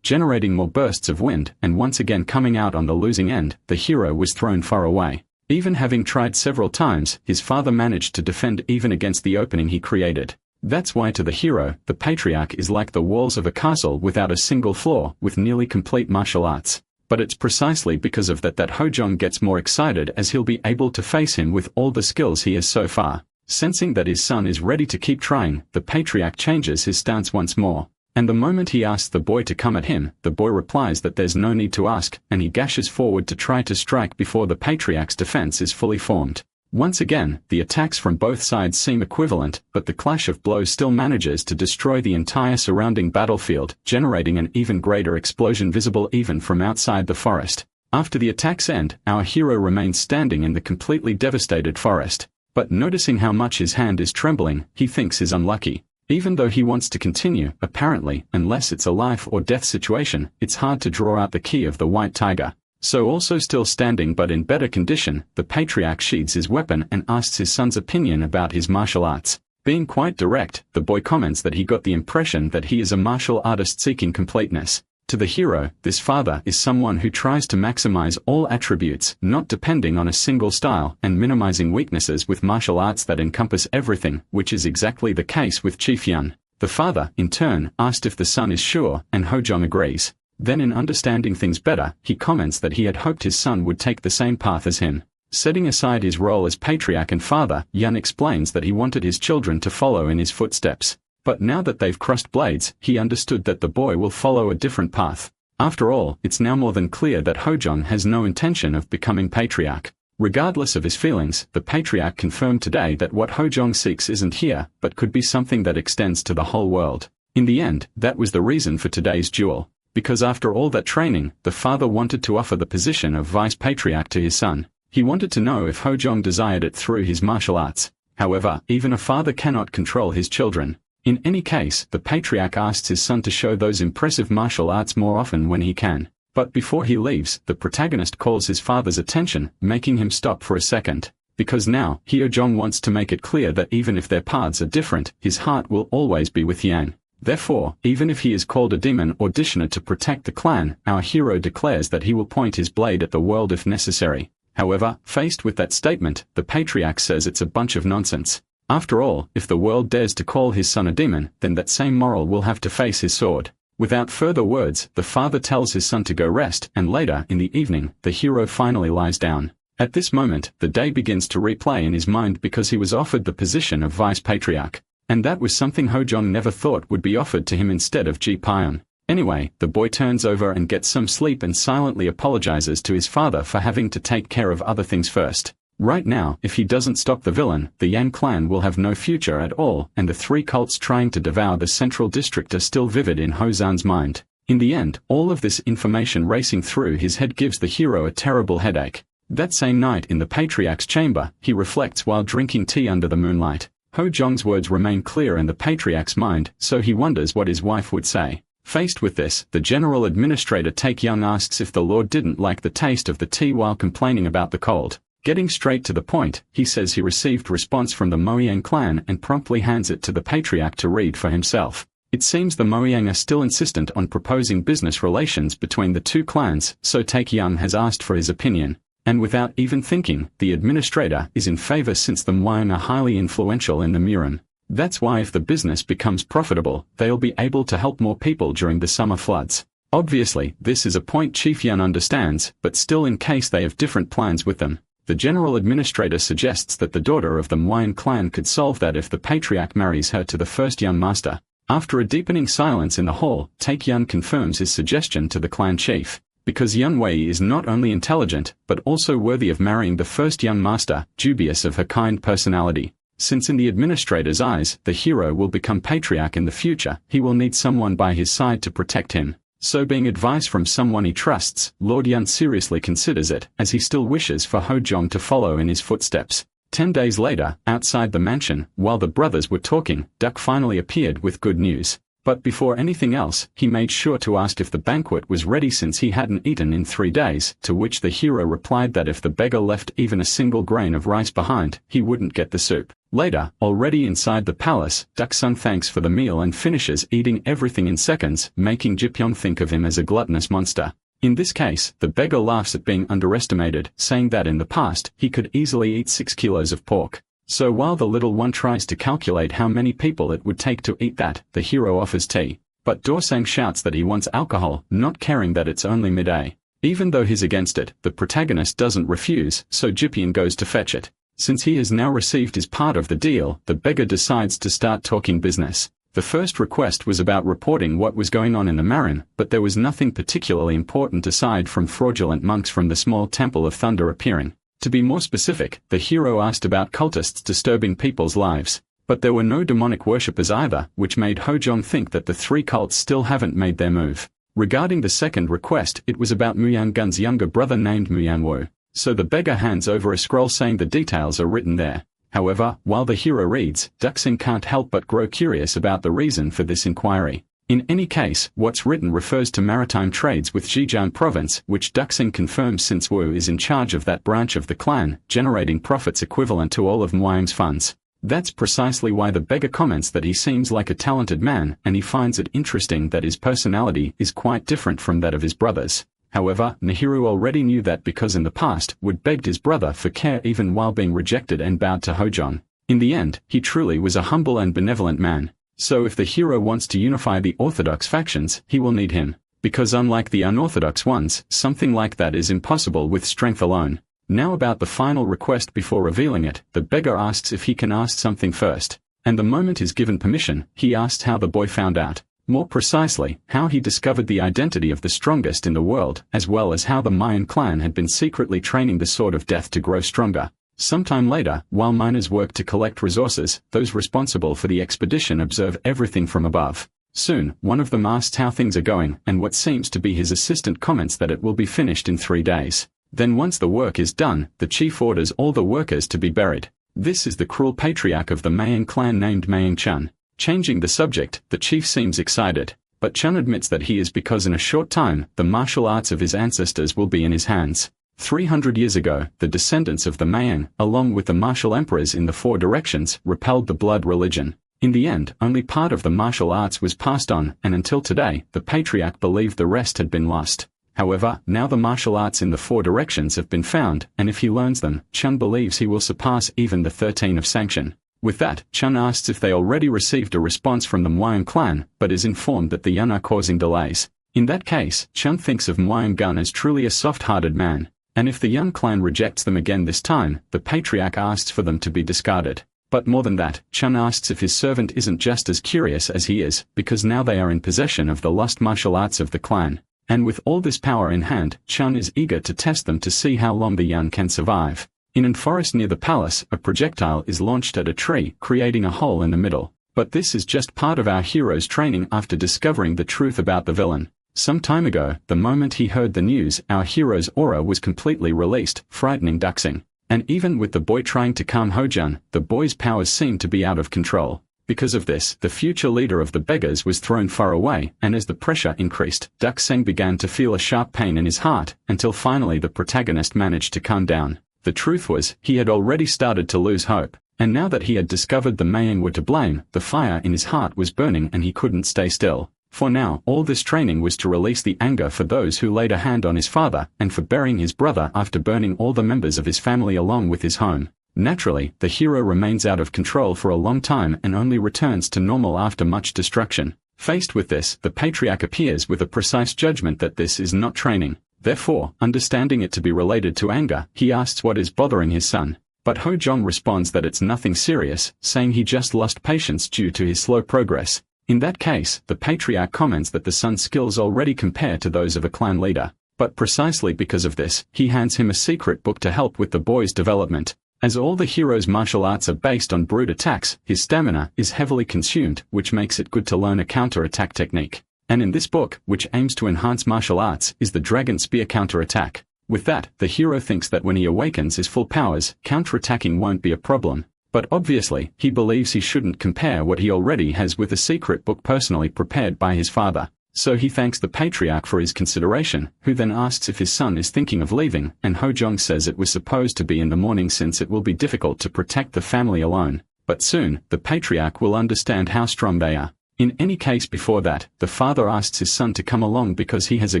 generating more bursts of wind, and once again coming out on the losing end, the hero was thrown far away. Even having tried several times, his father managed to defend even against the opening he created. That's why to the hero, the patriarch is like the walls of a castle without a single flaw, with nearly complete martial arts. But it's precisely because of that Ho Jong gets more excited as he'll be able to face him with all the skills he has so far. Sensing that his son is ready to keep trying, the patriarch changes his stance once more. And the moment he asks the boy to come at him, the boy replies that there's no need to ask, and he dashes forward to try to strike before the patriarch's defense is fully formed. Once again, the attacks from both sides seem equivalent, but the clash of blows still manages to destroy the entire surrounding battlefield, generating an even greater explosion visible even from outside the forest. After the attack's end, our hero remains standing in the completely devastated forest. But noticing how much his hand is trembling, he thinks he's unlucky. Even though he wants to continue, apparently, unless it's a life or death situation, it's hard to draw out the key of the white tiger. So also still standing but in better condition, the patriarch sheathes his weapon and asks his son's opinion about his martial arts. Being quite direct, the boy comments that he got the impression that he is a martial artist seeking completeness. To the hero, this father is someone who tries to maximize all attributes, not depending on a single style, and minimizing weaknesses with martial arts that encompass everything, which is exactly the case with Chief Yun. The father, in turn, asked if the son is sure, and Hojong agrees. Then in understanding things better, he comments that he had hoped his son would take the same path as him. Setting aside his role as patriarch and father, Yun explains that he wanted his children to follow in his footsteps. But now that they've crossed blades, he understood that the boy will follow a different path. After all, it's now more than clear that Hojong has no intention of becoming patriarch. Regardless of his feelings, the patriarch confirmed today that what Hojong seeks isn't here, but could be something that extends to the whole world. In the end, that was the reason for today's duel. Because after all that training, the father wanted to offer the position of vice patriarch to his son. He wanted to know if Hojong desired it through his martial arts. However, even a father cannot control his children. In any case, the patriarch asks his son to show those impressive martial arts more often when he can. But before he leaves, the protagonist calls his father's attention, making him stop for a second. Because now, Hojong wants to make it clear that even if their paths are different, his heart will always be with Yang. Therefore, even if he is called a demon auditioner to protect the clan, our hero declares that he will point his blade at the world if necessary. However, faced with that statement, the patriarch says it's a bunch of nonsense. After all, if the world dares to call his son a demon, then that same moral will have to face his sword. Without further words, the father tells his son to go rest, and later, in the evening, the hero finally lies down. At this moment, the day begins to replay in his mind because he was offered the position of vice patriarch. And that was something Hojong never thought would be offered to him instead of Ji Pion. Anyway, the boy turns over and gets some sleep and silently apologizes to his father for having to take care of other things first. Right now, if he doesn't stop the villain, the Yang clan will have no future at all, and the three cults trying to devour the central district are still vivid in Hozan's mind. In the end, all of this information racing through his head gives the hero a terrible headache. That same night in the patriarch's chamber, he reflects while drinking tea under the moonlight. Hojong's words remain clear in the patriarch's mind, so he wonders what his wife would say. Faced with this, the general administrator Taekyung asks if the lord didn't like the taste of the tea while complaining about the cold. Getting straight to the point, he says he received response from the Moyang clan and promptly hands it to the patriarch to read for himself. It seems the Moyang are still insistent on proposing business relations between the two clans, so Taekyung has asked for his opinion. And without even thinking, the administrator is in favor since the Moyang are highly influential in the Murin. That's why if the business becomes profitable, they'll be able to help more people during the summer floods. Obviously, this is a point Chief Yun understands, but still in case they have different plans with them. The general administrator suggests that the daughter of the Moyang clan could solve that if the patriarch marries her to the first young master. After a deepening silence in the hall, Taekyung confirms his suggestion to the clan chief. Because Yun Wei is not only intelligent, but also worthy of marrying the first young master, dubious of her kind personality. Since in the administrator's eyes, the hero will become patriarch in the future, he will need someone by his side to protect him. So being advice from someone he trusts, Lord Yun seriously considers it, as he still wishes for Hojong to follow in his footsteps. 10 days later, outside the mansion, while the brothers were talking, Duck finally appeared with good news. But before anything else, he made sure to ask if the banquet was ready since he hadn't eaten in 3 days, to which the hero replied that if the beggar left even a single grain of rice behind, he wouldn't get the soup. Later, already inside the palace, Duck-san thanks for the meal and finishes eating everything in seconds, making Jipyeon think of him as a gluttonous monster. In this case, the beggar laughs at being underestimated, saying that in the past, he could easily eat 6 kilos of pork. So while the little one tries to calculate how many people it would take to eat that, the hero offers tea. But Dorsang shouts that he wants alcohol, not caring that it's only midday. Even though he's against it, the protagonist doesn't refuse, so Jipyeon goes to fetch it. Since he has now received his part of the deal, the beggar decides to start talking business. The first request was about reporting what was going on in the Marin, but there was nothing particularly important aside from fraudulent monks from the small Temple of Thunder appearing. To be more specific, the hero asked about cultists disturbing people's lives. But there were no demonic worshippers either, which made Hojong think that the 3 cults still haven't made their move. Regarding the second request, it was about Muyang Gun's younger brother named Muyang Wu. So the beggar hands over a scroll saying the details are written there. However, while the hero reads, Duxing can't help but grow curious about the reason for this inquiry. In any case, what's written refers to maritime trades with Zhejiang province, which Duxing confirms since Wu is in charge of that branch of the clan, generating profits equivalent to all of Muang's funds. That's precisely why the beggar comments that he seems like a talented man, and he finds it interesting that his personality is quite different from that of his brothers. However, Nahiro already knew that because in the past Wood begged his brother for care even while being rejected and bowed to Hojong. In the end, he truly was a humble and benevolent man. So if the hero wants to unify the orthodox factions, he will need him. Because unlike the unorthodox ones, something like that is impossible with strength alone. Now about the final request before revealing it, the beggar asks if he can ask something first. And the moment he's given permission, he asks how the boy found out. More precisely, how he discovered the identity of the strongest in the world, as well as how the Mayan clan had been secretly training the Sword of Death to grow stronger. Sometime later, while miners work to collect resources, those responsible for the expedition observe everything from above. Soon, one of them asks how things are going, and what seems to be his assistant comments that it will be finished in 3 days. Then once the work is done, the chief orders all the workers to be buried. This is the cruel patriarch of the Mayan clan named Mayang Chun. Changing the subject, the chief seems excited, but Chun admits that he is because in a short time, the martial arts of his ancestors will be in his hands. 300 years ago, the descendants of the Mayang, along with the martial emperors in the 4 directions, repelled the blood religion. In the end, only part of the martial arts was passed on, and until today, the patriarch believed the rest had been lost. However, now the martial arts in the 4 directions have been found, and if he learns them, Chun believes he will surpass even the 13 of sanction. With that, Chun asks if they already received a response from the Mwyang clan, but is informed that the Yun are causing delays. In that case, Chun thinks of Mwyang Gun as truly a soft-hearted man, and if the Yun clan rejects them again this time, the patriarch asks for them to be discarded. But more than that, Chun asks if his servant isn't just as curious as he is, because now they are in possession of the lost martial arts of the clan. And with all this power in hand, Chun is eager to test them to see how long the Yun can survive. In a forest near the palace, a projectile is launched at a tree, creating a hole in the middle. But this is just part of our hero's training after discovering the truth about the villain. Some time ago, the moment he heard the news, our hero's aura was completely released, frightening Duxing. And even with the boy trying to calm Hojun, the boy's powers seemed to be out of control. Because of this, the future leader of the beggars was thrown far away, and as the pressure increased, Duxing began to feel a sharp pain in his heart, until finally the protagonist managed to calm down. The truth was, he had already started to lose hope, and now that he had discovered the Mayang were to blame, the fire in his heart was burning and he couldn't stay still. For now, all this training was to release the anger for those who laid a hand on his father, and for burying his brother after burning all the members of his family along with his home. Naturally, the hero remains out of control for a long time and only returns to normal after much destruction. Faced with this, the patriarch appears with a precise judgment that this is not training. Therefore, understanding it to be related to anger, he asks what is bothering his son. But Hojong responds that it's nothing serious, saying he just lost patience due to his slow progress. In that case, the patriarch comments that the son's skills already compare to those of a clan leader. But precisely because of this, he hands him a secret book to help with the boy's development. As all the hero's martial arts are based on brute attacks, his stamina is heavily consumed, which makes it good to learn a counter-attack technique. And in this book, which aims to enhance martial arts, is the Dragon Spear counter-attack. With that, the hero thinks that when he awakens his full powers, counter-attacking won't be a problem. But obviously, he believes he shouldn't compare what he already has with a secret book personally prepared by his father. So he thanks the patriarch for his consideration, who then asks if his son is thinking of leaving, and Hojong says it was supposed to be in the morning since it will be difficult to protect the family alone. But soon, the patriarch will understand how strong they are. In any case before that, the father asks his son to come along because he has a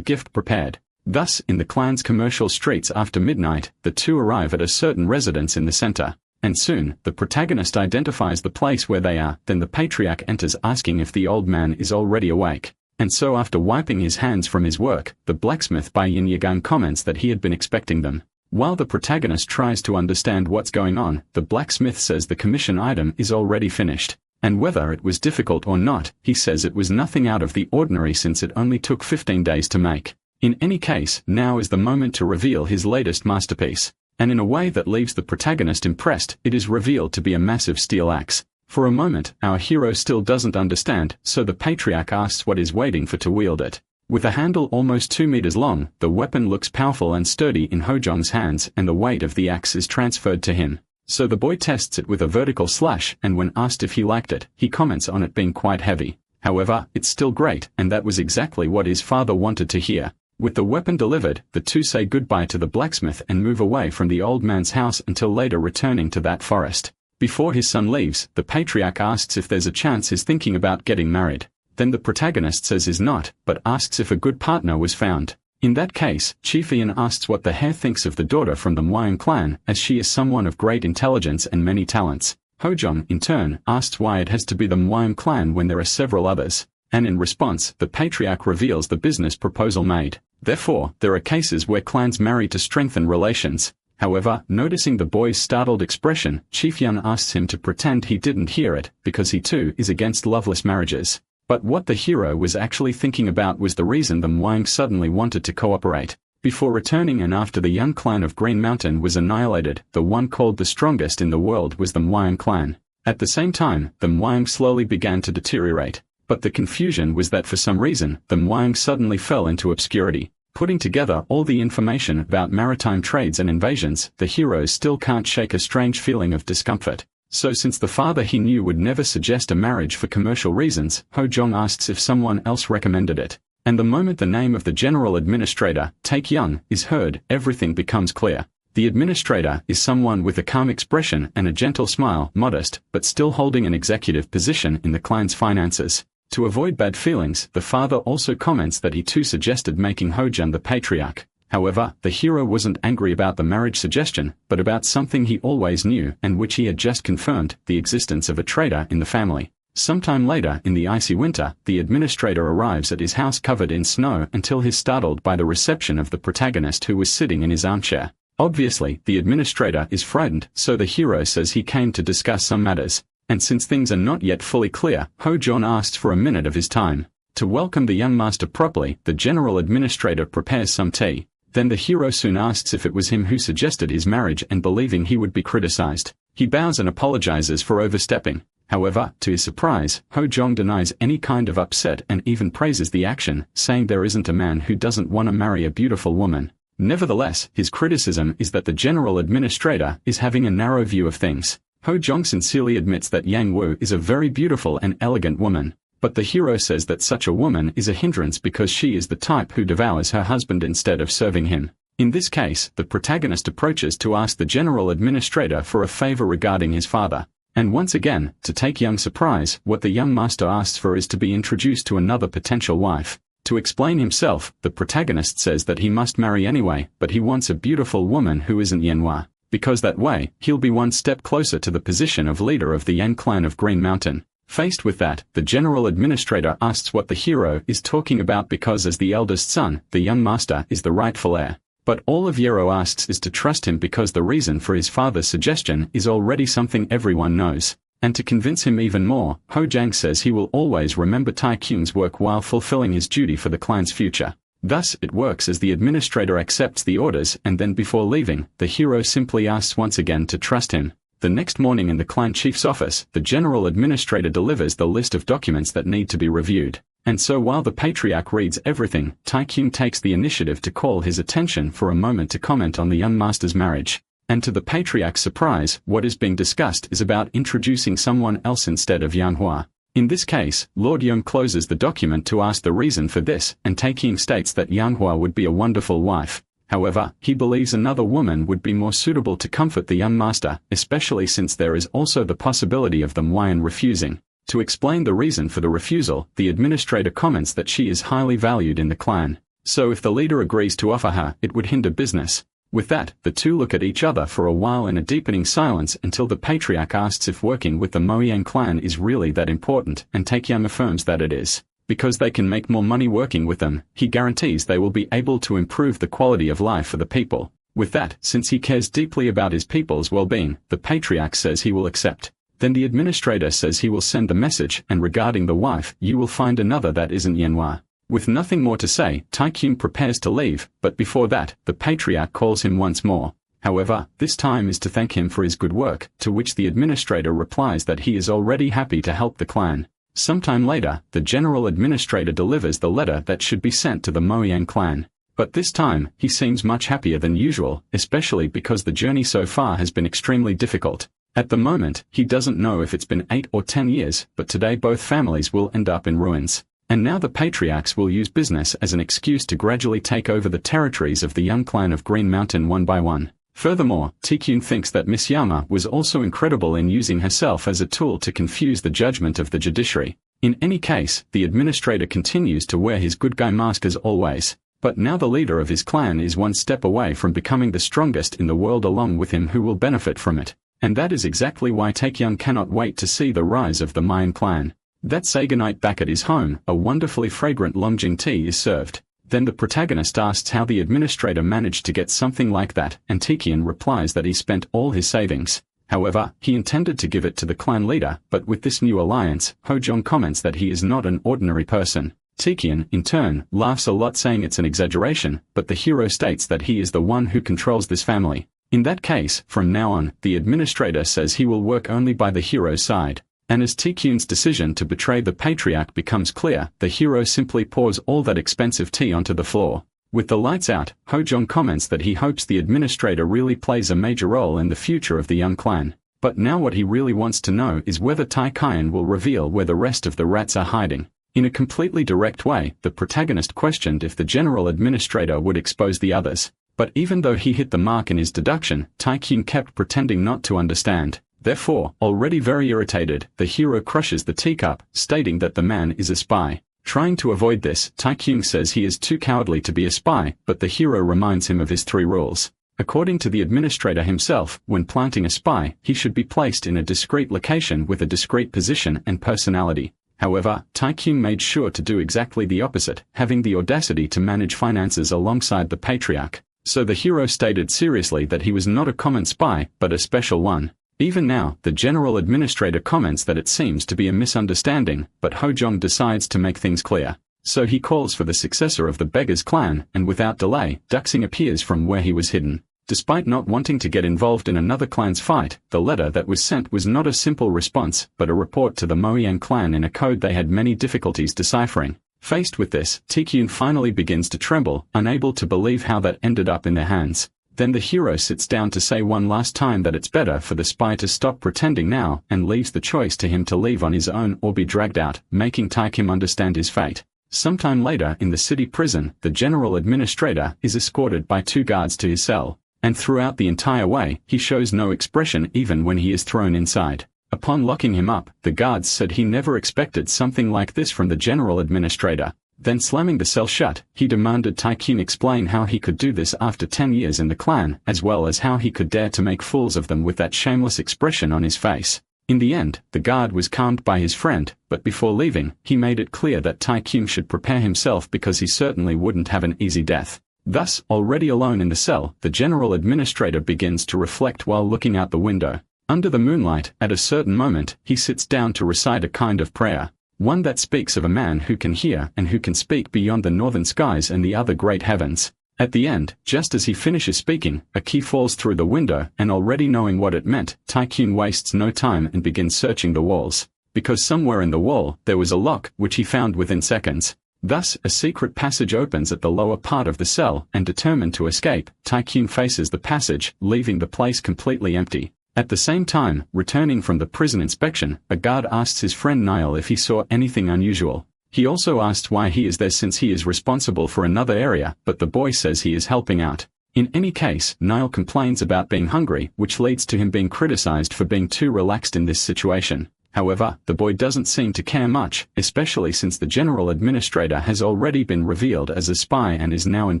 gift prepared. Thus, in the clan's commercial streets after midnight, the two arrive at a certain residence in the center. And soon, the protagonist identifies the place where they are, then the patriarch enters asking if the old man is already awake. And so after wiping his hands from his work, the blacksmith by Yin Yagan comments that he had been expecting them. While the protagonist tries to understand what's going on, the blacksmith says the commission item is already finished. And whether it was difficult or not, he says it was nothing out of the ordinary since it only took 15 days to make. In any case, now is the moment to reveal his latest masterpiece. And in a way that leaves the protagonist impressed, it is revealed to be a massive steel axe. For a moment, our hero still doesn't understand, so the patriarch asks what is waiting for to wield it. With a handle almost 2 meters long, the weapon looks powerful and sturdy in Hojong's hands, and the weight of the axe is transferred to him. So the boy tests it with a vertical slash, and when asked if he liked it, he comments on it being quite heavy. However, it's still great, and that was exactly what his father wanted to hear. With the weapon delivered, the two say goodbye to the blacksmith and move away from the old man's house until later returning to that forest. Before his son leaves, the patriarch asks if there's a chance he's thinking about getting married. Then the protagonist says he's not, but asks if a good partner was found. In that case, Chief Ian asks what the heir thinks of the daughter from the Mwang clan, as she is someone of great intelligence and many talents. Hojong, in turn, asks why it has to be the Mwang clan when there are several others. And in response, the patriarch reveals the business proposal made. Therefore, there are cases where clans marry to strengthen relations. However, noticing the boy's startled expression, Chief Yun asks him to pretend he didn't hear it, because he too is against loveless marriages. But what the hero was actually thinking about was the reason the Mwang suddenly wanted to cooperate. Before returning and after the young clan of Green Mountain was annihilated, the one called the strongest in the world was the Mwang clan. At the same time, the Mwang slowly began to deteriorate. But the confusion was that for some reason, the Mwang suddenly fell into obscurity. Putting together all the information about maritime trades and invasions, the heroes still can't shake a strange feeling of discomfort. So since the father he knew would never suggest a marriage for commercial reasons, Hojong asks if someone else recommended it. And the moment the name of the general administrator, Taekyung, is heard, everything becomes clear. The administrator is someone with a calm expression and a gentle smile, modest, but still holding an executive position in the clan's finances. To avoid bad feelings, the father also comments that he too suggested making Hojong the patriarch. However, the hero wasn't angry about the marriage suggestion, but about something he always knew and which he had just confirmed, the existence of a traitor in the family. Sometime later in the icy winter, the administrator arrives at his house covered in snow until he's startled by the reception of the protagonist who was sitting in his armchair. Obviously, the administrator is frightened, so the hero says he came to discuss some matters. And since things are not yet fully clear, Hojong asks for a minute of his time. To welcome the young master properly, the general administrator prepares some tea. Then the hero soon asks if it was him who suggested his marriage and believing he would be criticized. He bows and apologizes for overstepping. However, to his surprise, Hojong denies any kind of upset and even praises the action, saying there isn't a man who doesn't want to marry a beautiful woman. Nevertheless, his criticism is that the general administrator is having a narrow view of things. Hojong sincerely admits that Yang Wu is a very beautiful and elegant woman. But the hero says that such a woman is a hindrance because she is the type who devours her husband instead of serving him. In this case, the protagonist approaches to ask the general administrator for a favor regarding his father. And once again, to take Young's surprise, what the young master asks for is to be introduced to another potential wife. To explain himself, the protagonist says that he must marry anyway, but he wants a beautiful woman who isn't Yanhua, because that way, he'll be one step closer to the position of leader of the Yan clan of Green Mountain. Faced with that, the general administrator asks what the hero is talking about because as the eldest son, the young master is the rightful heir. But all of Yero asks is to trust him because the reason for his father's suggestion is already something everyone knows. And to convince him even more, Hojang says he will always remember Taekyung's work while fulfilling his duty for the clan's future. Thus, it works as the administrator accepts the orders and then before leaving, the hero simply asks once again to trust him. The next morning in the clan chief's office, the general administrator delivers the list of documents that need to be reviewed. And so while the patriarch reads everything, Taekyung takes the initiative to call his attention for a moment to comment on the young master's marriage. And to the patriarch's surprise, what is being discussed is about introducing someone else instead of Yanhua. In this case, Lord Young closes the document to ask the reason for this, and Taekyung states that Yanhua would be a wonderful wife. However, he believes another woman would be more suitable to comfort the young master, especially since there is also the possibility of the Mwayan refusing. To explain the reason for the refusal, the administrator comments that she is highly valued in the clan. So if the leader agrees to offer her, it would hinder business. With that, the two look at each other for a while in a deepening silence until the patriarch asks if working with the Moyang clan is really that important, and Taekyung affirms that it is. Because they can make more money working with them, he guarantees they will be able to improve the quality of life for the people. With that, since he cares deeply about his people's well-being, the patriarch says he will accept. Then the administrator says he will send the message, and regarding the wife, you will find another that isn't Yanhua. With nothing more to say, Taekyung prepares to leave, but before that, the patriarch calls him once more. However, this time is to thank him for his good work, to which the administrator replies that he is already happy to help the clan. Sometime later, the general administrator delivers the letter that should be sent to the Moyang clan. But this time, he seems much happier than usual, especially because the journey so far has been extremely difficult. At the moment, he doesn't know if it's been 8 or 10 years, but today both families will end up in ruins. And now the patriarchs will use business as an excuse to gradually take over the territories of the young clan of Green Mountain one by one. Furthermore, Taekyun thinks that Miss Yama was also incredible in using herself as a tool to confuse the judgment of the judiciary. In any case, the administrator continues to wear his good guy mask as always, but now the leader of his clan is one step away from becoming the strongest in the world along with him who will benefit from it. And that is exactly why Taekyun cannot wait to see the rise of the Mayan clan. That Sega night back at his home, a wonderfully fragrant Longjing tea is served. Then the protagonist asks how the administrator managed to get something like that, and Taekyun replies that he spent all his savings. However, he intended to give it to the clan leader, but with this new alliance, Hojong comments that he is not an ordinary person. Taekyun, in turn, laughs a lot saying it's an exaggeration, but the hero states that he is the one who controls this family. In that case, from now on, the administrator says he will work only by the hero's side. And as Taekyun's decision to betray the patriarch becomes clear, the hero simply pours all that expensive tea onto the floor. With the lights out, Hojong comments that he hopes the administrator really plays a major role in the future of the young clan. But now what he really wants to know is whether Taekyun will reveal where the rest of the rats are hiding. In a completely direct way, the protagonist questioned if the general administrator would expose the others. But even though he hit the mark in his deduction, Taekyun kept pretending not to understand. Therefore, already very irritated, the hero crushes the teacup, stating that the man is a spy. Trying to avoid this, Taekyun says he is too cowardly to be a spy, but the hero reminds him of his 3 rules. According to the administrator himself, when planting a spy, he should be placed in a discreet location with a discreet position and personality. However, Taekyun made sure to do exactly the opposite, having the audacity to manage finances alongside the patriarch. So the hero stated seriously that he was not a common spy, but a special one. Even now, the general administrator comments that it seems to be a misunderstanding, but Hojong decides to make things clear. So he calls for the successor of the Beggars clan, and without delay, Duxing appears from where he was hidden. Despite not wanting to get involved in another clan's fight, the letter that was sent was not a simple response, but a report to the Moyang clan in a code they had many difficulties deciphering. Faced with this, Taekyun finally begins to tremble, unable to believe how that ended up in their hands. Then the hero sits down to say one last time that it's better for the spy to stop pretending now, and leaves the choice to him to leave on his own or be dragged out, making Taekyun understand his fate. Sometime later in the city prison, the general administrator is escorted by 2 guards to his cell, and throughout the entire way, he shows no expression even when he is thrown inside. Upon locking him up, the guards said he never expected something like this from the general administrator. Then slamming the cell shut, he demanded Taekyun explain how he could do this after 10 years in the clan, as well as how he could dare to make fools of them with that shameless expression on his face. In the end, the guard was calmed by his friend, but before leaving, he made it clear that Taekyun should prepare himself because he certainly wouldn't have an easy death. Thus, already alone in the cell, the general administrator begins to reflect while looking out the window. Under the moonlight, at a certain moment, he sits down to recite a kind of prayer. One that speaks of a man who can hear and who can speak beyond the northern skies and the other great heavens. At the end, just as he finishes speaking, a key falls through the window, and already knowing what it meant, Taekyun wastes no time and begins searching the walls. Because somewhere in the wall, there was a lock, which he found within seconds. Thus, a secret passage opens at the lower part of the cell, and determined to escape, Taekyun faces the passage, leaving the place completely empty. At the same time, returning from the prison inspection, a guard asks his friend Niall if he saw anything unusual. He also asks why he is there since he is responsible for another area, but the boy says he is helping out. In any case, Niall complains about being hungry, which leads to him being criticized for being too relaxed in this situation. However, the boy doesn't seem to care much, especially since the general administrator has already been revealed as a spy and is now in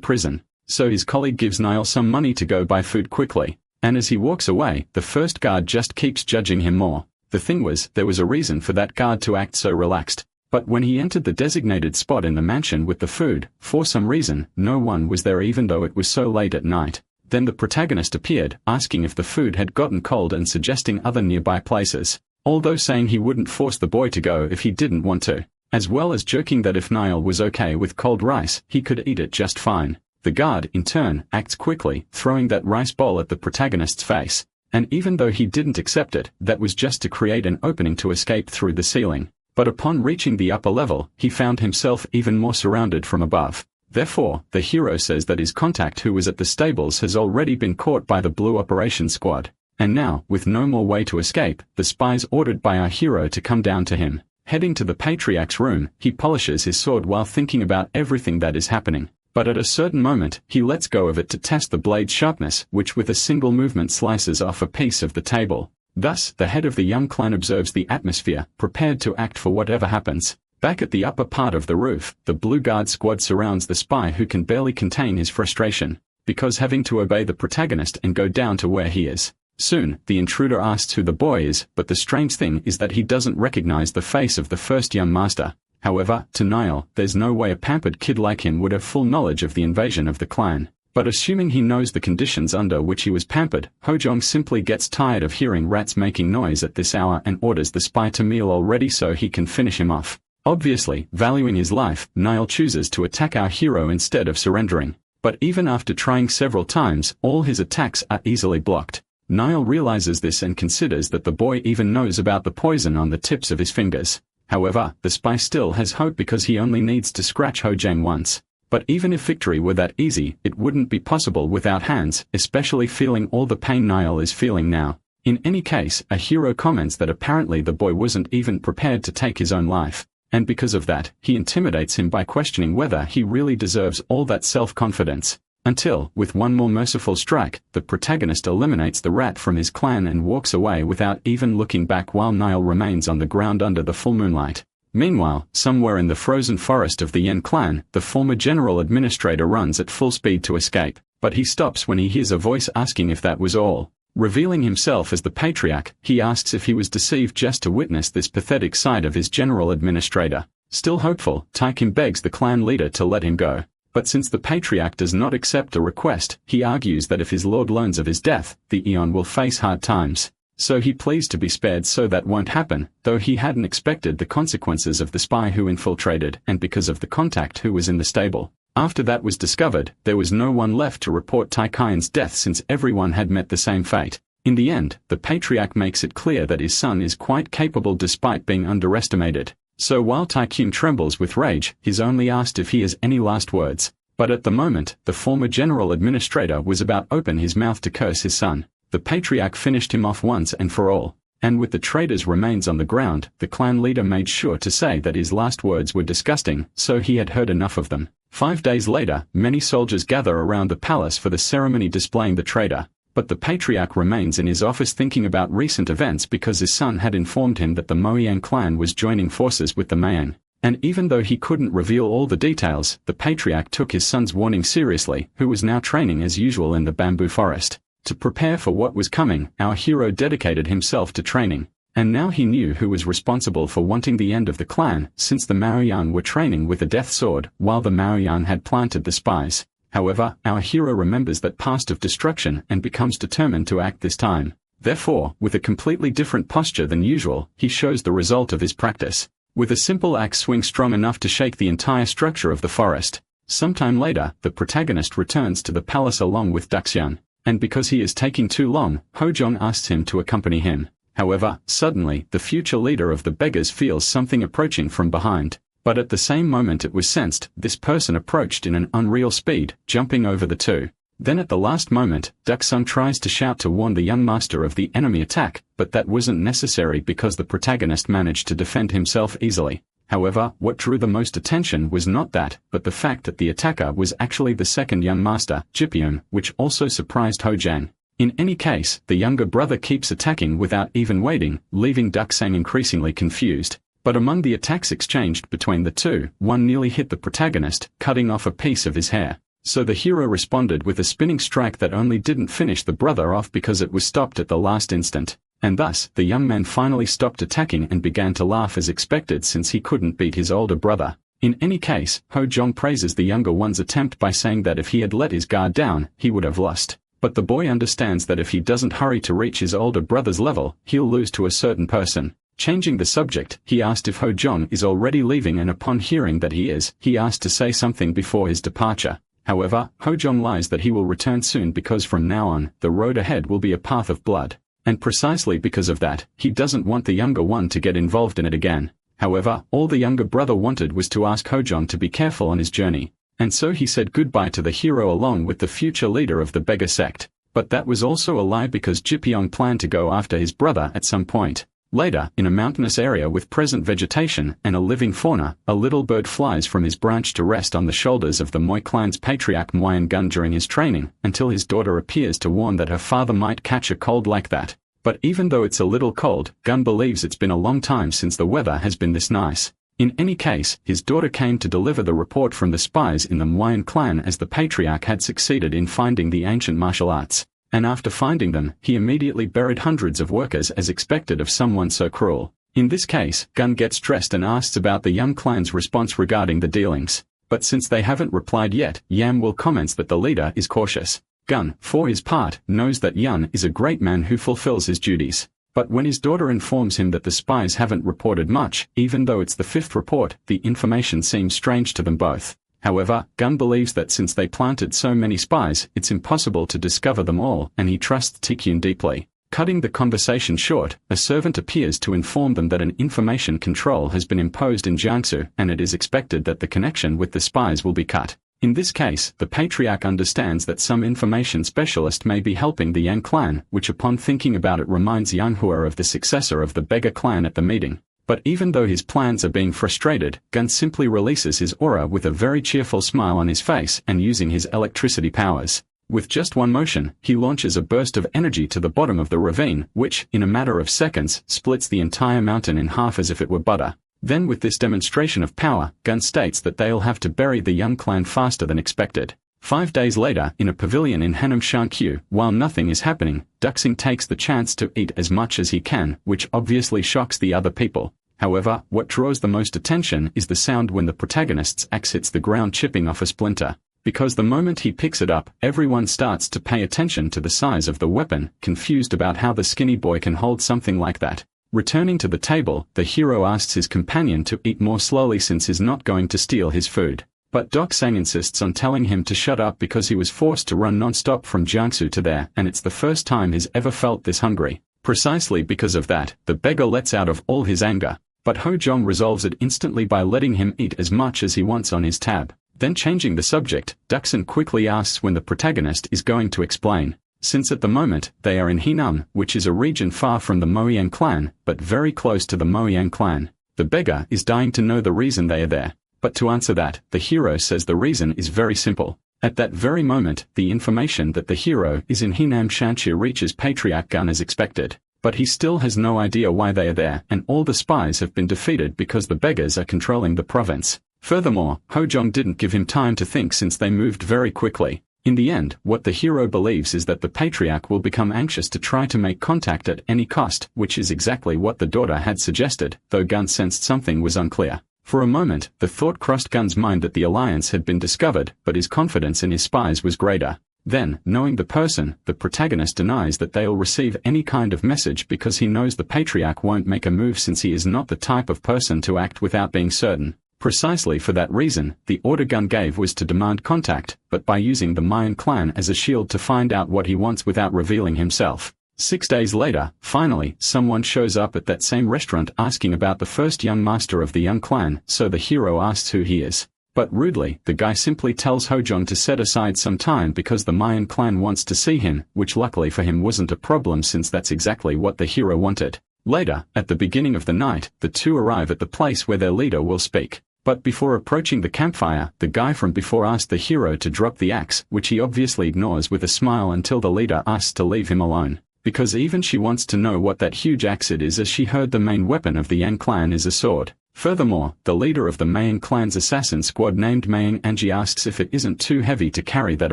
prison. So his colleague gives Niall some money to go buy food quickly. And as he walks away, the first guard just keeps judging him more. The thing was, there was a reason for that guard to act so relaxed. But when he entered the designated spot in the mansion with the food, for some reason, no one was there even though it was so late at night. Then the protagonist appeared, asking if the food had gotten cold and suggesting other nearby places, although saying he wouldn't force the boy to go if he didn't want to, as well as joking that if Niall was okay with cold rice, he could eat it just fine. The guard, in turn, acts quickly, throwing that rice bowl at the protagonist's face. And even though he didn't accept it, that was just to create an opening to escape through the ceiling. But upon reaching the upper level, he found himself even more surrounded from above. Therefore, the hero says that his contact who was at the stables has already been caught by the Blue Operations Squad. And now, with no more way to escape, the spies ordered by our hero to come down to him. Heading to the patriarch's room, he polishes his sword while thinking about everything that is happening. But at a certain moment, he lets go of it to test the blade's sharpness, which with a single movement slices off a piece of the table. Thus, the head of the young clan observes the atmosphere, prepared to act for whatever happens. Back at the upper part of the roof, the Blue Guard squad surrounds the spy who can barely contain his frustration, because having to obey the protagonist and go down to where he is. Soon, the intruder asks who the boy is, but the strange thing is that he doesn't recognize the face of the first young master. However, to Niall, there's no way a pampered kid like him would have full knowledge of the invasion of the clan. But assuming he knows the conditions under which he was pampered, Hojong simply gets tired of hearing rats making noise at this hour and orders the spy to meal already so he can finish him off. Obviously, valuing his life, Niall chooses to attack our hero instead of surrendering. But even after trying several times, all his attacks are easily blocked. Niall realizes this and considers that the boy even knows about the poison on the tips of his fingers. However, the spy still has hope because he only needs to scratch Hojang once. But even if victory were that easy, it wouldn't be possible without hands, especially feeling all the pain Niall is feeling now. In any case, a hero comments that apparently the boy wasn't even prepared to take his own life. And because of that, he intimidates him by questioning whether he really deserves all that self-confidence. Until, with one more merciful strike, the protagonist eliminates the rat from his clan and walks away without even looking back while Niall remains on the ground under the full moonlight. Meanwhile, somewhere in the frozen forest of the Yen clan, the former general administrator runs at full speed to escape, but he stops when he hears a voice asking if that was all. Revealing himself as the patriarch, he asks if he was deceived just to witness this pathetic side of his general administrator. Still hopeful, Taikim begs the clan leader to let him go. But since the patriarch does not accept the request, he argues that if his lord learns of his death, the Eon will face hard times. So he pleads to be spared so that won't happen, though he hadn't expected the consequences of the spy who infiltrated and because of the contact who was in the stable. After that was discovered, there was no one left to report Taikai's death since everyone had met the same fate. In the end, the patriarch makes it clear that his son is quite capable despite being underestimated. So while Taikim trembles with rage, he's only asked if he has any last words. But at the moment, the former general administrator was about to open his mouth to curse his son. The patriarch finished him off once and for all. And with the traitor's remains on the ground, the clan leader made sure to say that his last words were disgusting, so he had heard enough of them. 5 days later, many soldiers gather around the palace for the ceremony displaying the traitor. But the patriarch remains in his office thinking about recent events because his son had informed him that the Moyang clan was joining forces with the Mayang. And even though he couldn't reveal all the details, the patriarch took his son's warning seriously, who was now training as usual in the bamboo forest. To prepare for what was coming, our hero dedicated himself to training. And now he knew who was responsible for wanting the end of the clan, since the Maoyang were training with a death sword, while the Maoyang had planted the spies. However, our hero remembers that past of destruction and becomes determined to act this time. Therefore, with a completely different posture than usual, he shows the result of his practice. With a simple axe swing strong enough to shake the entire structure of the forest. Sometime later, the protagonist returns to the palace along with Daxian. And because he is taking too long, Hojong asks him to accompany him. However, suddenly, the future leader of the beggars feels something approaching from behind. But at the same moment it was sensed, this person approached in an unreal speed, jumping over the two. Then at the last moment, Daksung tries to shout to warn the young master of the enemy attack, but that wasn't necessary because the protagonist managed to defend himself easily. However, what drew the most attention was not that, but the fact that the attacker was actually the second young master, Jipyeon, which also surprised Hojang. In any case, the younger brother keeps attacking without even waiting, leaving Daksang increasingly confused. But among the attacks exchanged between the two, one nearly hit the protagonist, cutting off a piece of his hair. So the hero responded with a spinning strike that only didn't finish the brother off because it was stopped at the last instant. And thus, the young man finally stopped attacking and began to laugh as expected since he couldn't beat his older brother. In any case, Hojong praises the younger one's attempt by saying that if he had let his guard down, he would have lost. But the boy understands that if he doesn't hurry to reach his older brother's level, he'll lose to a certain person. Changing the subject, he asked if Hojong is already leaving and upon hearing that he is, he asked to say something before his departure. However, Hojong lies that he will return soon because from now on, the road ahead will be a path of blood. And precisely because of that, he doesn't want the younger one to get involved in it again. However, all the younger brother wanted was to ask Hojong to be careful on his journey. And so he said goodbye to the hero along with the future leader of the beggar sect. But that was also a lie because Jipyeong planned to go after his brother at some point. Later, in a mountainous area with present vegetation and a living fauna, a little bird flies from his branch to rest on the shoulders of the Moi clan's patriarch Moyan Gun during his training, until his daughter appears to warn that her father might catch a cold like that. But even though it's a little cold, Gun believes it's been a long time since the weather has been this nice. In any case, his daughter came to deliver the report from the spies in the Moyan clan as the patriarch had succeeded in finding the ancient martial arts. And after finding them, he immediately buried hundreds of workers as expected of someone so cruel. In this case, Gun gets dressed and asks about the Yam clan's response regarding the dealings. But since they haven't replied yet, Yam will comments that the leader is cautious. Gun, for his part, knows that Yun is a great man who fulfills his duties. But when his daughter informs him that the spies haven't reported much, even though it's the 5th report, the information seems strange to them both. However, Gun believes that since they planted so many spies, it's impossible to discover them all, and he trusts Tikyun deeply. Cutting the conversation short, a servant appears to inform them that an information control has been imposed in Jiangsu, and it is expected that the connection with the spies will be cut. In this case, the patriarch understands that some information specialist may be helping the Yang clan, which upon thinking about it reminds Yanghua of the successor of the beggar clan at the meeting. But even though his plans are being frustrated, Gun simply releases his aura with a very cheerful smile on his face and using his electricity powers. With just one motion, he launches a burst of energy to the bottom of the ravine, which, in a matter of seconds, splits the entire mountain in half as if it were butter. Then with this demonstration of power, Gun states that they'll have to bury the Young clan faster than expected. 5 days later, in a pavilion in Hanam Shankyu, while nothing is happening, Duxing takes the chance to eat as much as he can, which obviously shocks the other people. However, what draws the most attention is the sound when the protagonist's axe hits the ground chipping off a splinter. Because the moment he picks it up, everyone starts to pay attention to the size of the weapon, confused about how the skinny boy can hold something like that. Returning to the table, the hero asks his companion to eat more slowly since he's not going to steal his food. But Doc Sang insists on telling him to shut up because he was forced to run non-stop from Jiangsu to there, and it's the first time he's ever felt this hungry. Precisely because of that, the beggar lets out of all his anger. But Ho Jong resolves it instantly by letting him eat as much as he wants on his tab. Then changing the subject, Duxin quickly asks when the protagonist is going to explain. Since at the moment, they are in Henan, which is a region far from the Moyang clan, but very close to the Moyang clan. The beggar is dying to know the reason they are there. But to answer that, the hero says the reason is very simple. At that very moment, the information that the hero is in Henan Shanxi reaches Patriarch Gun as expected. But he still has no idea why they are there, and all the spies have been defeated because the beggars are controlling the province. Furthermore, Ho Jong didn't give him time to think since they moved very quickly. In the end, what the hero believes is that the patriarch will become anxious to try to make contact at any cost, which is exactly what the daughter had suggested, though Gun sensed something was unclear. For a moment, the thought crossed Gun's mind that the alliance had been discovered, but his confidence in his spies was greater. Then, knowing the person, the protagonist denies that they'll receive any kind of message because he knows the patriarch won't make a move since he is not the type of person to act without being certain. Precisely for that reason, the order Gun gave was to demand contact, but by using the Mayan clan as a shield to find out what he wants without revealing himself. 6 days later, finally, someone shows up at that same restaurant asking about the first young master of the Young clan, so the hero asks who he is. But rudely, the guy simply tells Ho Jong to set aside some time because the Mayan clan wants to see him, which luckily for him wasn't a problem since that's exactly what the hero wanted. Later, at the beginning of the night, the two arrive at the place where their leader will speak. But before approaching the campfire, the guy from before asked the hero to drop the axe, which he obviously ignores with a smile until the leader asks to leave him alone. Because even she wants to know what that huge axe it is as she heard the main weapon of the Yang clan is a sword. Furthermore, the leader of the Mayang clan's assassin squad named Mayang Anji asks if it isn't too heavy to carry that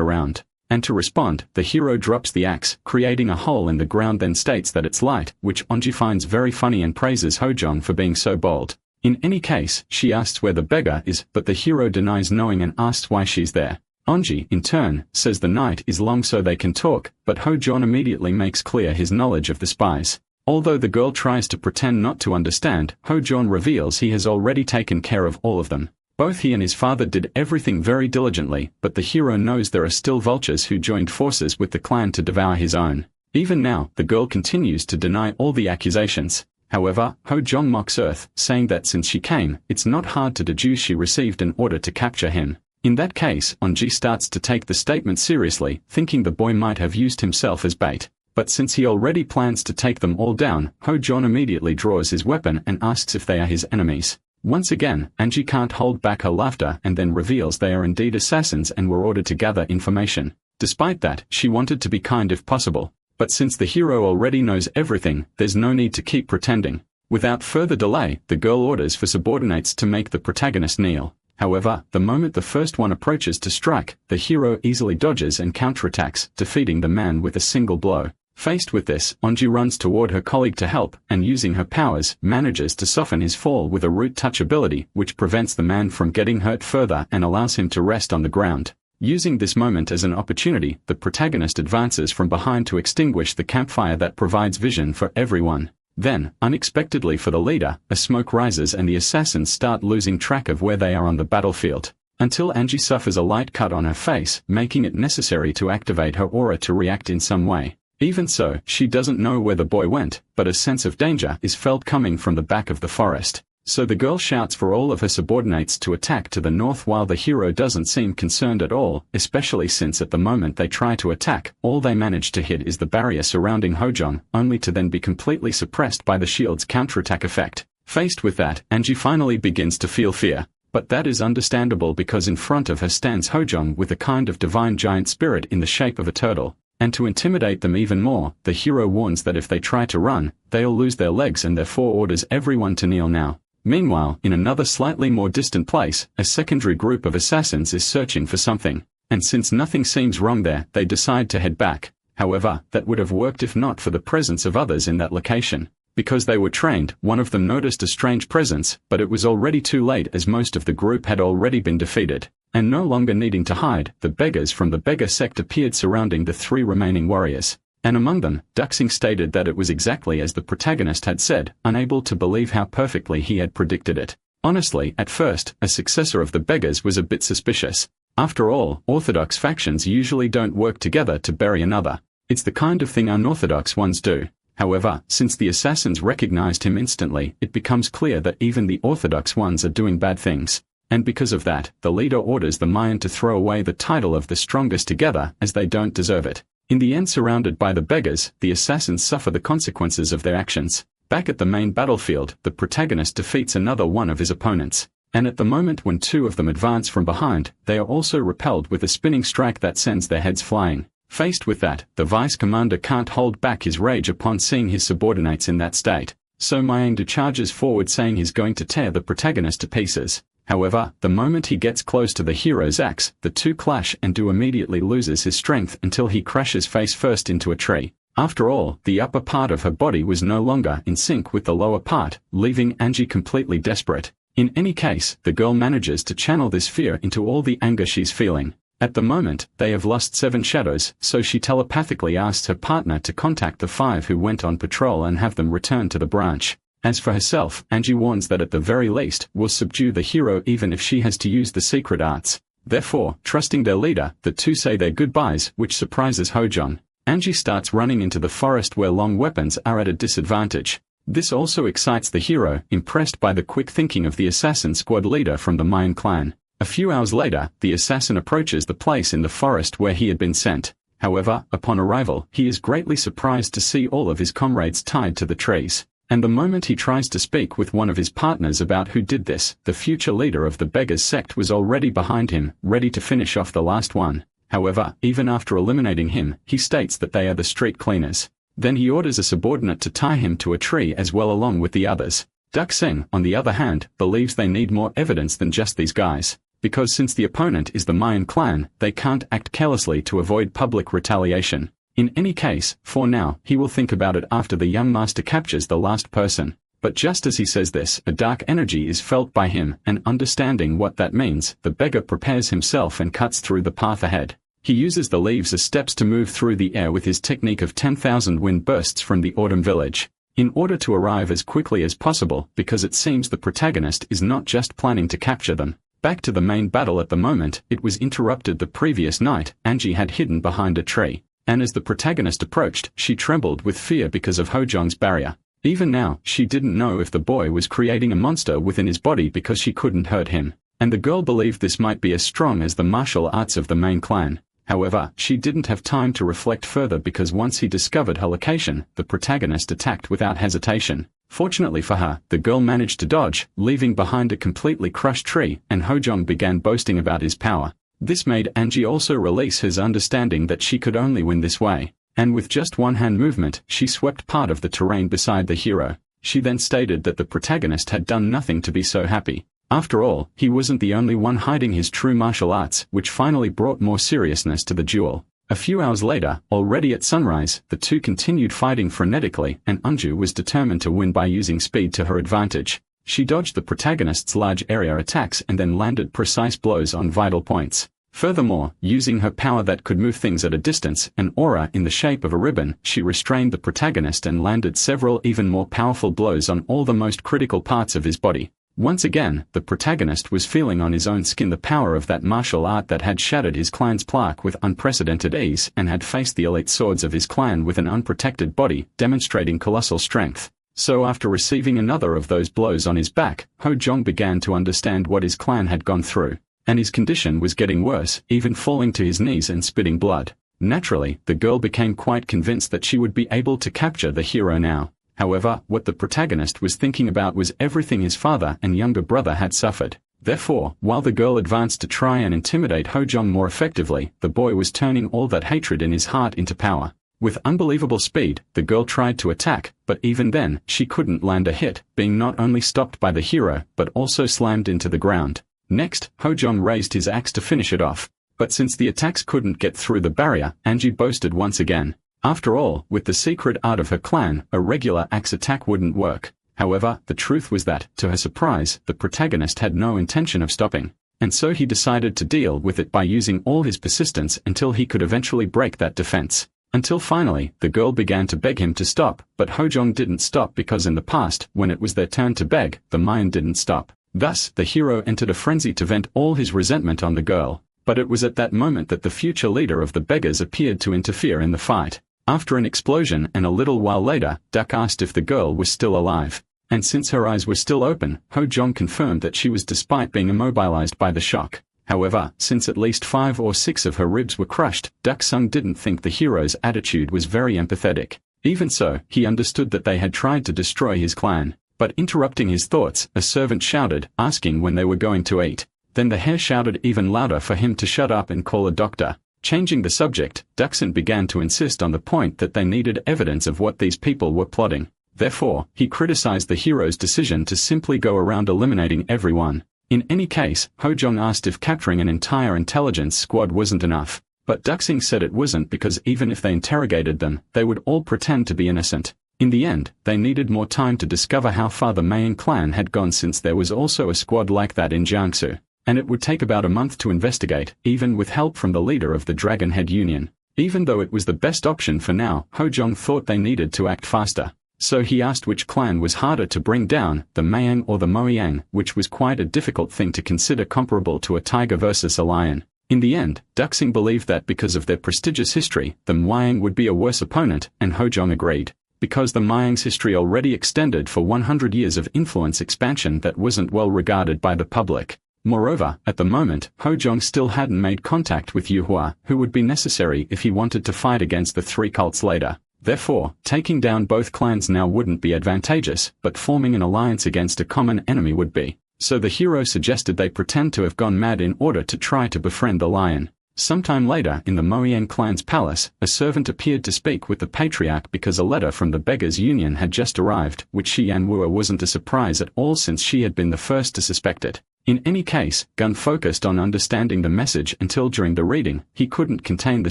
around. And to respond, the hero drops the axe, creating a hole in the ground, then states that it's light, which Anji finds very funny and praises Ho Jong for being so bold. In any case, she asks where the beggar is, but the hero denies knowing and asks why she's there. Anji, in turn, says the night is long so they can talk, but Ho Jong immediately makes clear his knowledge of the spies. Although the girl tries to pretend not to understand, Ho Jong reveals he has already taken care of all of them. Both he and his father did everything very diligently, but the hero knows there are still vultures who joined forces with the clan to devour his own. Even now, the girl continues to deny all the accusations. However, Ho Jong mocks Earth, saying that since she came, it's not hard to deduce she received an order to capture him. In that case, Anji starts to take the statement seriously, thinking the boy might have used himself as bait. But since he already plans to take them all down, Ho-Jon immediately draws his weapon and asks if they are his enemies. Once again, Angie can't hold back her laughter and then reveals they are indeed assassins and were ordered to gather information. Despite that, she wanted to be kind if possible. But since the hero already knows everything, there's no need to keep pretending. Without further delay, the girl orders for subordinates to make the protagonist kneel. However, the moment the first one approaches to strike, the hero easily dodges and counterattacks, defeating the man with a single blow. Faced with this, Angie runs toward her colleague to help, and using her powers, manages to soften his fall with a root touch ability, which prevents the man from getting hurt further and allows him to rest on the ground. Using this moment as an opportunity, the protagonist advances from behind to extinguish the campfire that provides vision for everyone. Then, unexpectedly for the leader, a smoke rises and the assassins start losing track of where they are on the battlefield. Until Angie suffers a light cut on her face, making it necessary to activate her aura to react in some way. Even so, she doesn't know where the boy went, but a sense of danger is felt coming from the back of the forest. So the girl shouts for all of her subordinates to attack to the north while the hero doesn't seem concerned at all, especially since at the moment they try to attack, all they manage to hit is the barrier surrounding Ho-Jon, only to then be completely suppressed by the shield's counterattack effect. Faced with that, Angie finally begins to feel fear. But that is understandable because in front of her stands Ho-Jon with a kind of divine giant spirit in the shape of a turtle. And to intimidate them even more, the hero warns that if they try to run, they'll lose their legs and therefore orders everyone to kneel now. Meanwhile, in another slightly more distant place, a secondary group of assassins is searching for something. And since nothing seems wrong there, they decide to head back. However, that would have worked if not for the presence of others in that location. Because they were trained, one of them noticed a strange presence, but it was already too late as most of the group had already been defeated. And no longer needing to hide, the beggars from the beggar sect appeared surrounding the 3 remaining warriors. And among them, Duxing stated that it was exactly as the protagonist had said, unable to believe how perfectly he had predicted it. Honestly, at first, a successor of the beggars was a bit suspicious. After all, orthodox factions usually don't work together to bury another. It's the kind of thing unorthodox ones do. However, since the assassins recognized him instantly, it becomes clear that even the orthodox ones are doing bad things. And because of that, the leader orders the Mayan to throw away the title of the strongest together, as they don't deserve it. In the end, surrounded by the beggars, the assassins suffer the consequences of their actions. Back at the main battlefield, the protagonist defeats another one of his opponents. And at the moment when 2 of them advance from behind, they are also repelled with a spinning strike that sends their heads flying. Faced with that, the vice commander can't hold back his rage upon seeing his subordinates in that state. So Manga charges forward saying he's going to tear the protagonist to pieces. However, the moment he gets close to the hero's axe, the 2 clash and immediately loses his strength until he crashes face first into a tree. After all, the upper part of her body was no longer in sync with the lower part, leaving Angie completely desperate. In any case, the girl manages to channel this fear into all the anger she's feeling. At the moment, they have lost 7 shadows, so she telepathically asks her partner to contact the 5 who went on patrol and have them return to the branch. As for herself, Angie warns that at the very least, will subdue the hero even if she has to use the secret arts. Therefore, trusting their leader, the 2 say their goodbyes, which surprises Ho-Jon. Angie starts running into the forest where long weapons are at a disadvantage. This also excites the hero, impressed by the quick thinking of the assassin squad leader from the Mayan clan. A few hours later, the assassin approaches the place in the forest where he had been sent. However, upon arrival, he is greatly surprised to see all of his comrades tied to the trees. And the moment he tries to speak with one of his partners about who did this, the future leader of the beggars sect was already behind him, ready to finish off the last one. However, even after eliminating him, he states that they are the street cleaners. Then he orders a subordinate to tie him to a tree as well along with the others. Duxing, on the other hand, believes they need more evidence than just these guys. Because since the opponent is the Mayan clan, they can't act carelessly to avoid public retaliation. In any case, for now, he will think about it after the young master captures the last person. But just as he says this, a dark energy is felt by him, and understanding what that means, the beggar prepares himself and cuts through the path ahead. He uses the leaves as steps to move through the air with his technique of 10,000 wind bursts from the autumn village. In order to arrive as quickly as possible, because it seems the protagonist is not just planning to capture them. Back to the main battle at the moment, it was interrupted the previous night, Angie had hidden behind a tree. And as the protagonist approached, she trembled with fear because of Ho-Jon's barrier. Even now, she didn't know if the boy was creating a monster within his body because she couldn't hurt him. And the girl believed this might be as strong as the martial arts of the main clan. However, she didn't have time to reflect further because once he discovered her location, the protagonist attacked without hesitation. Fortunately for her, the girl managed to dodge, leaving behind a completely crushed tree, and Hojong began boasting about his power. This made Angie also release his understanding that she could only win this way, and with just one hand movement, she swept part of the terrain beside the hero. She then stated that the protagonist had done nothing to be so happy. After all, he wasn't the only one hiding his true martial arts, which finally brought more seriousness to the duel. A few hours later, already at sunrise, the two continued fighting frenetically, and Anju was determined to win by using speed to her advantage. She dodged the protagonist's large area attacks and then landed precise blows on vital points. Furthermore, using her power that could move things at a distance, an aura in the shape of a ribbon, she restrained the protagonist and landed several even more powerful blows on all the most critical parts of his body. Once again, the protagonist was feeling on his own skin the power of that martial art that had shattered his clan's plaque with unprecedented ease and had faced the elite swords of his clan with an unprotected body, demonstrating colossal strength. So after receiving another of those blows on his back, Hojong began to understand what his clan had gone through, and his condition was getting worse, even falling to his knees and spitting blood. Naturally, the girl became quite convinced that she would be able to capture the hero now. However, what the protagonist was thinking about was everything his father and younger brother had suffered. Therefore, while the girl advanced to try and intimidate Hojong more effectively, the boy was turning all that hatred in his heart into power. With unbelievable speed, the girl tried to attack, but even then, she couldn't land a hit, being not only stopped by the hero, but also slammed into the ground. Next, Hojong raised his axe to finish it off. But since the attacks couldn't get through the barrier, Angie boasted once again. After all, with the secret art of her clan, a regular axe attack wouldn't work. However, the truth was that, to her surprise, the protagonist had no intention of stopping. And so he decided to deal with it by using all his persistence until he could eventually break that defense. Until finally, the girl began to beg him to stop, but Hojong didn't stop because in the past, when it was their turn to beg, the Mayan didn't stop. Thus, the hero entered a frenzy to vent all his resentment on the girl. But it was at that moment that the future leader of the beggars appeared to interfere in the fight. After an explosion and a little while later, Duck asked if the girl was still alive. And since her eyes were still open, Hojong confirmed that she was despite being immobilized by the shock. However, since at least 5 or 6 of her ribs were crushed, Duck Sung didn't think the hero's attitude was very empathetic. Even so, he understood that they had tried to destroy his clan. But interrupting his thoughts, a servant shouted, asking when they were going to eat. Then the hare shouted even louder for him to shut up and call a doctor. Changing the subject, Duxon began to insist on the point that they needed evidence of what these people were plotting. Therefore, he criticized the hero's decision to simply go around eliminating everyone. In any case, Hojong asked if capturing an entire intelligence squad wasn't enough. But Duxing said it wasn't because even if they interrogated them, they would all pretend to be innocent. In the end, they needed more time to discover how far the Mayan clan had gone since there was also a squad like that in Jiangsu. And it would take about a month to investigate, even with help from the leader of the Dragonhead Union. Even though it was the best option for now, Hojong thought they needed to act faster. So he asked which clan was harder to bring down, the Mayang or the Moyang, which was quite a difficult thing to consider comparable to a tiger versus a lion. In the end, Duxing believed that because of their prestigious history, the Moyang would be a worse opponent, and Hojong agreed. Because the Mayang's history already extended for 100 years of influence expansion that wasn't well regarded by the public. Moreover, at the moment, Hojong still hadn't made contact with Yuhua, who would be necessary if he wanted to fight against the 3 cults later. Therefore, taking down both clans now wouldn't be advantageous, but forming an alliance against a common enemy would be. So the hero suggested they pretend to have gone mad in order to try to befriend the lion. Sometime later, in the Moyang clan's palace, a servant appeared to speak with the patriarch because a letter from the Beggars' Union had just arrived, which Shi Yanwua wasn't a surprise at all since she had been the first to suspect it. In any case, Gun focused on understanding the message until during the reading, he couldn't contain the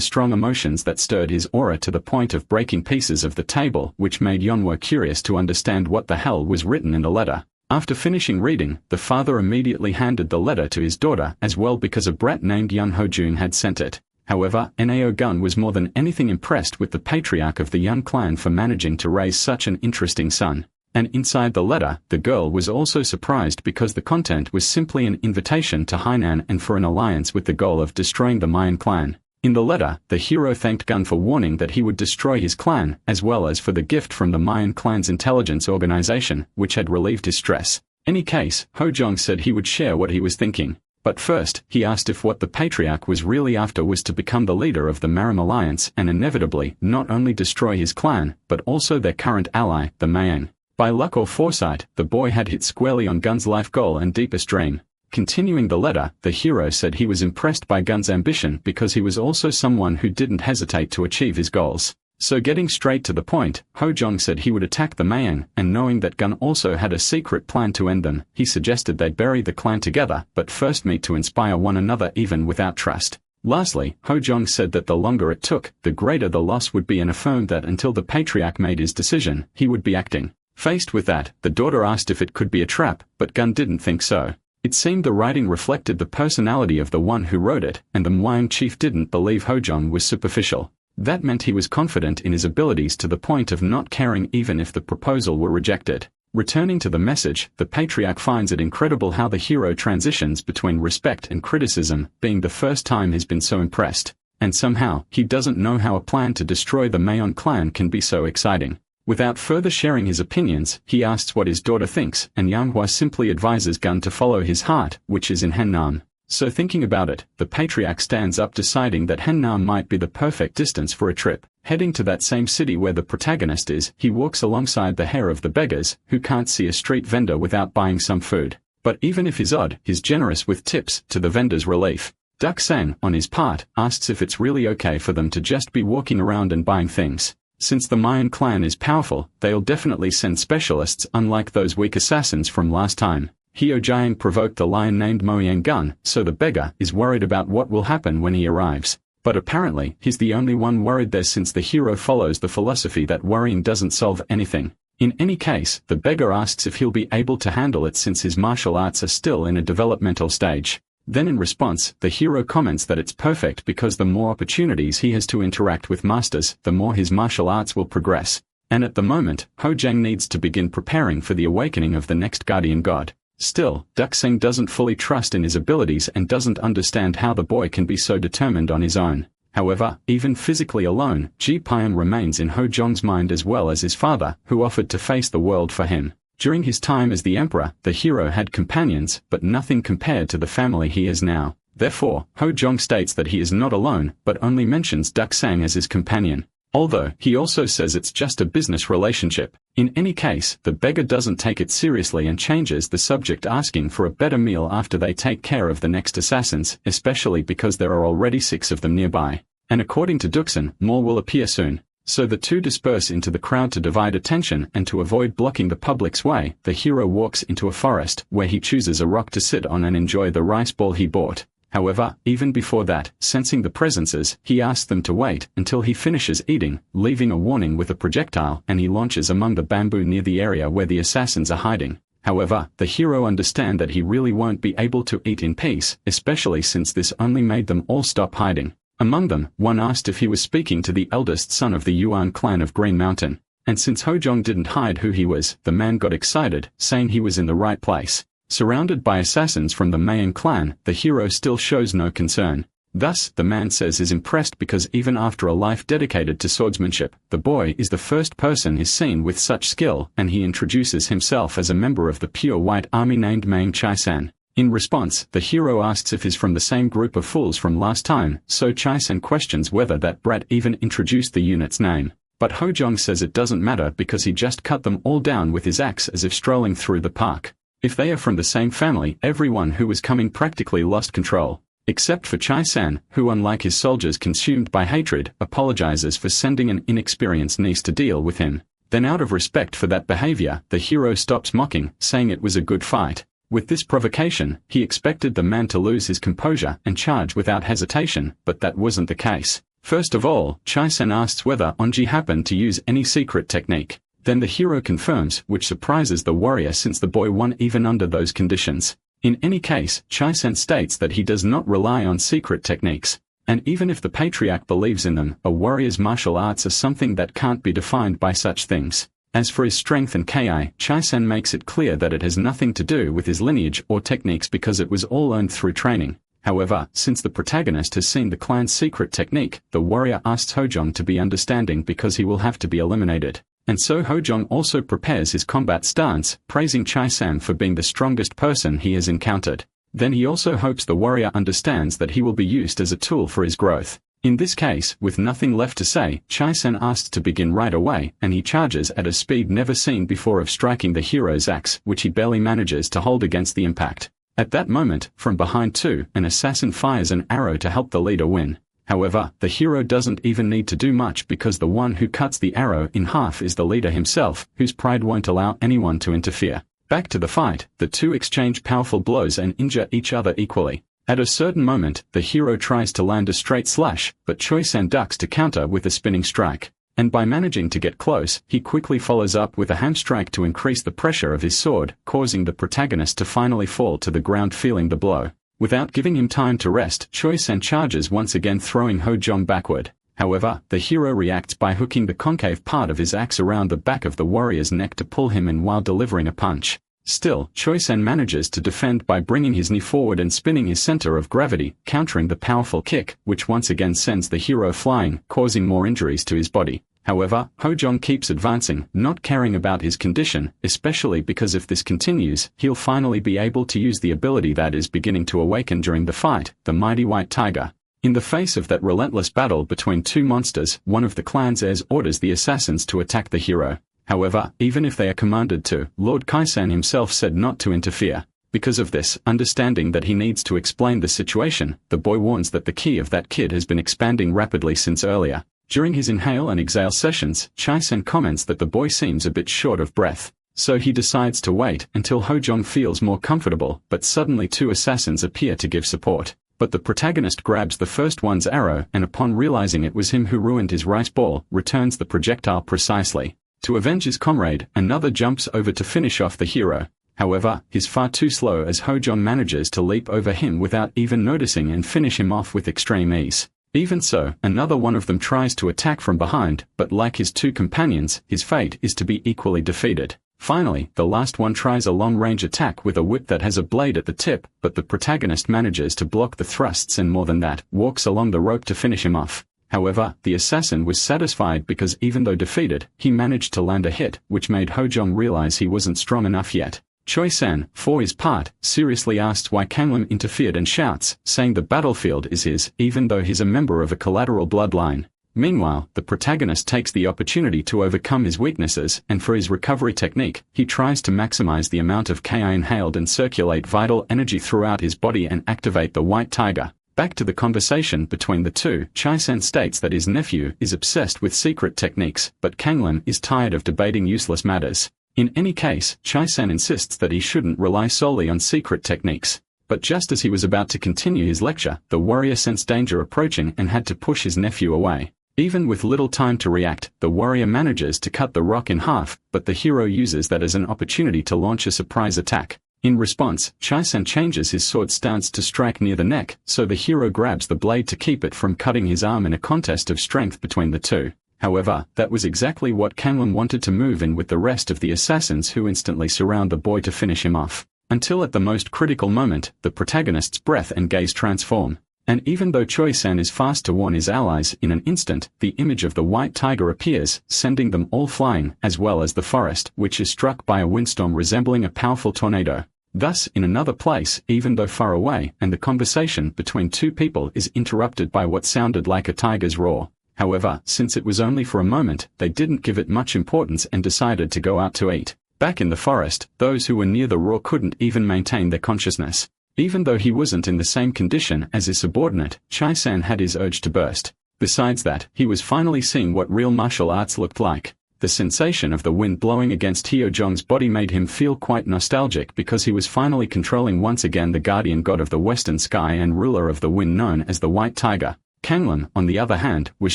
strong emotions that stirred his aura to the point of breaking pieces of the table, which made Yanwua curious to understand what the hell was written in the letter. After finishing reading, the father immediately handed the letter to his daughter as well because a brat named Yun Hojun had sent it. However, Nao Gun was more than anything impressed with the patriarch of the Yun clan for managing to raise such an interesting son. And inside the letter, the girl was also surprised because the content was simply an invitation to Hainan and for an alliance with the goal of destroying the Mayan clan. In the letter, the hero thanked Gun for warning that he would destroy his clan, as well as for the gift from the Mayan clan's intelligence organization, which had relieved his stress. In any case, Hojong said he would share what he was thinking. But first, he asked if what the patriarch was really after was to become the leader of the Maram alliance and inevitably not only destroy his clan, but also their current ally, the Mayang. By luck or foresight, the boy had hit squarely on Gun's life goal and deepest dream. Continuing the letter, the hero said he was impressed by Gun's ambition because he was also someone who didn't hesitate to achieve his goals. So getting straight to the point, Hojong said he would attack the Mayang, and knowing that Gun also had a secret plan to end them, he suggested they bury the clan together, but first meet to inspire one another even without trust. Lastly, Hojong said that the longer it took, the greater the loss would be and affirmed that until the patriarch made his decision, he would be acting. Faced with that, the daughter asked if it could be a trap, but Gun didn't think so. It seemed the writing reflected the personality of the one who wrote it, and the Mwang chief didn't believe Hojong was superficial. That meant he was confident in his abilities to the point of not caring even if the proposal were rejected. Returning to the message, the patriarch finds it incredible how the hero transitions between respect and criticism, being the first time he's been so impressed. And somehow, he doesn't know how a plan to destroy the Mayon clan can be so exciting. Without further sharing his opinions, he asks what his daughter thinks, and Yanhua simply advises Gun to follow his heart, which is in Hennam. So thinking about it, the patriarch stands up deciding that Hennam might be the perfect distance for a trip. Heading to that same city where the protagonist is, he walks alongside the hair of the beggars, who can't see a street vendor without buying some food. But even if he's odd, he's generous with tips, to the vendor's relief. Duck Sang, on his part, asks if it's really okay for them to just be walking around and buying things. Since the Mayan clan is powerful, they'll definitely send specialists unlike those weak assassins from last time. Hyo Jiang provoked the lion named Moyang Gun, so the beggar is worried about what will happen when he arrives. But apparently, he's the only one worried there since the hero follows the philosophy that worrying doesn't solve anything. In any case, the beggar asks if he'll be able to handle it since his martial arts are still in a developmental stage. Then in response, the hero comments that it's perfect because the more opportunities he has to interact with masters, the more his martial arts will progress. And at the moment, Hojang needs to begin preparing for the awakening of the next guardian god. Still, Duxing doesn't fully trust in his abilities and doesn't understand how the boy can be so determined on his own. However, even physically alone, Ji Pian remains in Hojong's mind as well as his father, who offered to face the world for him. During his time as the emperor, the hero had companions, but nothing compared to the family he has now. Therefore, Hojong states that he is not alone, but only mentions Duxang as his companion. Although, he also says it's just a business relationship. In any case, the beggar doesn't take it seriously and changes the subject, asking for a better meal after they take care of the next assassins, especially because there are already 6 of them nearby. And according to Duxan, more will appear soon. So the two disperse into the crowd to divide attention, and to avoid blocking the public's way, the hero walks into a forest, where he chooses a rock to sit on and enjoy the rice ball he bought. However, even before that, sensing the presences, he asks them to wait until he finishes eating, leaving a warning with a projectile, and he launches among the bamboo near the area where the assassins are hiding. However, the hero understands that he really won't be able to eat in peace, especially since this only made them all stop hiding. Among them, one asked if he was speaking to the eldest son of the Yuan clan of Green Mountain. And since Hojong didn't hide who he was, the man got excited, saying he was in the right place. Surrounded by assassins from the Mayan clan, the hero still shows no concern. Thus, the man says is impressed because even after a life dedicated to swordsmanship, the boy is the first person he's seen with such skill, and he introduces himself as a member of the pure white army named Mang Chai-san. In response, the hero asks if he's from the same group of fools from last time, so Chai-san questions whether that brat even introduced the unit's name. But Hojong says it doesn't matter because he just cut them all down with his axe as if strolling through the park. If they are from the same family, everyone who was coming practically lost control. Except for Chai-san, who unlike his soldiers consumed by hatred, apologizes for sending an inexperienced niece to deal with him. Then out of respect for that behavior, the hero stops mocking, saying it was a good fight. With this provocation, he expected the man to lose his composure and charge without hesitation, but that wasn't the case. First of all, Chai-san asks whether Onji happened to use any secret technique. Then the hero confirms, which surprises the warrior since the boy won even under those conditions. In any case, Chai-san states that he does not rely on secret techniques. And even if the patriarch believes in them, a warrior's martial arts are something that can't be defined by such things. As for his strength and ki, Chai-san makes it clear that it has nothing to do with his lineage or techniques because it was all earned through training. However, since the protagonist has seen the clan's secret technique, the warrior asks Hojong to be understanding because he will have to be eliminated. And so Hojong also prepares his combat stance, praising Chai-san for being the strongest person he has encountered. then he also hopes the warrior understands that he will be used as a tool for his growth. In this case, with nothing left to say, Chai-sen asks to begin right away, and he charges at a speed never seen before of striking the hero's axe, which he barely manages to hold against the impact. At that moment, from behind too, an assassin fires an arrow to help the leader win. However, the hero doesn't even need to do much because the one who cuts the arrow in half is the leader himself, whose pride won't allow anyone to interfere. Back to the fight, the two exchange powerful blows and injure each other equally. At a certain moment, the hero tries to land a straight slash, but Choi-san ducks to counter with a spinning strike. And by managing to get close, he quickly follows up with a hand strike to increase the pressure of his sword, causing the protagonist to finally fall to the ground feeling the blow. Without giving him time to rest, Choi-san charges once again, throwing Ho-jong backward. However, the hero reacts by hooking the concave part of his axe around the back of the warrior's neck to pull him in while delivering a punch. Still, Choi-san manages to defend by bringing his knee forward and spinning his center of gravity, countering the powerful kick, which once again sends the hero flying, causing more injuries to his body. However, Ho-jong keeps advancing, not caring about his condition, especially because if this continues, he'll finally be able to use the ability that is beginning to awaken during the fight, the mighty white tiger. In the face of that relentless battle between two monsters, one of the clan's heirs orders the assassins to attack the hero. However, even if they are commanded to, Lord Kai-san himself said not to interfere. Because of this, understanding that he needs to explain the situation, the boy warns that the ki of that kid has been expanding rapidly since earlier. During his inhale and exhale sessions, Chai-sen comments that the boy seems a bit short of breath. So he decides to wait until Ho-jong feels more comfortable, but suddenly two assassins appear to give support. But the protagonist grabs the first one's arrow and upon realizing it was him who ruined his rice ball, returns the projectile precisely. To avenge his comrade, another jumps over to finish off the hero. However, he's far too slow as Ho-jong manages to leap over him without even noticing and finish him off with extreme ease. Even so, another one of them tries to attack from behind, but like his two companions, his fate is to be equally defeated. Finally, the last one tries a long-range attack with a whip that has a blade at the tip, but the protagonist manages to block the thrusts and more than that, walks along the rope to finish him off. However, the assassin was satisfied because even though defeated, he managed to land a hit, which made Ho-jong realize he wasn't strong enough yet. Choi-san, for his part, seriously asks why Kanglim interfered and shouts, saying the battlefield is his, even though he's a member of a collateral bloodline. Meanwhile, the protagonist takes the opportunity to overcome his weaknesses, and for his recovery technique, he tries to maximize the amount of ki inhaled and circulate vital energy throughout his body and activate the white tiger. Back to the conversation between the two, Chai-san states that his nephew is obsessed with secret techniques, but Kanglim is tired of debating useless matters. In any case, Chai-san insists that he shouldn't rely solely on secret techniques. But just as he was about to continue his lecture, the warrior sensed danger approaching and had to push his nephew away. Even with little time to react, the warrior manages to cut the rock in half, but the hero uses that as an opportunity to launch a surprise attack. In response, Chai-san changes his sword stance to strike near the neck, so the hero grabs the blade to keep it from cutting his arm in a contest of strength between the two. However, that was exactly what Kanglim wanted to move in with the rest of the assassins who instantly surround the boy to finish him off. Until at the most critical moment, the protagonist's breath and gaze transform. And even though Choi-san is fast to warn his allies, in an instant, the image of the white tiger appears, sending them all flying, as well as the forest, which is struck by a windstorm resembling a powerful tornado. Thus, in another place, even though far away, and the conversation between two people is interrupted by what sounded like a tiger's roar. However, since it was only for a moment, they didn't give it much importance and decided to go out to eat. Back in the forest, those who were near the roar couldn't even maintain their consciousness. Even though he wasn't in the same condition as his subordinate, Chai-san had his urge to burst. Besides that, he was finally seeing what real martial arts looked like. The sensation of the wind blowing against Hyo-jong's body made him feel quite nostalgic because he was finally controlling once again the guardian god of the western sky and ruler of the wind known as the White Tiger. Kanglim, on the other hand, was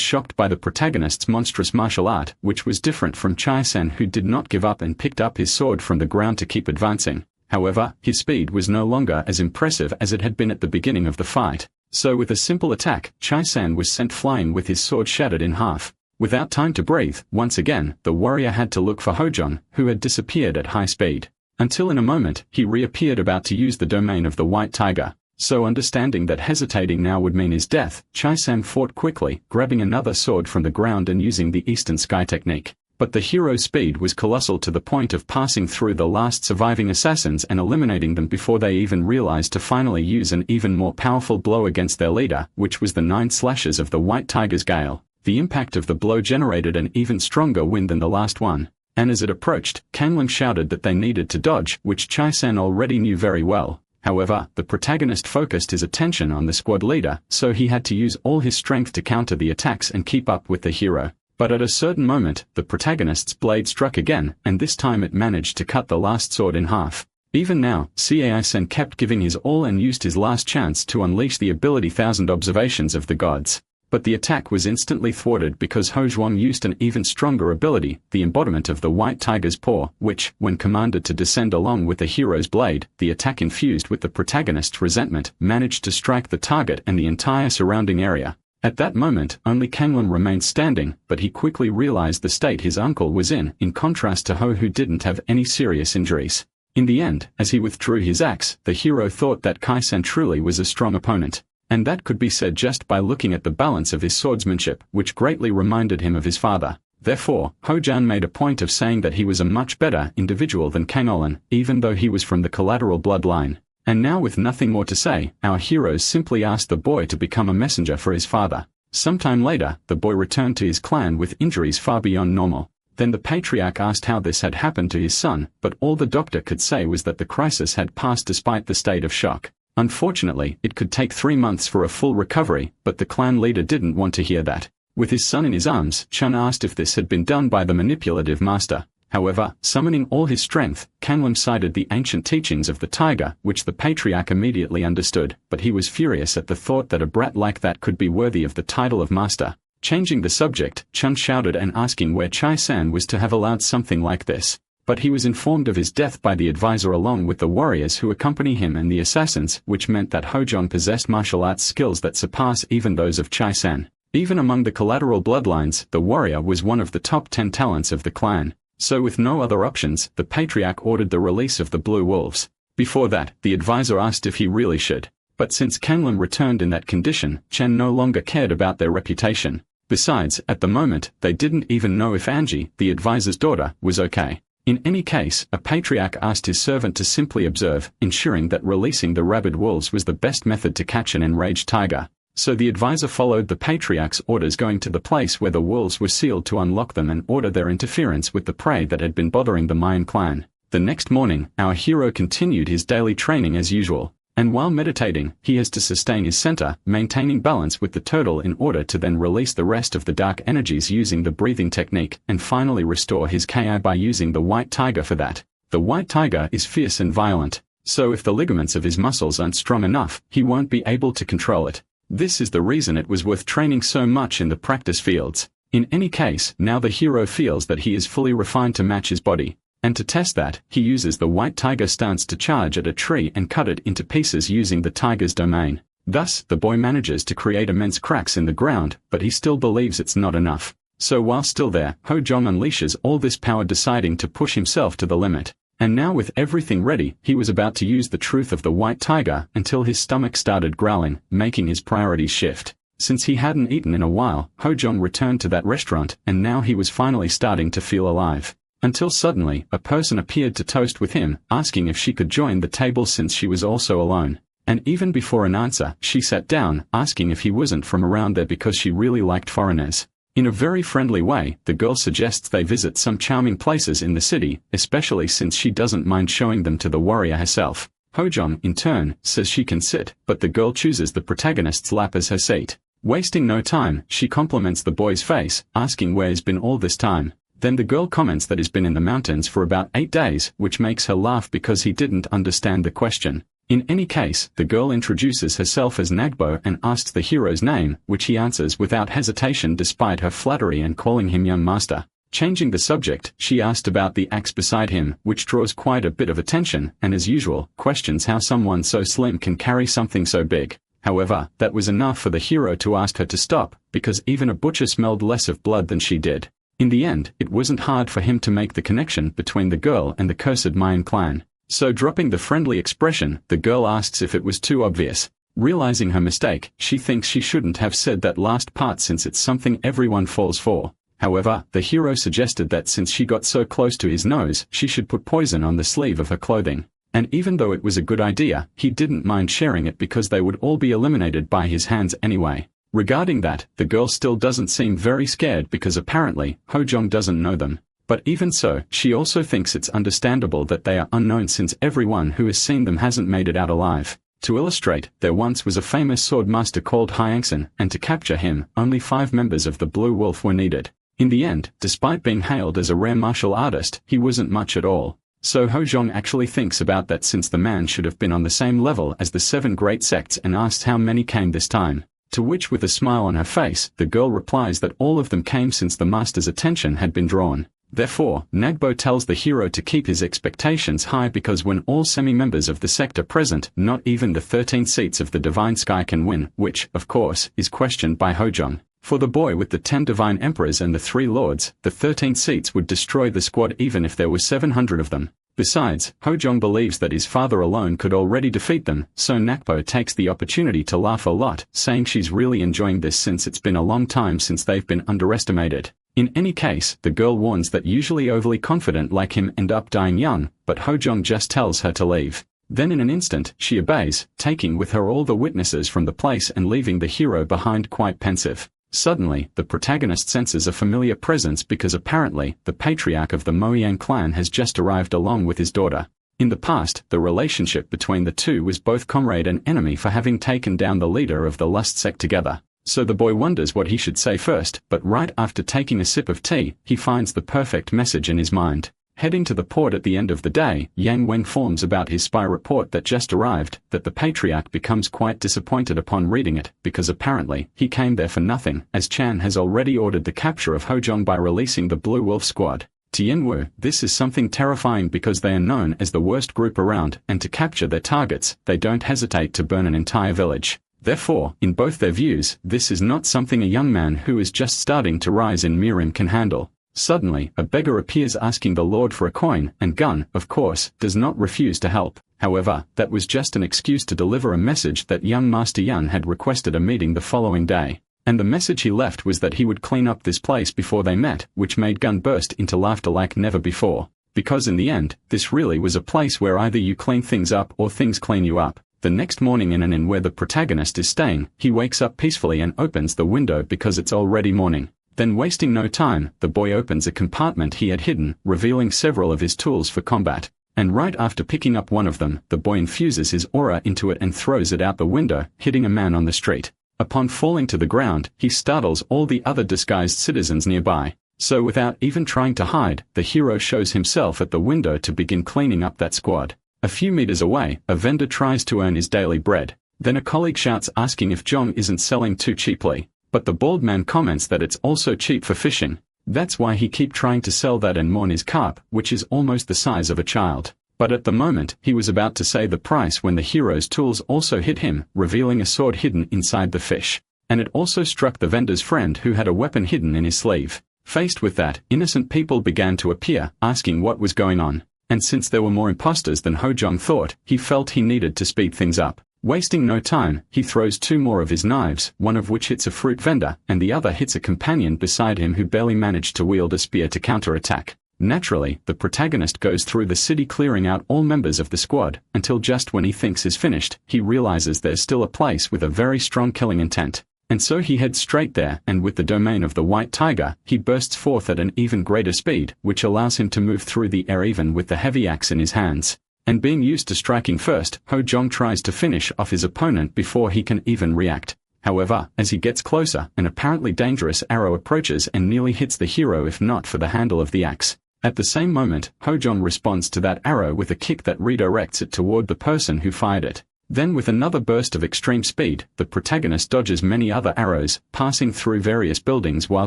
shocked by the protagonist's monstrous martial art, which was different from Chai-san who did not give up and picked up his sword from the ground to keep advancing. However, his speed was no longer as impressive as it had been at the beginning of the fight. So with a simple attack, Chai-san was sent flying with his sword shattered in half. Without time to breathe, once again, the warrior had to look for Ho-jong, who had disappeared at high speed. Until in a moment, he reappeared about to use the domain of the White Tiger. So understanding that hesitating now would mean his death, Chai-san fought quickly, grabbing another sword from the ground and using the Eastern Sky technique. But the hero's speed was colossal to the point of passing through the last surviving assassins and eliminating them before they even realized to finally use an even more powerful blow against their leader, which was the 9 slashes of the White Tiger's gale. The impact of the blow generated an even stronger wind than the last one, and as it approached, Kanlun shouted that they needed to dodge, which Chai-san already knew very well. However, the protagonist focused his attention on the squad leader, so he had to use all his strength to counter the attacks and keep up with the hero. But at a certain moment, the protagonist's blade struck again, and this time it managed to cut the last sword in half. Even now, Cai-san kept giving his all and used his last chance to unleash the ability Thousand Observations of the Gods. But the attack was instantly thwarted because Hozhuang used an even stronger ability, the embodiment of the White Tiger's paw, which, when commanded to descend along with the hero's blade, the attack infused with the protagonist's resentment, managed to strike the target and the entire surrounding area. At that moment, only Kanlun remained standing, but he quickly realized the state his uncle was in contrast to Ho, who didn't have any serious injuries. In the end, as he withdrew his axe, the hero thought that Kai-san truly was a strong opponent. And that could be said just by looking at the balance of his swordsmanship, which greatly reminded him of his father. Therefore, Hojan made a point of saying that he was a much better individual than Kanolin, even though he was from the collateral bloodline. And now, with nothing more to say, our heroes simply asked the boy to become a messenger for his father. Sometime later, the boy returned to his clan with injuries far beyond normal. Then the patriarch asked how this had happened to his son, but all the doctor could say was that the crisis had passed despite the state of shock. Unfortunately, it could take 3 months for a full recovery, but the clan leader didn't want to hear that. With his son in his arms, Chun asked if this had been done by the manipulative master. However, summoning all his strength, Kanlun cited the ancient teachings of the tiger, which the patriarch immediately understood, but he was furious at the thought that a brat like that could be worthy of the title of master. Changing the subject, Chun shouted and asking where Chai-san was to have allowed something like this. But he was informed of his death by the advisor along with the warriors who accompany him and the assassins, which meant that Hojong possessed martial arts skills that surpass even those of Chai-san. Even among the collateral bloodlines, the warrior was one of the top 10 talents of the clan. So with no other options, the patriarch ordered the release of the Blue Wolves. Before that, the advisor asked if he really should. But since Kanlun returned in that condition, Chen no longer cared about their reputation. Besides, at the moment, they didn't even know if Angie, the advisor's daughter, was okay. In any case, a patriarch asked his servant to simply observe, ensuring that releasing the rabid wolves was the best method to catch an enraged tiger. So the advisor followed the patriarch's orders, going to the place where the wolves were sealed to unlock them and order their interference with the prey that had been bothering the Mayan clan. The next morning, our hero continued his daily training as usual. And while meditating, he has to sustain his center, maintaining balance with the turtle in order to then release the rest of the dark energies using the breathing technique, and finally restore his Ki by using the white tiger for that. The white tiger is fierce and violent, so if the ligaments of his muscles aren't strong enough, he won't be able to control it. This is the reason it was worth training so much in the practice fields. In any case, now the hero feels that he is fully refined to match his body. And to test that, he uses the white tiger stance to charge at a tree and cut it into pieces using the tiger's domain. Thus, the boy manages to create immense cracks in the ground, but he still believes it's not enough. So while still there, Hojong unleashes all this power, deciding to push himself to the limit. And now with everything ready, he was about to use the truth of the white tiger until his stomach started growling, making his priorities shift. Since he hadn't eaten in a while, Hojong returned to that restaurant, and now he was finally starting to feel alive. Until suddenly, a person appeared to toast with him, asking if she could join the table since she was also alone. And even before an answer, she sat down, asking if he wasn't from around there because she really liked foreigners. In a very friendly way, the girl suggests they visit some charming places in the city, especially since she doesn't mind showing them to the warrior herself. Hojong, in turn, says she can sit, but the girl chooses the protagonist's lap as her seat. Wasting no time, she compliments the boy's face, asking where he's been all this time. Then the girl comments that he's been in the mountains for about 8 days, which makes her laugh because he didn't understand the question. In any case, the girl introduces herself as Nagbo and asks the hero's name, which he answers without hesitation despite her flattery and calling him young master. Changing the subject, she asked about the axe beside him, which draws quite a bit of attention, and as usual, questions how someone so slim can carry something so big. However, that was enough for the hero to ask her to stop, because even a butcher smelled less of blood than she did. In the end, it wasn't hard for him to make the connection between the girl and the cursed Mayan clan. So dropping the friendly expression, the girl asks if it was too obvious. Realizing her mistake, she thinks she shouldn't have said that last part since it's something everyone falls for. However, the hero suggested that since she got so close to his nose, she should put poison on the sleeve of her clothing. And even though it was a good idea, he didn't mind sharing it because they would all be eliminated by his hands anyway. Regarding that, the girl still doesn't seem very scared because apparently, Hojong doesn't know them. But even so, she also thinks it's understandable that they are unknown since everyone who has seen them hasn't made it out alive. To illustrate, there once was a famous sword master called Hyangsen, and to capture him, only 5 members of the Blue Wolf were needed. In the end, despite being hailed as a rare martial artist, he wasn't much at all. So Hojong actually thinks about that since the man should have been on the same level as the 7 great sects and asks how many came this time. To which with a smile on her face, the girl replies that all of them came since the master's attention had been drawn. Therefore, Nagbo tells the hero to keep his expectations high because when all semi-members of the sect are present, not even the 13 seats of the Divine Sky can win, which, of course, is questioned by Hojong. For the boy with the 10 divine emperors and the 3 lords, the 13 seats would destroy the squad even if there were 700 of them. Besides, Hojong believes that his father alone could already defeat them, so Nakpo takes the opportunity to laugh a lot, saying she's really enjoying this since it's been a long time since they've been underestimated. In any case, the girl warns that usually overly confident like him end up dying young, but Hojong just tells her to leave. Then in an instant, she obeys, taking with her all the witnesses from the place and leaving the hero behind quite pensive. Suddenly, the protagonist senses a familiar presence because apparently, the patriarch of the Moyang clan has just arrived along with his daughter. In the past, the relationship between the two was both comrade and enemy for having taken down the leader of the Lust sect together. So the boy wonders what he should say first, but right after taking a sip of tea, he finds the perfect message in his mind. Heading to the port at the end of the day, Yang Wen informs about his spy report that just arrived, that the patriarch becomes quite disappointed upon reading it, because apparently, he came there for nothing, as Chan has already ordered the capture of Hojong by releasing the Blue Wolf squad. To Yenwu, this is something terrifying because they are known as the worst group around, and to capture their targets, they don't hesitate to burn an entire village. Therefore, in both their views, this is not something a young man who is just starting to rise in Mirim can handle. Suddenly, a beggar appears asking the Lord for a coin, and Gun, of course, does not refuse to help. However, that was just an excuse to deliver a message that young Master Yan had requested a meeting the following day. And the message he left was that he would clean up this place before they met, which made Gun burst into laughter like never before. Because in the end, this really was a place where either you clean things up or things clean you up. The next morning in an inn where the protagonist is staying, he wakes up peacefully and opens the window because it's already morning. Then wasting no time, the boy opens a compartment he had hidden, revealing several of his tools for combat. And right after picking up one of them, the boy infuses his aura into it and throws it out the window, hitting a man on the street. Upon falling to the ground, he startles all the other disguised citizens nearby. So without even trying to hide, the hero shows himself at the window to begin cleaning up that squad. A few meters away, a vendor tries to earn his daily bread. Then a colleague shouts asking if Jong isn't selling too cheaply. But the bald man comments that it's also cheap for fishing. That's why he keep trying to sell that and mourn his carp, which is almost the size of a child. But at the moment, he was about to say the price when the hero's tools also hit him, revealing a sword hidden inside the fish. And it also struck the vendor's friend who had a weapon hidden in his sleeve. Faced with that, innocent people began to appear, asking what was going on. And since there were more imposters than Hojong thought, he felt he needed to speed things up. Wasting no time, he throws 2 more of his knives, one of which hits a fruit vendor, and the other hits a companion beside him who barely managed to wield a spear to counterattack. Naturally, the protagonist goes through the city clearing out all members of the squad, until just when he thinks is finished, he realizes there's still a place with a very strong killing intent. And so he heads straight there, and with the domain of the White Tiger, he bursts forth at an even greater speed, which allows him to move through the air even with the heavy axe in his hands. And being used to striking first, Hojong tries to finish off his opponent before he can even react. However, as he gets closer, an apparently dangerous arrow approaches and nearly hits the hero if not for the handle of the axe. At the same moment, Hojong responds to that arrow with a kick that redirects it toward the person who fired it. Then with another burst of extreme speed, the protagonist dodges many other arrows, passing through various buildings while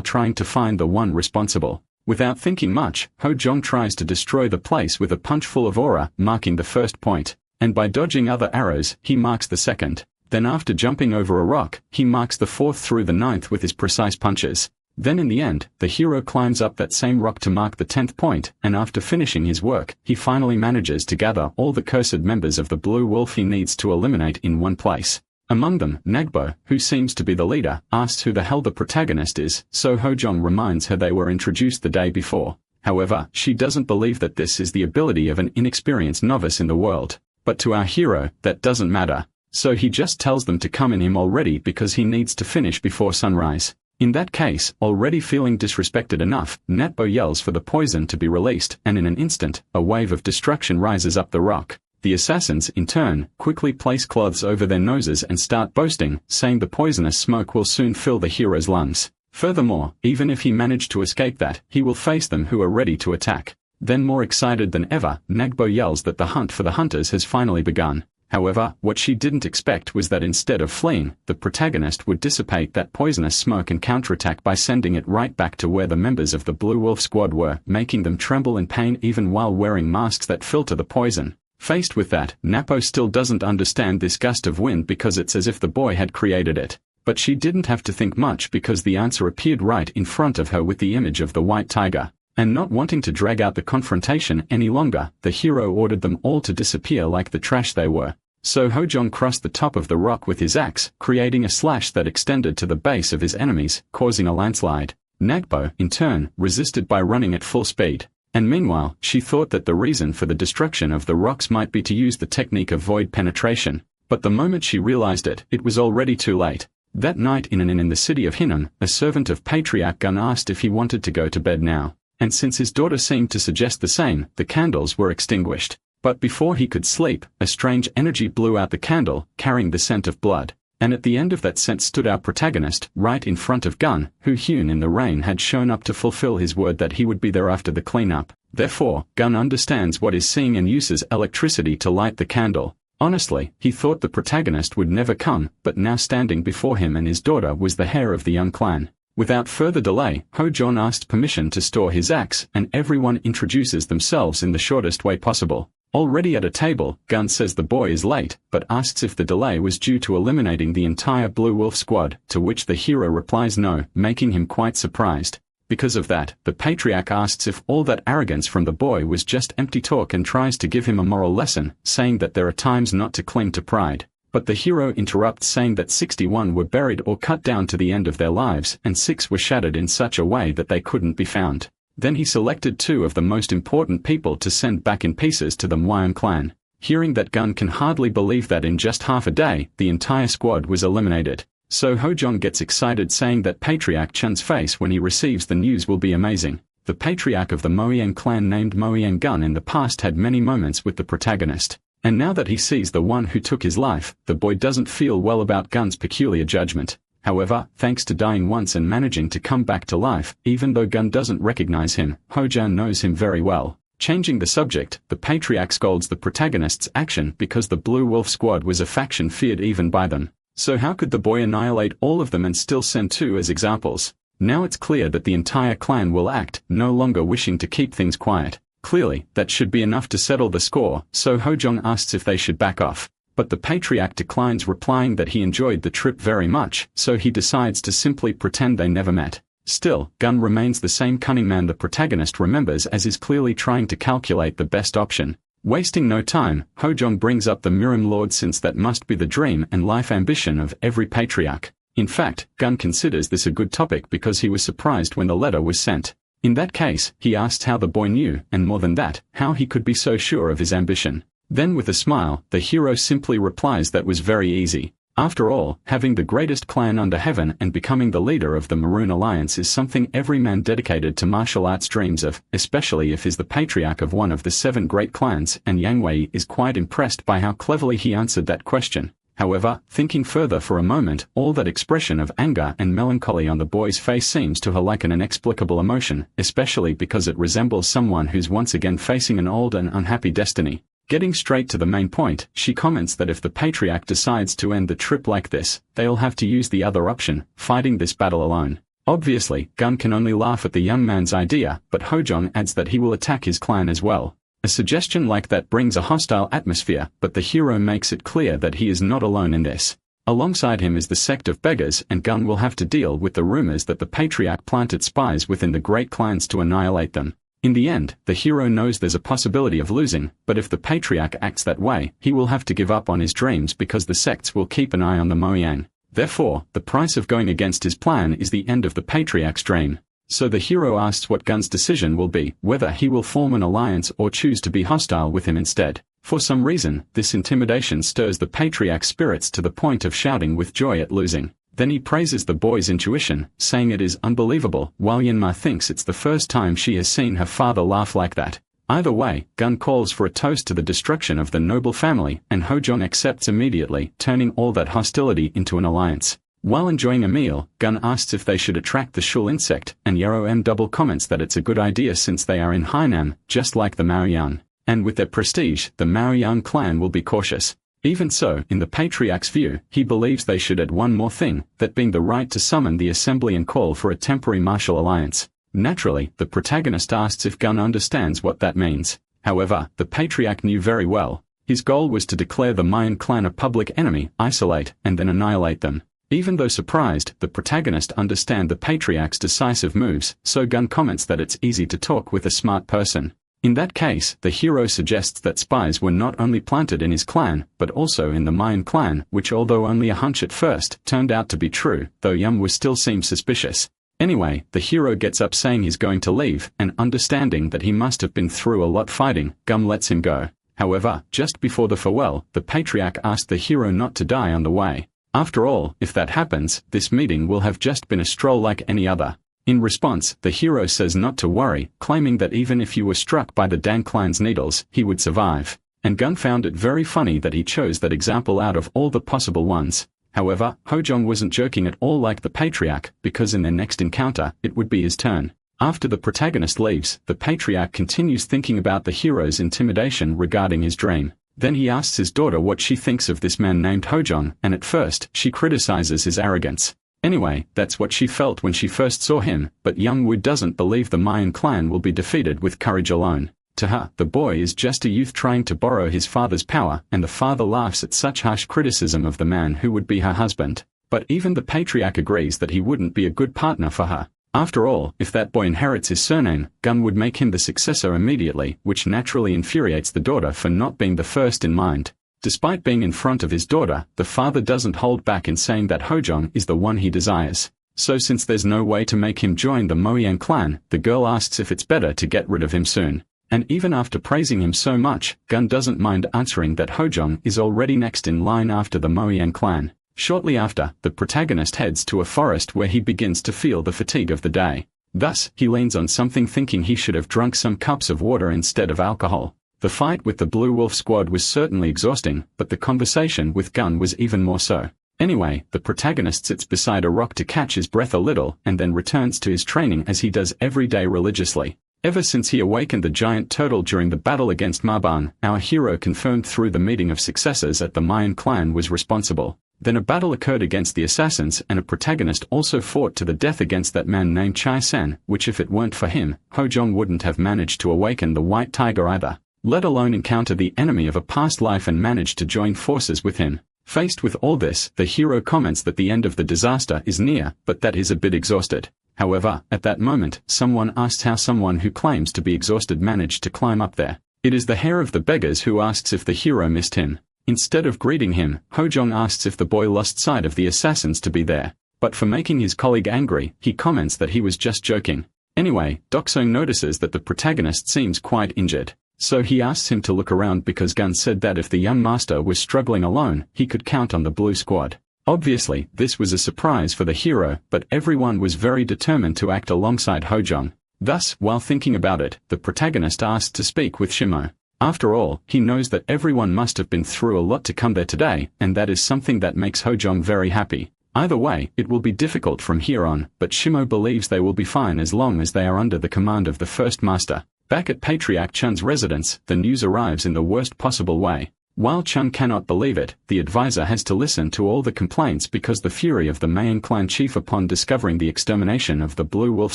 trying to find the one responsible. Without thinking much, Hojong tries to destroy the place with a punch full of aura, marking the first point. And by dodging other arrows, he marks the second. Then after jumping over a rock, he marks the 4th through the 9th with his precise punches. Then in the end, the hero climbs up that same rock to mark the 10th point, and after finishing his work, he finally manages to gather all the cursed members of the Blue Wolf he needs to eliminate in one place. Among them, Nagbo, who seems to be the leader, asks who the hell the protagonist is, so Hojong reminds her they were introduced the day before. However, she doesn't believe that this is the ability of an inexperienced novice in the world. But to our hero, that doesn't matter. So he just tells them to come in him already because he needs to finish before sunrise. In that case, already feeling disrespected enough, Natbo yells for the poison to be released, and in an instant, a wave of destruction rises up the rock. The assassins, in turn, quickly place cloths over their noses and start boasting, saying the poisonous smoke will soon fill the hero's lungs. Furthermore, even if he managed to escape that, he will face them who are ready to attack. Then more excited than ever, Nagbo yells that the hunt for the hunters has finally begun. However, what she didn't expect was that instead of fleeing, the protagonist would dissipate that poisonous smoke and counterattack by sending it right back to where the members of the Blue Wolf squad were, making them tremble in pain even while wearing masks that filter the poison. Faced with that, Napo still doesn't understand this gust of wind because it's as if the boy had created it. But she didn't have to think much because the answer appeared right in front of her with the image of the white tiger. And not wanting to drag out the confrontation any longer, the hero ordered them all to disappear like the trash they were. So Hojong crossed the top of the rock with his axe, creating a slash that extended to the base of his enemies, causing a landslide. Nagbo, in turn, resisted by running at full speed. And meanwhile, she thought that the reason for the destruction of the rocks might be to use the technique of void penetration. But the moment she realized it, it was already too late. That night in an inn in the city of Hinnom, a servant of Patriarch Gun asked if he wanted to go to bed now. And since his daughter seemed to suggest the same, the candles were extinguished. But before he could sleep, a strange energy blew out the candle, carrying the scent of blood. And at the end of that scent stood our protagonist, right in front of Gun, who hewn in the rain had shown up to fulfill his word that he would be there after the cleanup. Therefore, Gun understands what is seeing and uses electricity to light the candle. Honestly, he thought the protagonist would never come, but now standing before him and his daughter was the heir of the young clan. Without further delay, Hojong asked permission to store his axe, and everyone introduces themselves in the shortest way possible. Already at a table, Gun says the boy is late, but asks if the delay was due to eliminating the entire Blue Wolf squad, to which the hero replies no, making him quite surprised. Because of that, the patriarch asks if all that arrogance from the boy was just empty talk and tries to give him a moral lesson, saying that there are times not to cling to pride. But the hero interrupts saying that 61 were buried or cut down to the end of their lives, and 6 were shattered in such a way that they couldn't be found. Then he selected 2 of the most important people to send back in pieces to the Mwyan clan. Hearing that, Gun can hardly believe that in just half a day, the entire squad was eliminated. So Hojong gets excited saying that Patriarch Chun's face when he receives the news will be amazing. The patriarch of the Moyang clan named Moyang Gun in the past had many moments with the protagonist. And now that he sees the one who took his life, the boy doesn't feel well about Gun's peculiar judgment. However, thanks to dying once and managing to come back to life, even though Gun doesn't recognize him, Hojong knows him very well. Changing the subject, the patriarch scolds the protagonist's action because the Blue Wolf squad was a faction feared even by them. So how could the boy annihilate all of them and still send 2 as examples? Now it's clear that the entire clan will act, no longer wishing to keep things quiet. Clearly, that should be enough to settle the score, so Hojong asks if they should back off. But the patriarch declines, replying that he enjoyed the trip very much, so he decides to simply pretend they never met. Still, Gun remains the same cunning man the protagonist remembers as is clearly trying to calculate the best option. Wasting no time, Hojong brings up the Mirim Lord since that must be the dream and life ambition of every patriarch. In fact, Gun considers this a good topic because he was surprised when the letter was sent. In that case, he asks how the boy knew, and more than that, how he could be so sure of his ambition. Then with a smile, the hero simply replies that was very easy. After all, having the greatest clan under heaven and becoming the leader of the Maroon Alliance is something every man dedicated to martial arts dreams of, especially if he's the patriarch of one of the 7 great clans, and Yang Wei is quite impressed by how cleverly he answered that question. However, thinking further for a moment, all that expression of anger and melancholy on the boy's face seems to her like an inexplicable emotion, especially because it resembles someone who's once again facing an old and unhappy destiny. Getting straight to the main point, she comments that if the patriarch decides to end the trip like this, they'll have to use the other option, fighting this battle alone. Obviously, Gun can only laugh at the young man's idea, but Hojong adds that he will attack his clan as well. A suggestion like that brings a hostile atmosphere, but the hero makes it clear that he is not alone in this. Alongside him is the sect of beggars, and Gun will have to deal with the rumors that the patriarch planted spies within the great clans to annihilate them. In the end, the hero knows there's a possibility of losing, but if the patriarch acts that way, he will have to give up on his dreams because the sects will keep an eye on the Moyang. Therefore, the price of going against his plan is the end of the patriarch's dream. So the hero asks what Gun's decision will be, whether he will form an alliance or choose to be hostile with him instead. For some reason, this intimidation stirs the patriarch's spirits to the point of shouting with joy at losing. Then he praises the boy's intuition, saying it is unbelievable, while Yanma thinks it's the first time she has seen her father laugh like that. Either way, Gun calls for a toast to the destruction of the noble family, and Hojong accepts immediately, turning all that hostility into an alliance. While enjoying a meal, Gun asks if they should attract the shul insect, and Yarrow M double comments that it's a good idea since they are in Hainan, just like the Maoyang. And with their prestige, the Maoyang clan will be cautious. Even so, in the patriarch's view, he believes they should add one more thing, that being the right to summon the assembly and call for a temporary martial alliance. Naturally, the protagonist asks if Gun understands what that means. However, the patriarch knew very well. His goal was to declare the Mayan clan a public enemy, isolate, and then annihilate them. Even though surprised, the protagonist understands the patriarch's decisive moves, so Gun comments that it's easy to talk with a smart person. In that case, the hero suggests that spies were not only planted in his clan, but also in the Mayan clan, which although only a hunch at first, turned out to be true, though Yum still seems suspicious. Anyway, the hero gets up saying he's going to leave, and understanding that he must have been through a lot fighting, Gum lets him go. However, just before the farewell, the patriarch asks the hero not to die on the way. After all, if that happens, this meeting will have just been a stroll like any other. In response, the hero says not to worry, claiming that even if you were struck by the Dan clan's needles, he would survive. And Gun found it very funny that he chose that example out of all the possible ones. However, Hojong wasn't joking at all like the patriarch, because in their next encounter, it would be his turn. After the protagonist leaves, the patriarch continues thinking about the hero's intimidation regarding his dream. Then he asks his daughter what she thinks of this man named Hojong, and at first, she criticizes his arrogance. Anyway, that's what she felt when she first saw him, but Youngwoo doesn't believe the Mayan clan will be defeated with courage alone. To her, the boy is just a youth trying to borrow his father's power, and the father laughs at such harsh criticism of the man who would be her husband. But even the patriarch agrees that he wouldn't be a good partner for her. After all, if that boy inherits his surname, Gun would make him the successor immediately, which naturally infuriates the daughter for not being the first in mind. Despite being in front of his daughter, the father doesn't hold back in saying that Hojong is the one he desires. So since there's no way to make him join the Moyang clan, the girl asks if it's better to get rid of him soon. And even after praising him so much, Gun doesn't mind answering that Hojong is already next in line after the Moyang clan. Shortly after, the protagonist heads to a forest where he begins to feel the fatigue of the day. Thus, he leans on something thinking he should have drunk some cups of water instead of alcohol. The fight with the Blue Wolf squad was certainly exhausting, but the conversation with Gun was even more so. Anyway, the protagonist sits beside a rock to catch his breath a little and then returns to his training as he does every day religiously. Ever since he awakened the giant turtle during the battle against Maban, our hero confirmed through the meeting of successors that the Mayan clan was responsible. Then a battle occurred against the assassins and a protagonist also fought to the death against that man named Chai San, which if it weren't for him, Hojong wouldn't have managed to awaken the white tiger either, let alone encounter the enemy of a past life and manage to join forces with him. Faced with all this, the hero comments that the end of the disaster is near, but that he's a bit exhausted. However, at that moment, someone asks how someone who claims to be exhausted managed to climb up there. It is the hair of the beggars who asks if the hero missed him. Instead of greeting him, Hojong asks if the boy lost sight of the assassins to be there. But for making his colleague angry, he comments that he was just joking. Anyway, Doksung notices that the protagonist seems quite injured. So he asks him to look around because Gun said that if the young master was struggling alone, he could count on the blue squad. Obviously, this was a surprise for the hero, but everyone was very determined to act alongside Hojong. Thus, while thinking about it, the protagonist asked to speak with Shimo. After all, he knows that everyone must have been through a lot to come there today, and that is something that makes Hojong very happy. Either way, it will be difficult from here on, but Shimo believes they will be fine as long as they are under the command of the first master. Back at Patriarch Chun's residence, the news arrives in the worst possible way. While Chun cannot believe it, the advisor has to listen to all the complaints because the fury of the Mayan clan chief upon discovering the extermination of the Blue Wolf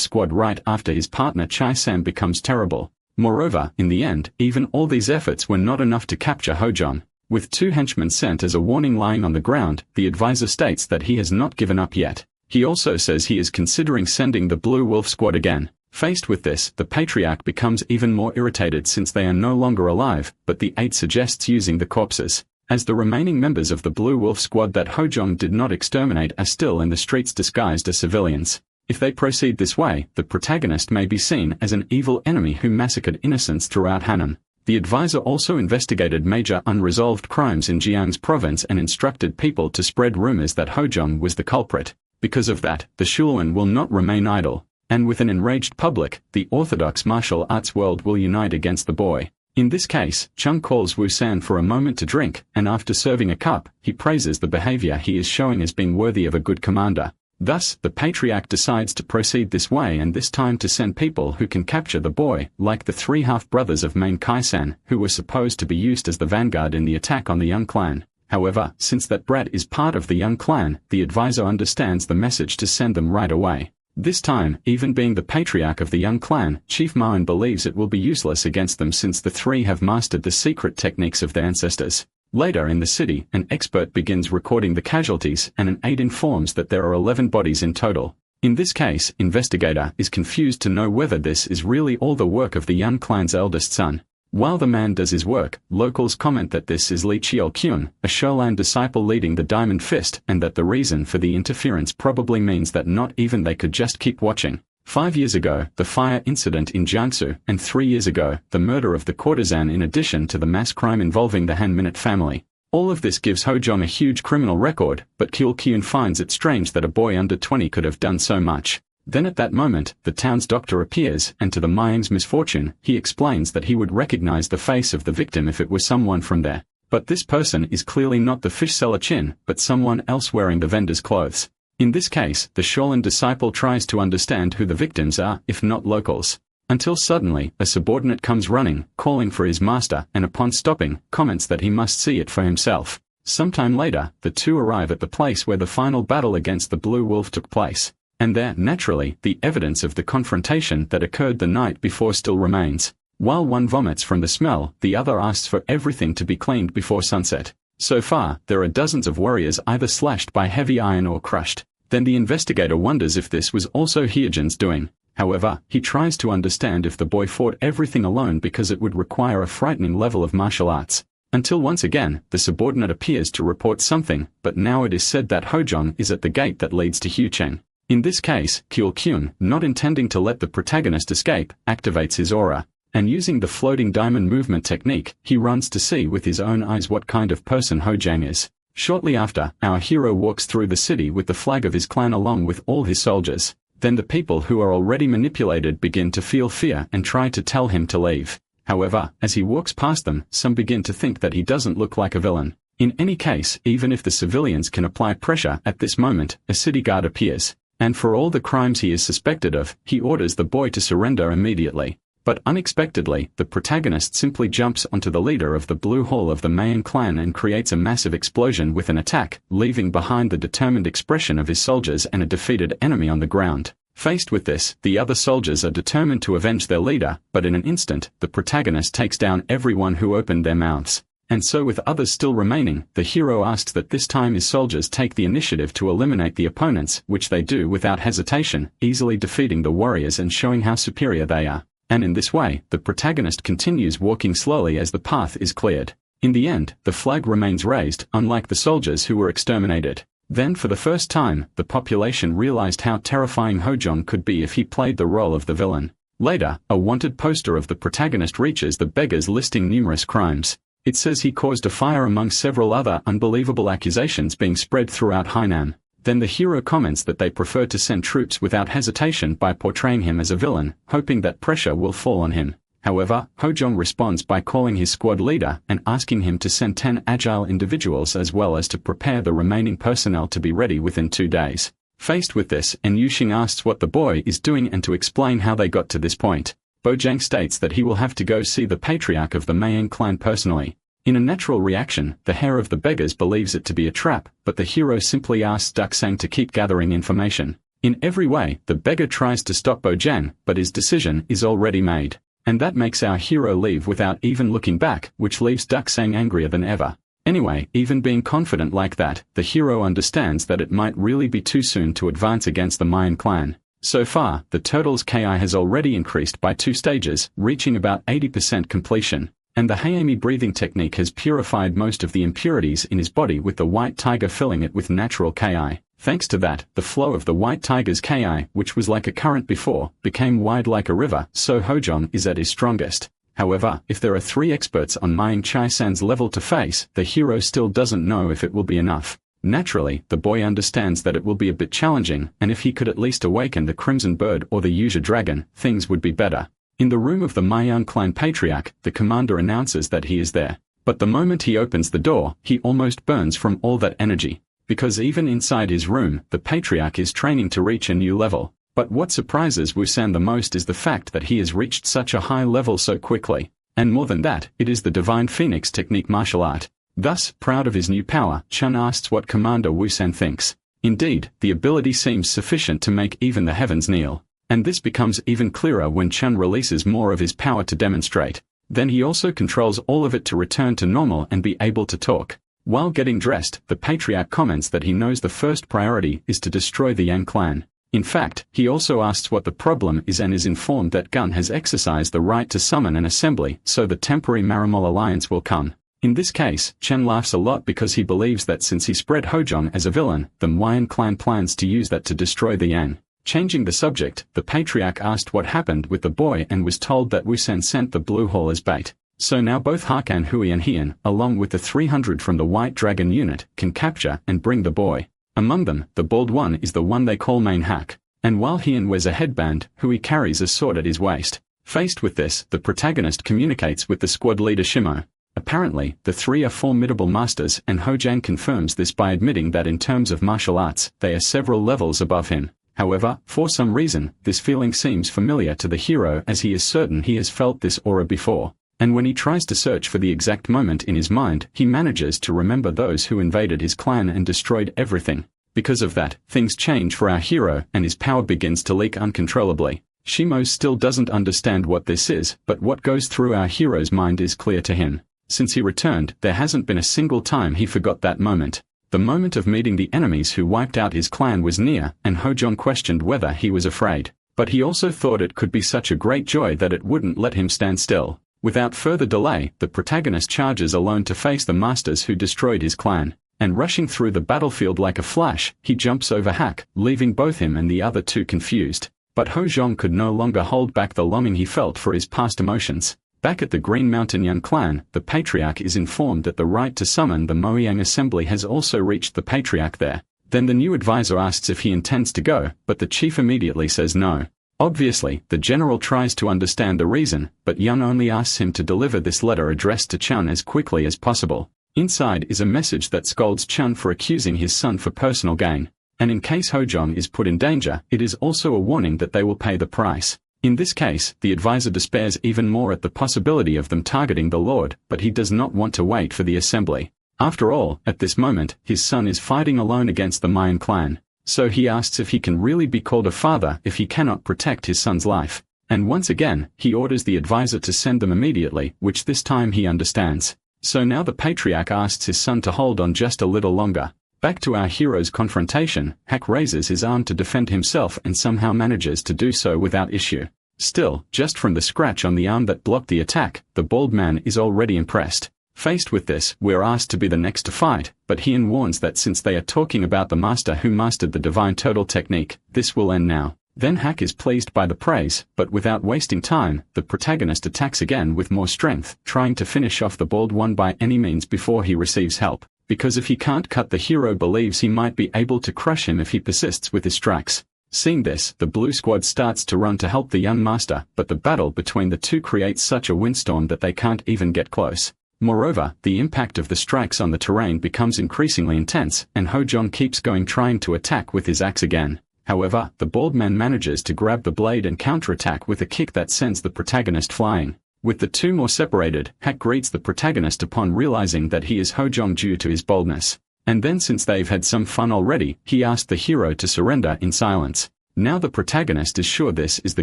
squad right after his partner Chai Sam becomes terrible. Moreover, in the end, even all these efforts were not enough to capture Hojong. With 2 henchmen sent as a warning lying on the ground, the advisor states that he has not given up yet. He also says he is considering sending the Blue Wolf squad again. Faced with this, the patriarch becomes even more irritated since they are no longer alive, but the 8 suggests using the corpses, as the remaining members of the Blue Wolf squad that Hojong did not exterminate are still in the streets disguised as civilians. If they proceed this way, the protagonist may be seen as an evil enemy who massacred innocents throughout Hannan. The advisor also investigated major unresolved crimes in Jiang's province and instructed people to spread rumors that Hojong was the culprit. Because of that, the Shuluan will not remain idle, and with an enraged public, the orthodox martial arts world will unite against the boy. In this case, Chung calls Wu San for a moment to drink, and after serving a cup, he praises the behavior he is showing as being worthy of a good commander. Thus, the patriarch decides to proceed this way and this time to send people who can capture the boy, like the 3 half-brothers of Main Kai-san, who were supposed to be used as the vanguard in the attack on the young clan. However, since that brat is part of the young clan, the advisor understands the message to send them right away. This time, even being the patriarch of the young clan, Chief Moen believes it will be useless against them since the 3 have mastered the secret techniques of their ancestors. Later in the city, an expert begins recording the casualties and an aide informs that there are 11 bodies in total. In this case, investigator is confused to know whether this is really all the work of the young clan's eldest son. While the man does his work, locals comment that this is Li Chiao-kyun, a Sholan disciple leading the Diamond Fist, and that the reason for the interference probably means that not even they could just keep watching. 5 years ago, the fire incident in Jiangsu, and 3 years ago, the murder of the courtesan in addition to the mass crime involving the Han Minute family. All of this gives Hojong a huge criminal record, but Kyul-kyun finds it strange that a boy under 20 could have done so much. Then at that moment, the town's doctor appears, and to the Mayang's misfortune, he explains that he would recognize the face of the victim if it was someone from there. But this person is clearly not the fish seller Chin, but someone else wearing the vendor's clothes. In this case, the Sholan disciple tries to understand who the victims are, if not locals. Until suddenly, a subordinate comes running, calling for his master, and upon stopping, comments that he must see it for himself. Sometime later, the 2 arrive at the place where the final battle against the Blue Wolf took place. And there, naturally, the evidence of the confrontation that occurred the night before still remains. While one vomits from the smell, the other asks for everything to be cleaned before sunset. So far, there are dozens of warriors either slashed by heavy iron or crushed. Then the investigator wonders if this was also Hyojin's doing. However, he tries to understand if the boy fought everything alone because it would require a frightening level of martial arts. Until once again, the subordinate appears to report something, but now it is said that Hojong is at the gate that leads to Hucheng. In this case, Kyul-kyun, not intending to let the protagonist escape, activates his aura, and using the floating diamond movement technique, he runs to see with his own eyes what kind of person Hojang is. Shortly after, our hero walks through the city with the flag of his clan along with all his soldiers. Then the people who are already manipulated begin to feel fear and try to tell him to leave. However, as he walks past them, some begin to think that he doesn't look like a villain. In any case, even if the civilians can apply pressure at this moment, a city guard appears. And for all the crimes he is suspected of, he orders the boy to surrender immediately. But unexpectedly, the protagonist simply jumps onto the leader of the Blue Hall of the Mayan clan and creates a massive explosion with an attack, leaving behind the determined expression of his soldiers and a defeated enemy on the ground. Faced with this, the other soldiers are determined to avenge their leader, but in an instant, the protagonist takes down everyone who opened their mouths. And so with others still remaining, the hero asks that this time his soldiers take the initiative to eliminate the opponents, which they do without hesitation, easily defeating the warriors and showing how superior they are. And in this way, the protagonist continues walking slowly as the path is cleared. In the end, the flag remains raised, unlike the soldiers who were exterminated. Then for the first time, the population realized how terrifying Hojong could be if he played the role of the villain. Later, a wanted poster of the protagonist reaches the beggars listing numerous crimes. It says he caused a fire among several other unbelievable accusations being spread throughout Hainan. Then the hero comments that they prefer to send troops without hesitation by portraying him as a villain, hoping that pressure will fall on him. However, Hojong responds by calling his squad leader and asking him to send 10 agile individuals as well as to prepare the remaining personnel to be ready within 2 days. Faced with this, Yuxing asks what the boy is doing and to explain how they got to this point. Bojang states that he will have to go see the patriarch of the Mayan clan personally. In a natural reaction, the heir of the beggars believes it to be a trap, but the hero simply asks Duksang to keep gathering information. In every way, the beggar tries to stop Bojang, but his decision is already made. And that makes our hero leave without even looking back, which leaves Duksang angrier than ever. Anyway, even being confident like that, the hero understands that it might really be too soon to advance against the Mayan clan. So far, the turtle's KI has already increased by 2 stages, reaching about 80% completion, and the Hayami breathing technique has purified most of the impurities in his body, with the white tiger filling it with natural KI. Thanks to that, the flow of the white tiger's KI, which was like a current before, became wide like a river, so Hojong is at his strongest. However, if there are 3 experts on Mying Chai-san's level to face, the hero still doesn't know if it will be enough. Naturally, the boy understands that it will be a bit challenging, and if he could at least awaken the Crimson Bird or the Yuja Dragon, things would be better. In the room of the Myung Clan Patriarch, the commander announces that he is there. But the moment he opens the door, he almost burns from all that energy. Because even inside his room, the Patriarch is training to reach a new level. But what surprises Woo-san the most is the fact that he has reached such a high level so quickly. And more than that, it is the Divine Phoenix technique martial art. Thus, proud of his new power, Chun asks what Commander Woo-san thinks. Indeed, the ability seems sufficient to make even the heavens kneel. And this becomes even clearer when Chun releases more of his power to demonstrate. Then he also controls all of it to return to normal and be able to talk. While getting dressed, the Patriarch comments that he knows the first priority is to destroy the Yang clan. In fact, he also asks what the problem is and is informed that Gun has exercised the right to summon an assembly, so the temporary Marimol alliance will come. In this case, Chen laughs a lot because he believes that since he spread Hojong as a villain, the Mayan clan plans to use that to destroy the Yang. Changing the subject, the Patriarch asked what happened with the boy and was told that Woo-san sent the Blue Hall as bait. So now both Hakan Hui and Heian, along with the 300 from the White Dragon unit, can capture and bring the boy. Among them, the bald one is the one they call Main Hack. And while Heian wears a headband, Hui carries a sword at his waist. Faced with this, the protagonist communicates with the squad leader Shimo. Apparently, the 3 are formidable masters, and Hojang confirms this by admitting that in terms of martial arts, they are several levels above him. However, for some reason, this feeling seems familiar to the hero as he is certain he has felt this aura before. And when he tries to search for the exact moment in his mind, he manages to remember those who invaded his clan and destroyed everything. Because of that, things change for our hero, and his power begins to leak uncontrollably. Shimo still doesn't understand what this is, but what goes through our hero's mind is clear to him. Since he returned, there hasn't been a single time he forgot that moment. The moment of meeting the enemies who wiped out his clan was near, and Hojong questioned whether he was afraid. But he also thought it could be such a great joy that it wouldn't let him stand still. Without further delay, the protagonist charges alone to face the masters who destroyed his clan. And rushing through the battlefield like a flash, he jumps over Hack, leaving both him and the other 2 confused. But Hojong could no longer hold back the longing he felt for his past emotions. Back at the Green Mountain Yan clan, the Patriarch is informed that the right to summon the Moyang assembly has also reached the Patriarch there. Then the new advisor asks if he intends to go, but the chief immediately says no. Obviously, the general tries to understand the reason, but Yun only asks him to deliver this letter addressed to Chun as quickly as possible. Inside is a message that scolds Chun for accusing his son for personal gain. And in case Hojong is put in danger, it is also a warning that they will pay the price. In this case, the advisor despairs even more at the possibility of them targeting the Lord, but he does not want to wait for the assembly. After all, at this moment, his son is fighting alone against the Mayan clan. So he asks if he can really be called a father if he cannot protect his son's life. And once again, he orders the advisor to send them immediately, which this time he understands. So now the Patriarch asks his son to hold on just a little longer. Back to our hero's confrontation, Hack raises his arm to defend himself and somehow manages to do so without issue. Still, just from the scratch on the arm that blocked the attack, the bald man is already impressed. Faced with this, we're asked to be the next to fight, but Heian warns that since they are talking about the master who mastered the divine turtle technique, this will end now. Then Hack is pleased by the praise, but without wasting time, the protagonist attacks again with more strength, trying to finish off the bald one by any means before he receives help. Because if he can't cut, the hero believes he might be able to crush him if he persists with his strikes. Seeing this, the blue squad starts to run to help the young master, but the battle between the 2 creates such a windstorm that they can't even get close. Moreover, the impact of the strikes on the terrain becomes increasingly intense, and Hojong keeps going trying to attack with his axe again. However, the bald man manages to grab the blade and counterattack with a kick that sends the protagonist flying. With the 2 more separated, Hack greets the protagonist upon realizing that he is Hojong due to his boldness. And then since they've had some fun already, he asks the hero to surrender in silence. Now the protagonist is sure this is the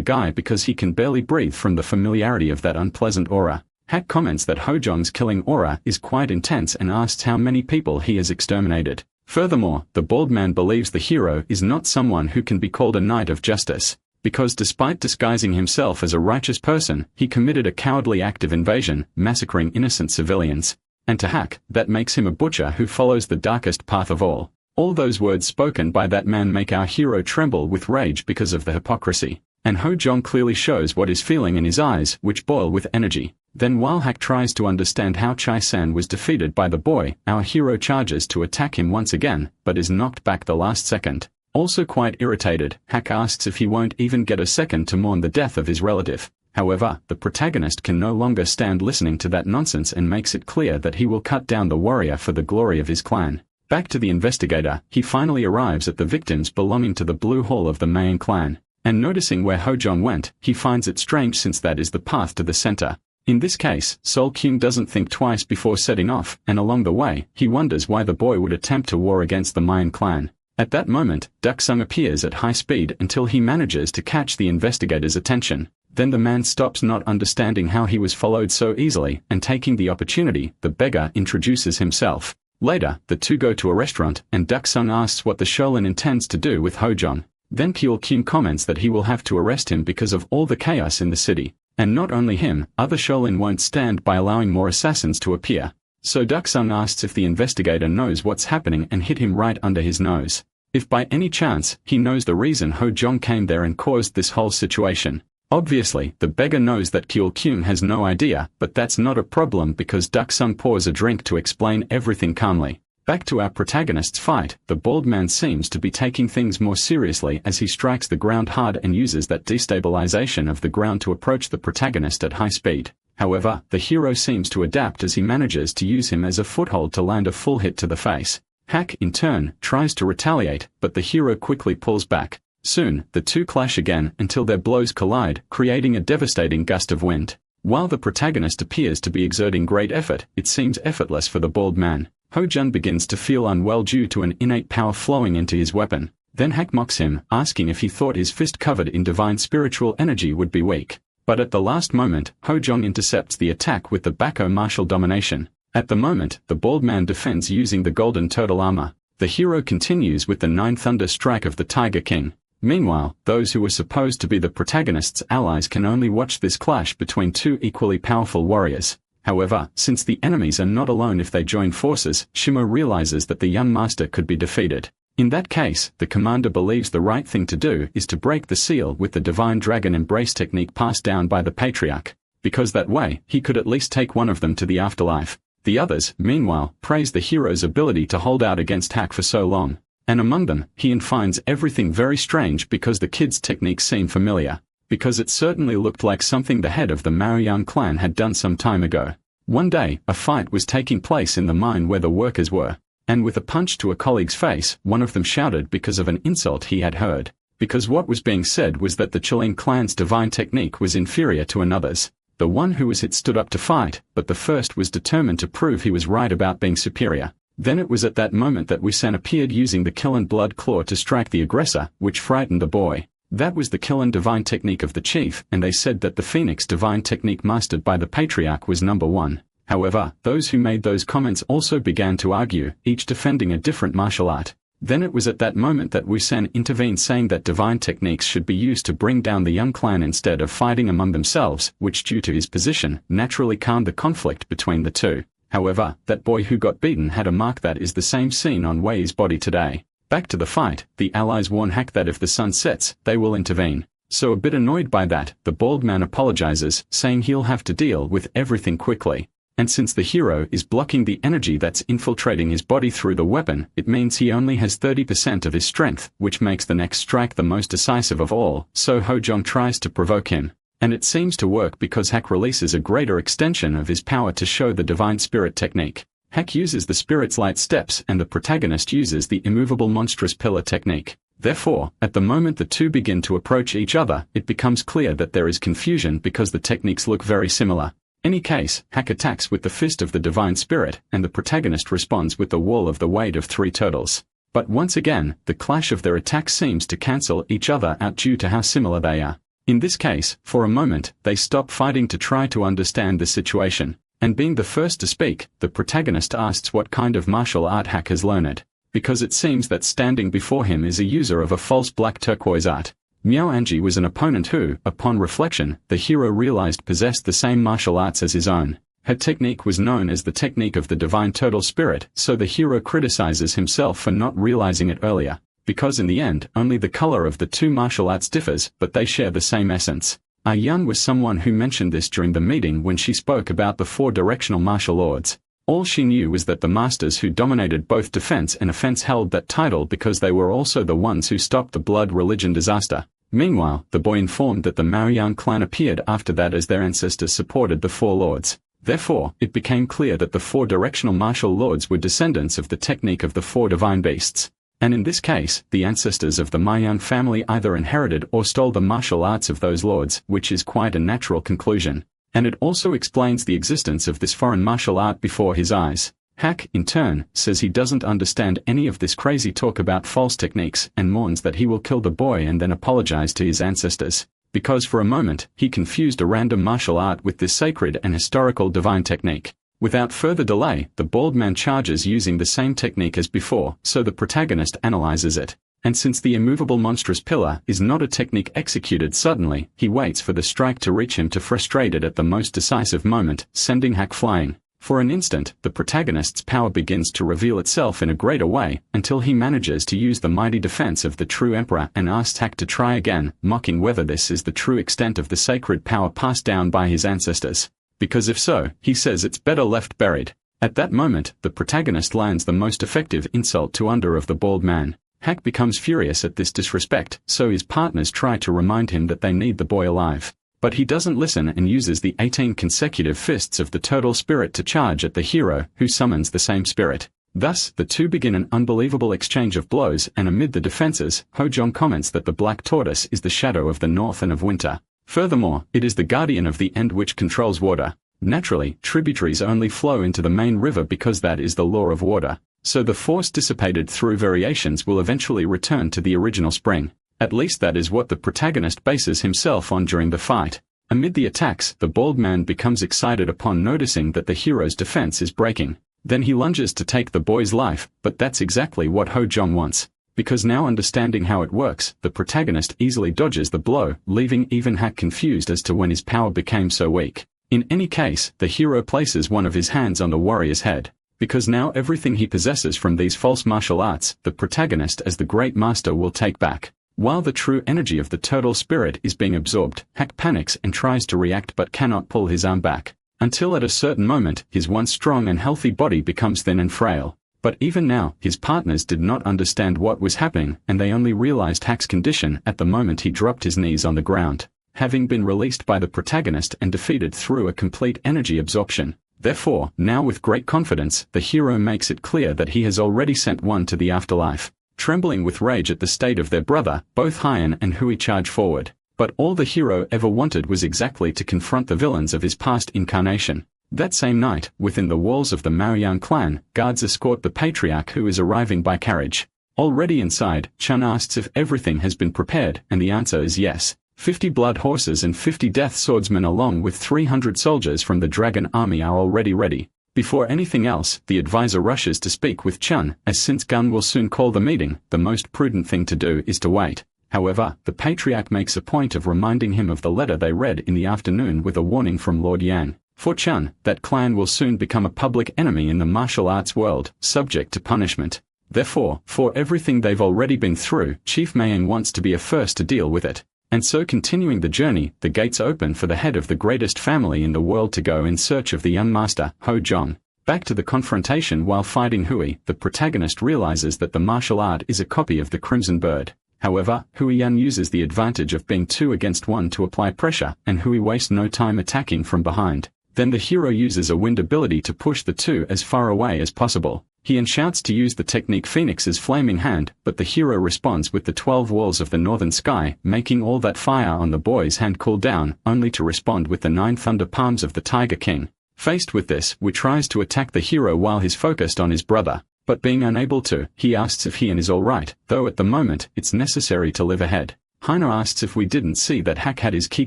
guy because he can barely breathe from the familiarity of that unpleasant aura. Hack comments that Hojong's killing aura is quite intense and asks how many people he has exterminated. Furthermore, the bald man believes the hero is not someone who can be called a knight of justice, because despite disguising himself as a righteous person, he committed a cowardly act of invasion, massacring innocent civilians. And to Hack, that makes him a butcher who follows the darkest path of all. All those words spoken by that man make our hero tremble with rage because of the hypocrisy. And Ho Jong clearly shows what is feeling in his eyes, which boil with energy. Then while Hack tries to understand how Chai-san was defeated by the boy, our hero charges to attack him once again, but is knocked back the last second. Also quite irritated, Hack asks if he won't even get a second to mourn the death of his relative. However, the protagonist can no longer stand listening to that nonsense and makes it clear that he will cut down the warrior for the glory of his clan. Back to the investigator, he finally arrives at the victims belonging to the Blue Hall of the Mayan clan. And noticing where Ho Jong went, he finds it strange since that is the path to the center. In this case, Sol Kyung doesn't think twice before setting off, and along the way, he wonders why the boy would attempt to war against the Mayan clan. At that moment, Duck Sung appears at high speed until he manages to catch the investigator's attention. Then the man stops, not understanding how he was followed so easily, and taking the opportunity, the beggar introduces himself. Later, the two go to a restaurant, and Duck Sung asks what the Shaolin intends to do with Ho Jong. Then Kyul Kyun comments that he will have to arrest him because of all the chaos in the city. And not only him, other Shaolin won't stand by allowing more assassins to appear. So Duck Sung asks if the investigator knows what's happening and hit him right under his nose. If by any chance, he knows the reason Ho Jong came there and caused this whole situation. Obviously, the beggar knows that Kyul Kyun has no idea, but that's not a problem because Duck Sung pours a drink to explain everything calmly. Back to our protagonist's fight, the bald man seems to be taking things more seriously as he strikes the ground hard and uses that destabilization of the ground to approach the protagonist at high speed. However, the hero seems to adapt as he manages to use him as a foothold to land a full hit to the face. Hack, in turn, tries to retaliate, but the hero quickly pulls back. Soon, the two clash again until their blows collide, creating a devastating gust of wind. While the protagonist appears to be exerting great effort, it seems effortless for the bald man. Ho Jun begins to feel unwell due to an innate power flowing into his weapon. Then Hack mocks him, asking if he thought his fist covered in divine spiritual energy would be weak. But at the last moment, Ho Jong intercepts the attack with the Bako martial domination. At the moment, the bald man defends using the golden turtle armor. The hero continues with the Nine Thunder strike of the Tiger King. Meanwhile, those who were supposed to be the protagonist's allies can only watch this clash between two equally powerful warriors. However, since the enemies are not alone if they join forces, Shimo realizes that the young master could be defeated. In that case, the commander believes the right thing to do is to break the seal with the divine dragon embrace technique passed down by the patriarch, because that way, he could at least take one of them to the afterlife. The others, meanwhile, praise the hero's ability to hold out against Hack for so long. And among them, Hien finds everything very strange because the kid's techniques seem familiar. Because it certainly looked like something the head of the Maoyang clan had done some time ago. One day, a fight was taking place in the mine where the workers were. And with a punch to a colleague's face, one of them shouted because of an insult he had heard. Because what was being said was that the Chilean clan's divine technique was inferior to another's. The one who was hit stood up to fight, but the first was determined to prove he was right about being superior. Then it was at that moment that Wusan appeared using the Killen Blood Claw to strike the aggressor, which frightened the boy. That was the Killen divine technique of the chief, and they said that the Phoenix divine technique mastered by the patriarch was number one. However, those who made those comments also began to argue, each defending a different martial art. Then it was at that moment that Wusan intervened, saying that divine techniques should be used to bring down the young clan instead of fighting among themselves, which due to his position, naturally calmed the conflict between the two. However, that boy who got beaten had a mark that is the same seen on Wei's body today. Back to the fight, the allies warn Hack that if the sun sets, they will intervene. So a bit annoyed by that, the bald man apologizes, saying he'll have to deal with everything quickly. And since the hero is blocking the energy that's infiltrating his body through the weapon, it means he only has 30% of his strength, which makes the next strike the most decisive of all, so Ho Jong tries to provoke him. And it seems to work because Hack releases a greater extension of his power to show the divine spirit technique. Hack uses the spirit's light steps and the protagonist uses the immovable monstrous pillar technique. Therefore, at the moment the two begin to approach each other, it becomes clear that there is confusion because the techniques look very similar. Any case, Hack attacks with the fist of the divine spirit, and the protagonist responds with the wall of the weight of three turtles. But once again, the clash of their attacks seems to cancel each other out due to how similar they are. In this case, for a moment, they stop fighting to try to understand the situation. And being the first to speak, the protagonist asks what kind of martial art Hack has learned. because it seems that standing before him is a user of a false black turquoise art. Miao Anji was an opponent who, upon reflection, the hero realized possessed the same martial arts as his own. Her technique was known as the technique of the divine turtle spirit, so the hero criticizes himself for not realizing it earlier, because in the end, only the color of the two martial arts differs, but they share the same essence. Yun was someone who mentioned this during the meeting when she spoke about the four directional martial lords. All she knew was that the masters who dominated both defense and offense held that title because they were also the ones who stopped the blood religion disaster. Meanwhile, the boy informed that the Maoyang clan appeared after that as their ancestors supported the four lords. Therefore, it became clear that the four directional martial lords were descendants of the technique of the four divine beasts. And in this case, the ancestors of the Maoyang family either inherited or stole the martial arts of those lords, which is quite a natural conclusion. And it also explains the existence of this foreign martial art before his eyes. Hack, in turn, says he doesn't understand any of this crazy talk about false techniques and mourns that he will kill the boy and then apologize to his ancestors, because for a moment, he confused a random martial art with this sacred and historical divine technique. Without further delay, the bald man charges using the same technique as before, so the protagonist analyzes it. And since the immovable monstrous pillar is not a technique executed suddenly, he waits for the strike to reach him to frustrate it at the most decisive moment, sending Hack flying. For an instant, the protagonist's power begins to reveal itself in a greater way, until he manages to use the mighty defense of the true emperor and asks Hack to try again, mocking whether this is the true extent of the sacred power passed down by his ancestors. Because if so, he says it's better left buried. At that moment, the protagonist lands the most effective insult to under of the bald man. Hack becomes furious at this disrespect, so his partners try to remind him that they need the boy alive. But he doesn't listen and uses the 18 consecutive fists of the turtle spirit to charge at the hero, who summons the same spirit. Thus, the two begin an unbelievable exchange of blows, and amid the defenses, Hojong comments that the black tortoise is the shadow of the north and of winter. Furthermore, it is the guardian of the end which controls water. Naturally, tributaries only flow into the main river because that is the law of water. So the force dissipated through variations will eventually return to the original spring. At least that is what the protagonist bases himself on during the fight. Amid the attacks, the bald man becomes excited upon noticing that the hero's defense is breaking. Then he lunges to take the boy's life, but that's exactly what Hojong wants. Because now understanding how it works, the protagonist easily dodges the blow, leaving even Hack confused as to when his power became so weak. In any case, the hero places one of his hands on the warrior's head. Because now everything he possesses from these false martial arts, the protagonist as the great master will take back. While the true energy of the turtle spirit is being absorbed, Hack panics and tries to react but cannot pull his arm back. Until at a certain moment, his once strong and healthy body becomes thin and frail. But even now, his partners did not understand what was happening, and they only realized Hack's condition at the moment he dropped his knees on the ground, having been released by the protagonist and defeated through a complete energy absorption. Therefore, now with great confidence, the hero makes it clear that he has already sent one to the afterlife. Trembling with rage at the state of their brother, both Hyan and Hui charge forward. But all the hero ever wanted was exactly to confront the villains of his past incarnation. That same night, within the walls of the Maoyang clan, guards escort the patriarch who is arriving by carriage. Already inside, Chun asks if everything has been prepared, and the answer is yes. 50 blood horses and 50 death swordsmen along with 300 soldiers from the dragon army are already ready. Before anything else, the advisor rushes to speak with Chun, as since Gun will soon call the meeting, the most prudent thing to do is to wait. However, the patriarch makes a point of reminding him of the letter they read in the afternoon with a warning from Lord Yang. For Chun, that clan will soon become a public enemy in the martial arts world, subject to punishment. Therefore, for everything they've already been through, Chief Mayang wants to be a first to deal with it. And so continuing the journey, the gates open for the head of the greatest family in the world to go in search of the young master, Hojong. Back to the confrontation while fighting Hui, the protagonist realizes that the martial art is a copy of the Crimson Bird. However, Huiyan uses the advantage of being 2 against 1 to apply pressure, and Hui wastes no time attacking from behind. Then the hero uses a wind ability to push the two as far away as possible. He shouts to use the technique Phoenix's flaming hand, but the hero responds with the 12 walls of the northern sky, making all that fire on the boy's hand cool down, only to respond with the 9 thunder palms of the Tiger King. Faced with this, Wu tries to attack the hero while he's focused on his brother, but being unable to, he asks if Hien is alright, though at the moment, it's necessary to live ahead. Heino asks if we didn't see that Hack had his ki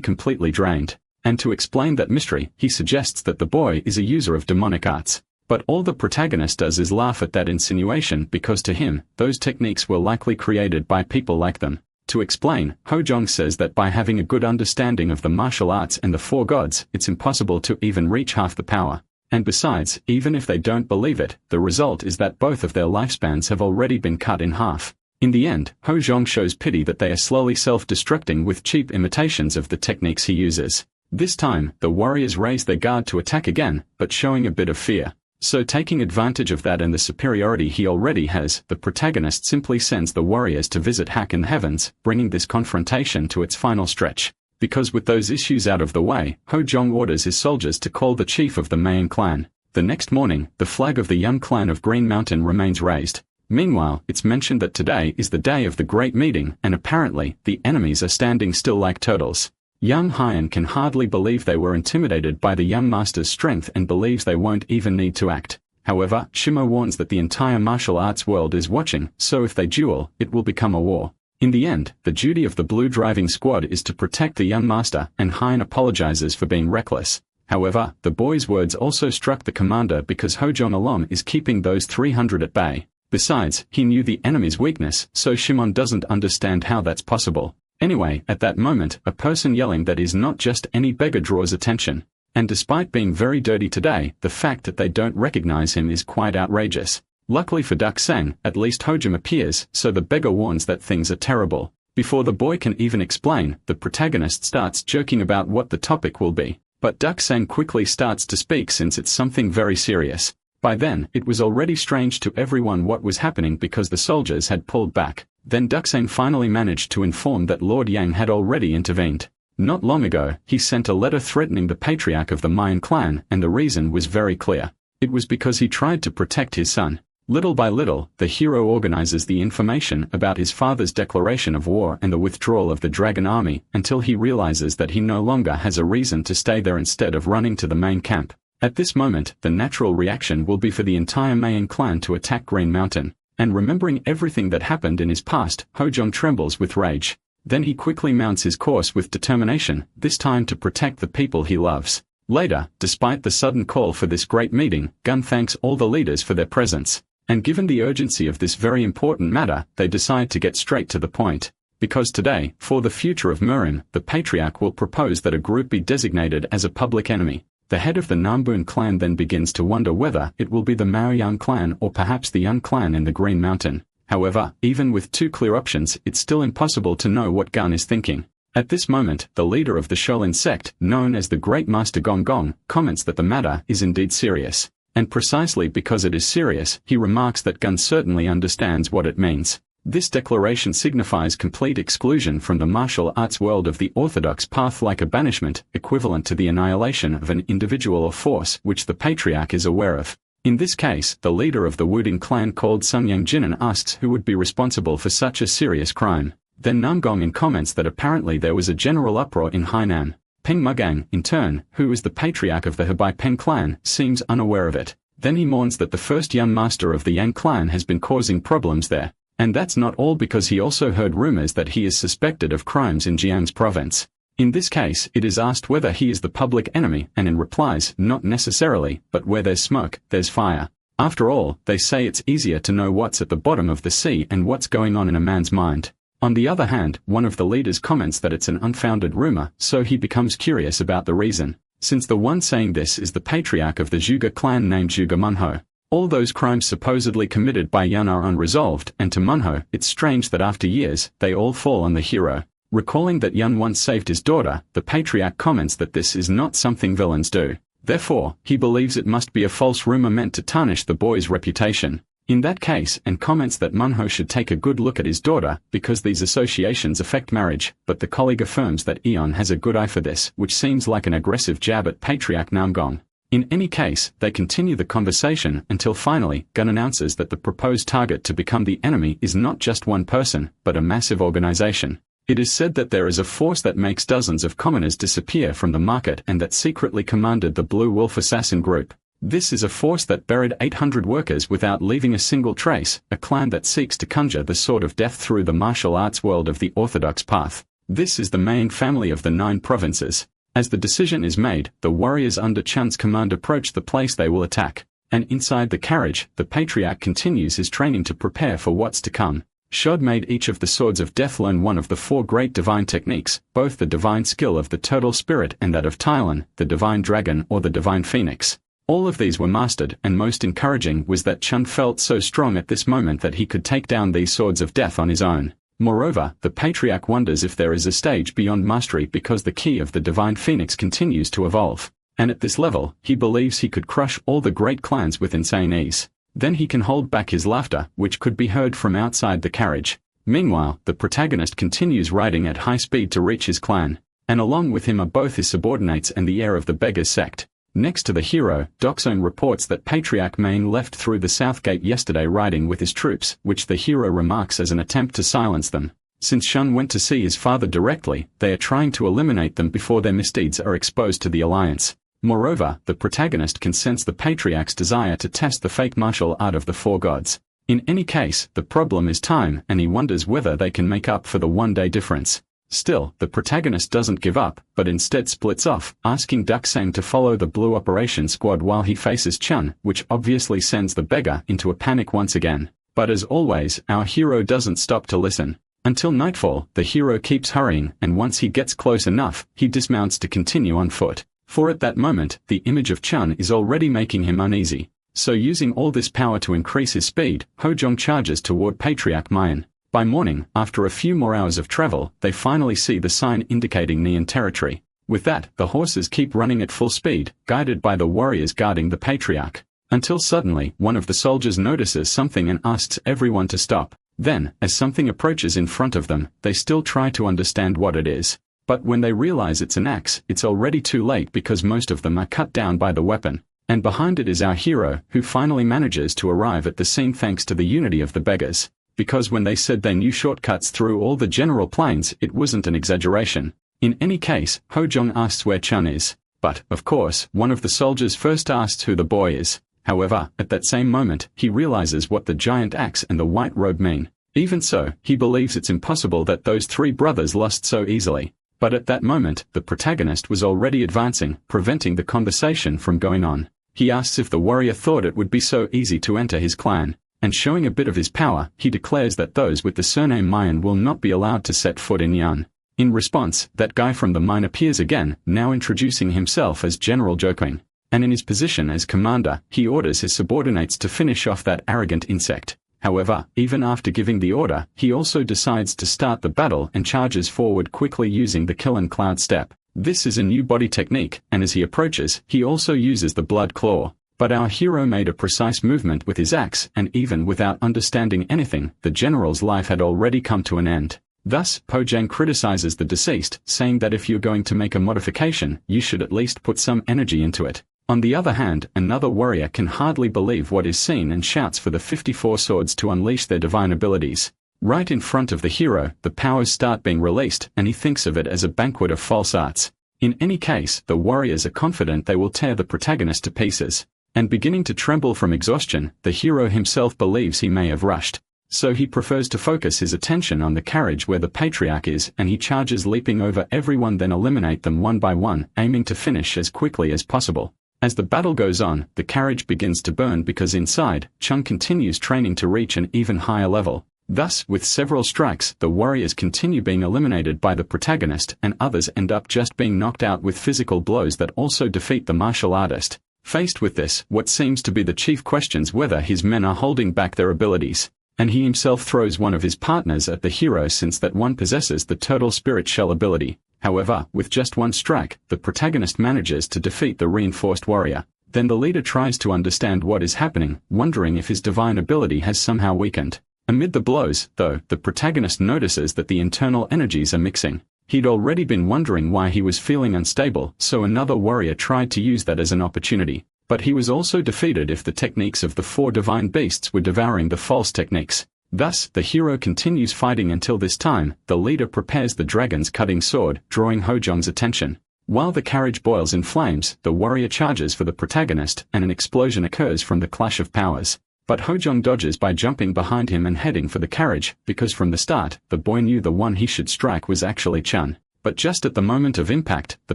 completely drained, and to explain that mystery, he suggests that the boy is a user of demonic arts. But all the protagonist does is laugh at that insinuation because to him, those techniques were likely created by people like them. To explain, Hojong says that by having a good understanding of the martial arts and the four gods, it's impossible to even reach half the power. And besides, even if they don't believe it, the result is that both of their lifespans have already been cut in half. In the end, Hojong shows pity that they are slowly self-destructing with cheap imitations of the techniques he uses. This time, the warriors raise their guard to attack again, but showing a bit of fear. So taking advantage of that and the superiority he already has, the protagonist simply sends the warriors to visit Hack in the heavens, bringing this confrontation to its final stretch. Because with those issues out of the way, Hojong orders his soldiers to call the chief of the Mayan clan. The next morning, the flag of the young clan of Green Mountain remains raised. Meanwhile, it's mentioned that today is the day of the great meeting, and apparently, the enemies are standing still like turtles. Young Hyan can hardly believe they were intimidated by the young master's strength and believes they won't even need to act. However, Shimo warns that the entire martial arts world is watching, so if they duel, it will become a war. In the end, the duty of the blue driving squad is to protect the young master, and Hyan apologizes for being reckless. However, the boy's words also struck the commander because Hojong alone is keeping those 300 at bay. Besides, he knew the enemy's weakness, so Shimon doesn't understand how that's possible. Anyway, at that moment, a person yelling that is not just any beggar draws attention. And despite being very dirty today, the fact that they don't recognize him is quite outrageous. Luckily for Duksang, at least Hojim appears, so the beggar warns that things are terrible. Before the boy can even explain, the protagonist starts joking about what the topic will be. But Duksang quickly starts to speak since it's something very serious. By then, it was already strange to everyone what was happening because the soldiers had pulled back. Then Duksang finally managed to inform that Lord Yang had already intervened. Not long ago, he sent a letter threatening the patriarch of the Mayan clan, and the reason was very clear. It was because he tried to protect his son. Little by little, the hero organizes the information about his father's declaration of war and the withdrawal of the dragon army, until he realizes that he no longer has a reason to stay there instead of running to the main camp. At this moment, the natural reaction will be for the entire Mayan clan to attack Green Mountain. And remembering everything that happened in his past, Hojong trembles with rage. Then he quickly mounts his course with determination, this time to protect the people he loves. Later, despite the sudden call for this great meeting, Gun thanks all the leaders for their presence. And given the urgency of this very important matter, they decide to get straight to the point. Because today, for the future of Murim, the patriarch will propose that a group be designated as a public enemy. The head of the Nambun clan then begins to wonder whether it will be the Maoyang clan or perhaps the Young clan in the Green Mountain. However, even with two clear options, it's still impossible to know what Gun is thinking. At this moment, the leader of the Shaolin sect, known as the Great Master Gong Gong, comments that the matter is indeed serious. And precisely because it is serious, he remarks that Gun certainly understands what it means. This declaration signifies complete exclusion from the martial arts world of the orthodox path, like a banishment, equivalent to the annihilation of an individual or force which the patriarch is aware of. In this case, the leader of the Wuding clan called Sungyang Jinan asks who would be responsible for such a serious crime. Then Namgong comments that apparently there was a general uproar in Hainan. Peng Mugang, in turn, who is the patriarch of the Hebai Peng clan, seems unaware of it. Then he mourns that the first young master of the Yang clan has been causing problems there. And that's not all, because he also heard rumors that he is suspected of crimes in Jiang's province. In this case, it is asked whether he is the public enemy, and in replies, not necessarily, but where there's smoke, there's fire. After all, they say it's easier to know what's at the bottom of the sea and what's going on in a man's mind. On the other hand, one of the leaders comments that it's an unfounded rumor, so he becomes curious about the reason. Since the one saying this is the patriarch of the Zhuge clan named Zhuge Manhwa. All those crimes supposedly committed by Yan are unresolved, and to Manhwa, it's strange that after years, they all fall on the hero. Recalling that Yan once saved his daughter, the patriarch comments that this is not something villains do. Therefore, he believes it must be a false rumor meant to tarnish the boy's reputation. In that case, and comments that Manhwa should take a good look at his daughter, because these associations affect marriage, but the colleague affirms that Eon has a good eye for this, which seems like an aggressive jab at patriarch Namgong. In any case, they continue the conversation until finally, Gun announces that the proposed target to become the enemy is not just one person, but a massive organization. It is said that there is a force that makes dozens of commoners disappear from the market and that secretly commanded the Blue Wolf Assassin Group. This is a force that buried 800 workers without leaving a single trace, a clan that seeks to conjure the sword of death through the martial arts world of the orthodox path. This is the main family of the 9 provinces. As the decision is made, the warriors under Chan's command approach the place they will attack. And inside the carriage, the patriarch continues his training to prepare for what's to come. Shod made each of the swords of death learn one of the 4 great divine techniques, both the divine skill of the turtle spirit and that of Tylon, the divine dragon or the divine phoenix. All of these were mastered, and most encouraging was that Chun felt so strong at this moment that he could take down these swords of death on his own. Moreover, the patriarch wonders if there is a stage beyond mastery because the key of the divine phoenix continues to evolve. And at this level, he believes he could crush all the great clans with insane ease. Then he can hold back his laughter, which could be heard from outside the carriage. Meanwhile, the protagonist continues riding at high speed to reach his clan. And along with him are both his subordinates and the heir of the Beggars sect. Next to the hero, Doxone reports that Patriarch Main left through the south gate yesterday riding with his troops, which the hero remarks as an attempt to silence them. Since Shun went to see his father directly, they are trying to eliminate them before their misdeeds are exposed to the Alliance. Moreover, the protagonist can sense the Patriarch's desire to test the fake martial art of the 4 gods. In any case, the problem is time, and he wonders whether they can make up for the one-day difference. Still, the protagonist doesn't give up, but instead splits off, asking Duxang to follow the Blue Operation Squad while he faces Chun, which obviously sends the beggar into a panic once again. But as always, our hero doesn't stop to listen. Until nightfall, the hero keeps hurrying, and once he gets close enough, he dismounts to continue on foot. For at that moment, the image of Chun is already making him uneasy. So using all this power to increase his speed, Hojong charges toward Patriarch Mayan. By morning, after a few more hours of travel, they finally see the sign indicating Neon territory. With that, the horses keep running at full speed, guided by the warriors guarding the Patriarch. Until suddenly, one of the soldiers notices something and asks everyone to stop. Then, as something approaches in front of them, they still try to understand what it is. But when they realize it's an axe, it's already too late because most of them are cut down by the weapon. And behind it is our hero, who finally manages to arrive at the scene thanks to the unity of the beggars. Because when they said they knew shortcuts through all the general plains, it wasn't an exaggeration. In any case, Hojong asks where Chun is. But, of course, one of the soldiers first asks who the boy is. However, at that same moment, he realizes what the giant axe and the white robe mean. Even so, he believes it's impossible that those 3 brothers lost so easily. But at that moment, the protagonist was already advancing, preventing the conversation from going on. He asks if the warrior thought it would be so easy to enter his clan. And showing a bit of his power, he declares that those with the surname Mayan will not be allowed to set foot in Yan. In response, that guy from the mine appears again, now introducing himself as General Joking. And in his position as commander, he orders his subordinates to finish off that arrogant insect. However, even after giving the order, he also decides to start the battle and charges forward quickly using the Kill and Cloud step. This is a new body technique, and as he approaches, he also uses the Blood Claw. But our hero made a precise movement with his axe, and even without understanding anything, the general's life had already come to an end. Thus, Pojang criticizes the deceased, saying that if you're going to make a modification, you should at least put some energy into it. On the other hand, another warrior can hardly believe what is seen and shouts for the 54 swords to unleash their divine abilities. Right in front of the hero, the powers start being released, and he thinks of it as a banquet of false arts. In any case, the warriors are confident they will tear the protagonist to pieces. And beginning to tremble from exhaustion, the hero himself believes he may have rushed. So he prefers to focus his attention on the carriage where the Patriarch is, and he charges leaping over everyone, then eliminate them one by one, aiming to finish as quickly as possible. As the battle goes on, the carriage begins to burn because inside, Chung continues training to reach an even higher level. Thus, with several strikes, the warriors continue being eliminated by the protagonist, and others end up just being knocked out with physical blows that also defeat the martial artist. Faced with this, what seems to be the chief questions whether his men are holding back their abilities. And he himself throws one of his partners at the hero since that one possesses the turtle spirit shell ability. However, with just one strike, the protagonist manages to defeat the reinforced warrior. Then the leader tries to understand what is happening, wondering if his divine ability has somehow weakened. Amid the blows, though, the protagonist notices that the internal energies are mixing. He'd already been wondering why he was feeling unstable, so another warrior tried to use that as an opportunity. But he was also defeated if the techniques of the 4 divine beasts were devouring the false techniques. Thus, the hero continues fighting until this time, the leader prepares the dragon's cutting sword, drawing Hojong's attention. While the carriage boils in flames, the warrior charges for the protagonist, and an explosion occurs from the clash of powers. But Hojong dodges by jumping behind him and heading for the carriage, because from the start, the boy knew the one he should strike was actually Chun. But just at the moment of impact, the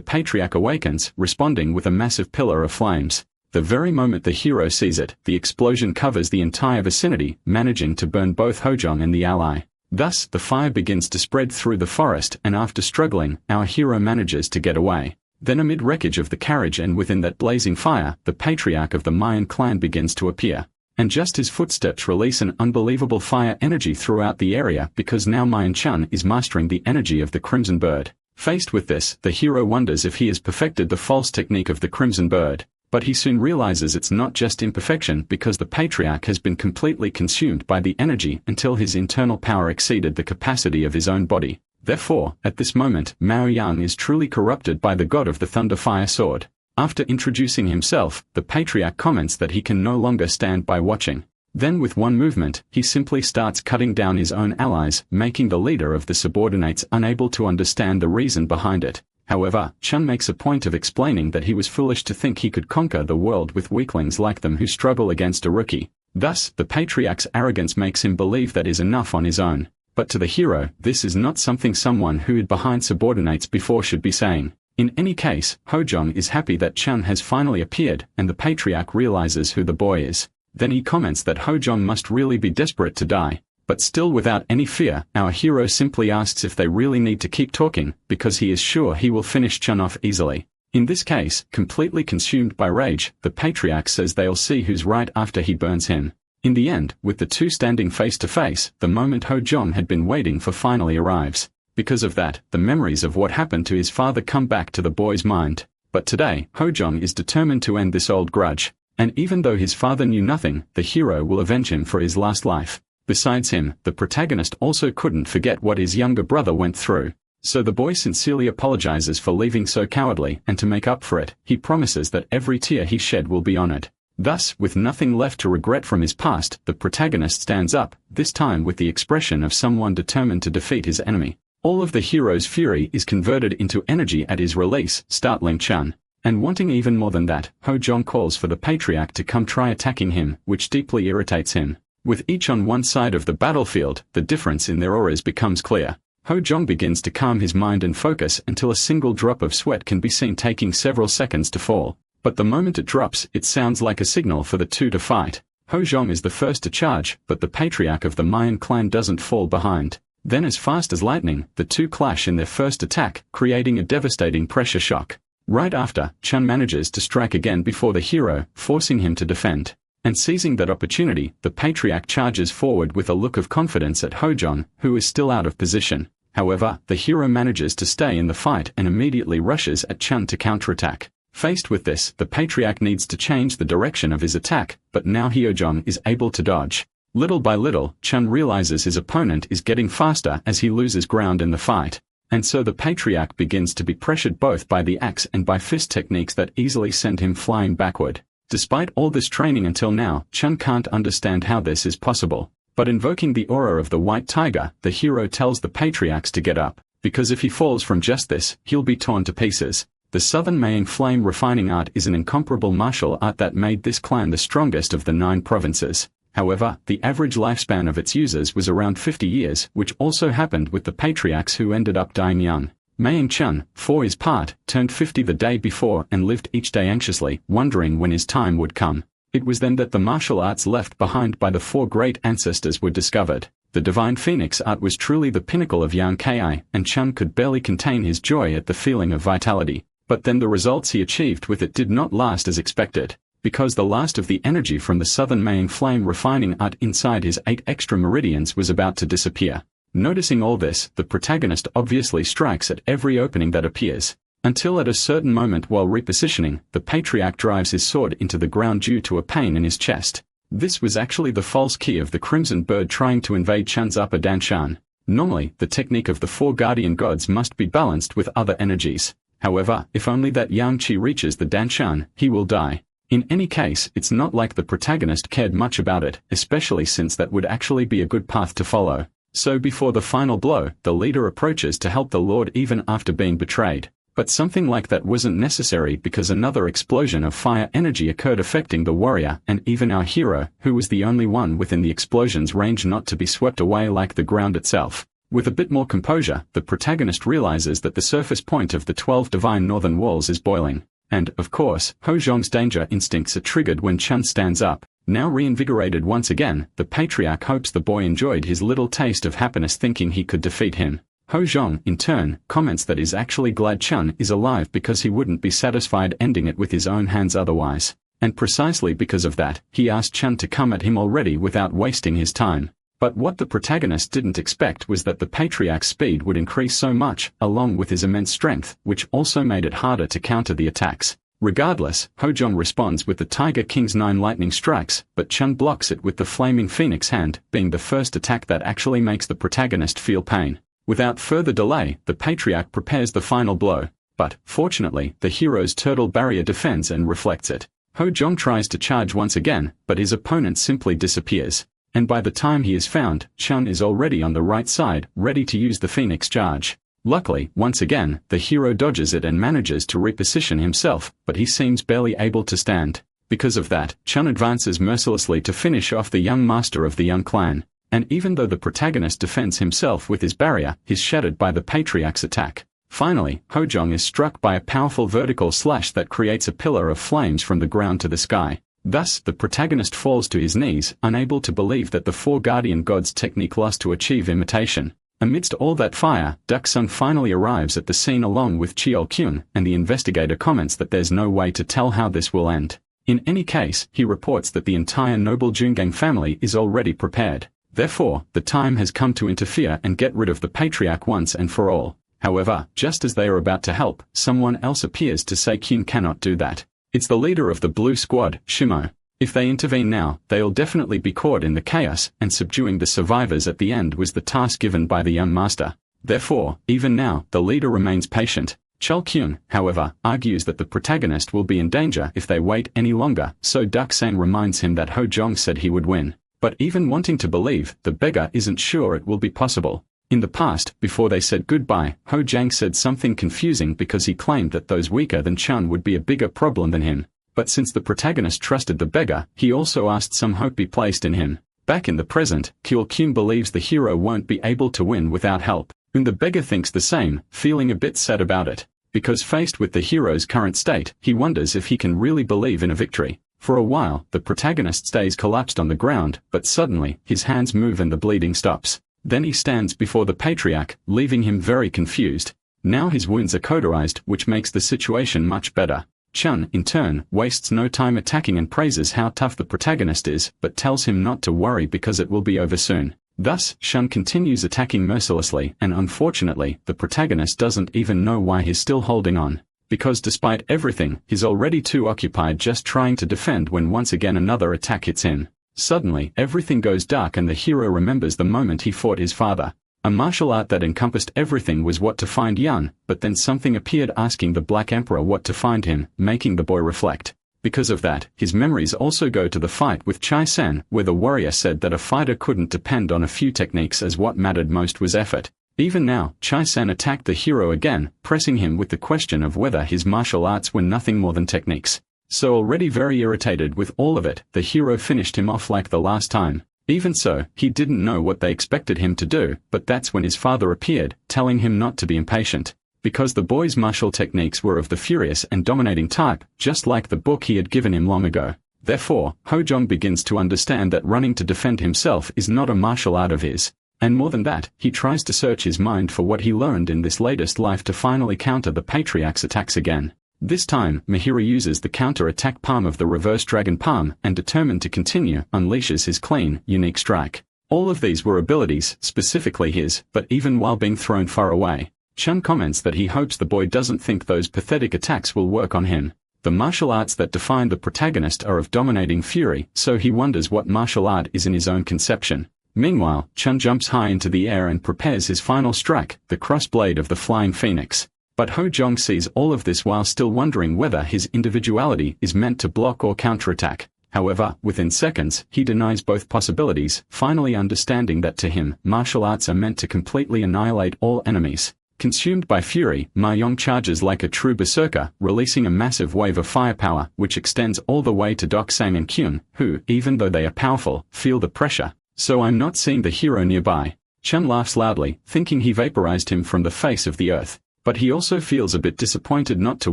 Patriarch awakens, responding with a massive pillar of flames. The very moment the hero sees it, the explosion covers the entire vicinity, managing to burn both Hojong and the ally. Thus, the fire begins to spread through the forest, and after struggling, our hero manages to get away. Then amid wreckage of the carriage and within that blazing fire, the patriarch of the Mayan clan begins to appear. And just his footsteps release an unbelievable fire energy throughout the area because now Mayan Chun is mastering the energy of the Crimson Bird. Faced with this, the hero wonders if he has perfected the false technique of the Crimson Bird. But he soon realizes it's not just imperfection because the patriarch has been completely consumed by the energy until his internal power exceeded the capacity of his own body. Therefore, at this moment, Mao Yang is truly corrupted by the god of the Thunder Fire Sword. After introducing himself, the patriarch comments that he can no longer stand by watching. Then with one movement, he simply starts cutting down his own allies, making the leader of the subordinates unable to understand the reason behind it. However, Chun makes a point of explaining that he was foolish to think he could conquer the world with weaklings like them who struggle against a rookie. Thus, the patriarch's arrogance makes him believe that is enough on his own. But to the hero, this is not something someone who hid behind subordinates before should be saying. In any case, Hojong is happy that Chun has finally appeared, and the patriarch realizes who the boy is. Then he comments that Hojong must really be desperate to die. But still without any fear, our hero simply asks if they really need to keep talking, because he is sure he will finish Chun off easily. In this case, completely consumed by rage, the patriarch says they'll see who's right after he burns him. In the end, with the two standing face to face, the moment Hojong had been waiting for finally arrives. Because of that, the memories of what happened to his father come back to the boy's mind. But today, Hojong is determined to end this old grudge. And even though his father knew nothing, the hero will avenge him for his last life. Besides him, the protagonist also couldn't forget what his younger brother went through. So the boy sincerely apologizes for leaving so cowardly, and to make up for it, he promises that every tear he shed will be honored. Thus, with nothing left to regret from his past, the protagonist stands up, this time with the expression of someone determined to defeat his enemy. All of the hero's fury is converted into energy at his release, startling Chun. And wanting even more than that, Hojong calls for the patriarch to come try attacking him, which deeply irritates him. With each on one side of the battlefield, the difference in their auras becomes clear. Hojong begins to calm his mind and focus until a single drop of sweat can be seen taking several seconds to fall. But the moment it drops, it sounds like a signal for the two to fight. Hojong is the first to charge, but the patriarch of the Mayan clan doesn't fall behind. Then as fast as lightning, the two clash in their first attack, creating a devastating pressure shock. Right after, Chun manages to strike again before the hero, forcing him to defend. And seizing that opportunity, the patriarch charges forward with a look of confidence at Hojong, who is still out of position. However, the hero manages to stay in the fight and immediately rushes at Chun to counterattack. Faced with this, the patriarch needs to change the direction of his attack, but now Hojong is able to dodge. Little by little, Chun realizes his opponent is getting faster as he loses ground in the fight. And so the patriarch begins to be pressured both by the axe and by fist techniques that easily send him flying backward. Despite all this training until now, Chun can't understand how this is possible. But invoking the aura of the white tiger, the hero tells the patriarchs to get up, because if he falls from just this, he'll be torn to pieces. The Southern Mayang flame refining art is an incomparable martial art that made this clan the strongest of the 9 provinces. However, the average lifespan of its users was around 50 years, which also happened with the patriarchs who ended up dying young. Mayang Chun, for his part, turned 50 the day before and lived each day anxiously, wondering when his time would come. It was then that the martial arts left behind by the 4 great ancestors were discovered. The divine phoenix art was truly the pinnacle of Yang Ki, and Chun could barely contain his joy at the feeling of vitality. But then the results he achieved with it did not last as expected, because the last of the energy from the Southern Mayang flame refining art inside his 8 extra meridians was about to disappear. Noticing all this, the protagonist obviously strikes at every opening that appears, until at a certain moment while repositioning, the patriarch drives his sword into the ground due to a pain in his chest. This was actually the false key of the Crimson Bird trying to invade Chun's upper Danshan. Normally, the technique of the 4 guardian gods must be balanced with other energies. However, if only that Yang Qi reaches the Danshan, he will die. In any case, it's not like the protagonist cared much about it, especially since that would actually be a good path to follow. So before the final blow, the leader approaches to help the lord even after being betrayed. But something like that wasn't necessary because another explosion of fire energy occurred affecting the warrior and even our hero, who was the only one within the explosion's range not to be swept away like the ground itself. With a bit more composure, the protagonist realizes that the surface point of the 12 divine northern walls is boiling. And, of course, Ho Zhong's danger instincts are triggered when Chun stands up. Now reinvigorated once again, the patriarch hopes the boy enjoyed his little taste of happiness thinking he could defeat him. Ho Zhong, in turn, comments that he's actually glad Chun is alive because he wouldn't be satisfied ending it with his own hands otherwise. And precisely because of that, he asked Chun to come at him already without wasting his time. But what the protagonist didn't expect was that the patriarch's speed would increase so much, along with his immense strength, which also made it harder to counter the attacks. Regardless, Ho Zhong responds with the Tiger King's 9 lightning strikes, but Chun blocks it with the Flaming Phoenix hand, being the first attack that actually makes the protagonist feel pain. Without further delay, the patriarch prepares the final blow. But, fortunately, the hero's turtle barrier defends and reflects it. Ho Zhong tries to charge once again, but his opponent simply disappears. And by the time he is found, Chun is already on the right side, ready to use the Phoenix charge. Luckily, once again, the hero dodges it and manages to reposition himself, but he seems barely able to stand. Because of that, Chun advances mercilessly to finish off the young master of the young clan. And even though the protagonist defends himself with his barrier, he's shattered by the patriarch's attack. Finally, Ho Zhong is struck by a powerful vertical slash that creates a pillar of flames from the ground to the sky. Thus, the protagonist falls to his knees, unable to believe that the 4 guardian gods' technique lost to achieve imitation. Amidst all that fire, Duck Sun finally arrives at the scene along with Cheol Kyun, and the investigator comments that there's no way to tell how this will end. In any case, he reports that the entire noble Jungang family is already prepared. Therefore, the time has come to interfere and get rid of the patriarch once and for all. However, just as they are about to help, someone else appears to say Kyun cannot do that. It's the leader of the Blue Squad, Shimo. If they intervene now, they'll definitely be caught in the chaos, and subduing the survivors at the end was the task given by the young master. Therefore, even now, the leader remains patient. Cheol Kyun, however, argues that the protagonist will be in danger if they wait any longer, so Duck Sang reminds him that Ho Zhong said he would win. But even wanting to believe, the beggar isn't sure it will be possible. In the past, before they said goodbye, Ho Zhang said something confusing because he claimed that those weaker than Chun would be a bigger problem than him. But since the protagonist trusted the beggar, he also asked some hope be placed in him. Back in the present, Cheol Kyun believes the hero won't be able to win without help. And the beggar thinks the same, feeling a bit sad about it. Because faced with the hero's current state, he wonders if he can really believe in a victory. For a while, the protagonist stays collapsed on the ground, but suddenly, his hands move and the bleeding stops. Then he stands before the patriarch, leaving him very confused. Now his wounds are cauterized, which makes the situation much better. Chun, in turn, wastes no time attacking and praises how tough the protagonist is, but tells him not to worry because it will be over soon. Thus, Chun continues attacking mercilessly, and unfortunately, the protagonist doesn't even know why he's still holding on. Because despite everything, he's already too occupied just trying to defend when once again another attack hits him. Suddenly, everything goes dark and the hero remembers the moment he fought his father. A martial art that encompassed everything was what to find Yun, but then something appeared asking the Black Emperor what to find him, making the boy reflect. Because of that, his memories also go to the fight with Chai Sen, where the warrior said that a fighter couldn't depend on a few techniques as what mattered most was effort. Even now, Chai Sen attacked the hero again, pressing him with the question of whether his martial arts were nothing more than techniques. So already very irritated with all of it, the hero finished him off like the last time. Even so, he didn't know what they expected him to do, but that's when his father appeared, telling him not to be impatient. Because the boy's martial techniques were of the furious and dominating type, just like the book he had given him long ago. Therefore, Ho Zhong begins to understand that running to defend himself is not a martial art of his. And more than that, he tries to search his mind for what he learned in this latest life to finally counter the patriarch's attacks again. This time, Mahira uses the counter-attack palm of the reverse dragon palm and determined to continue, unleashes his clean, unique strike. All of these were abilities, specifically his, but even while being thrown far away. Chun comments that he hopes the boy doesn't think those pathetic attacks will work on him. The martial arts that define the protagonist are of dominating fury, so he wonders what martial art is in his own conception. Meanwhile, Chun jumps high into the air and prepares his final strike, the cross-blade of the Flying Phoenix. But Ho Zhong sees all of this while still wondering whether his individuality is meant to block or counterattack. However, within seconds, he denies both possibilities, finally understanding that to him, martial arts are meant to completely annihilate all enemies. Consumed by fury, Ma Yong charges like a true berserker, releasing a massive wave of firepower, which extends all the way to Dok Sang and Kyun, who, even though they are powerful, feel the pressure. So I'm not seeing the hero nearby. Chun laughs loudly, thinking he vaporized him from the face of the earth. But he also feels a bit disappointed not to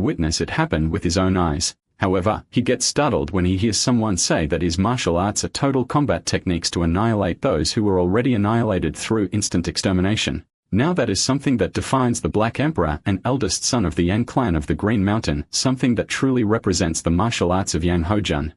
witness it happen with his own eyes. However, he gets startled when he hears someone say that his martial arts are total combat techniques to annihilate those who were already annihilated through instant extermination. Now that is something that defines the Black Emperor and eldest son of the Yan clan of the Green Mountain, something that truly represents the martial arts of Yang Hojun.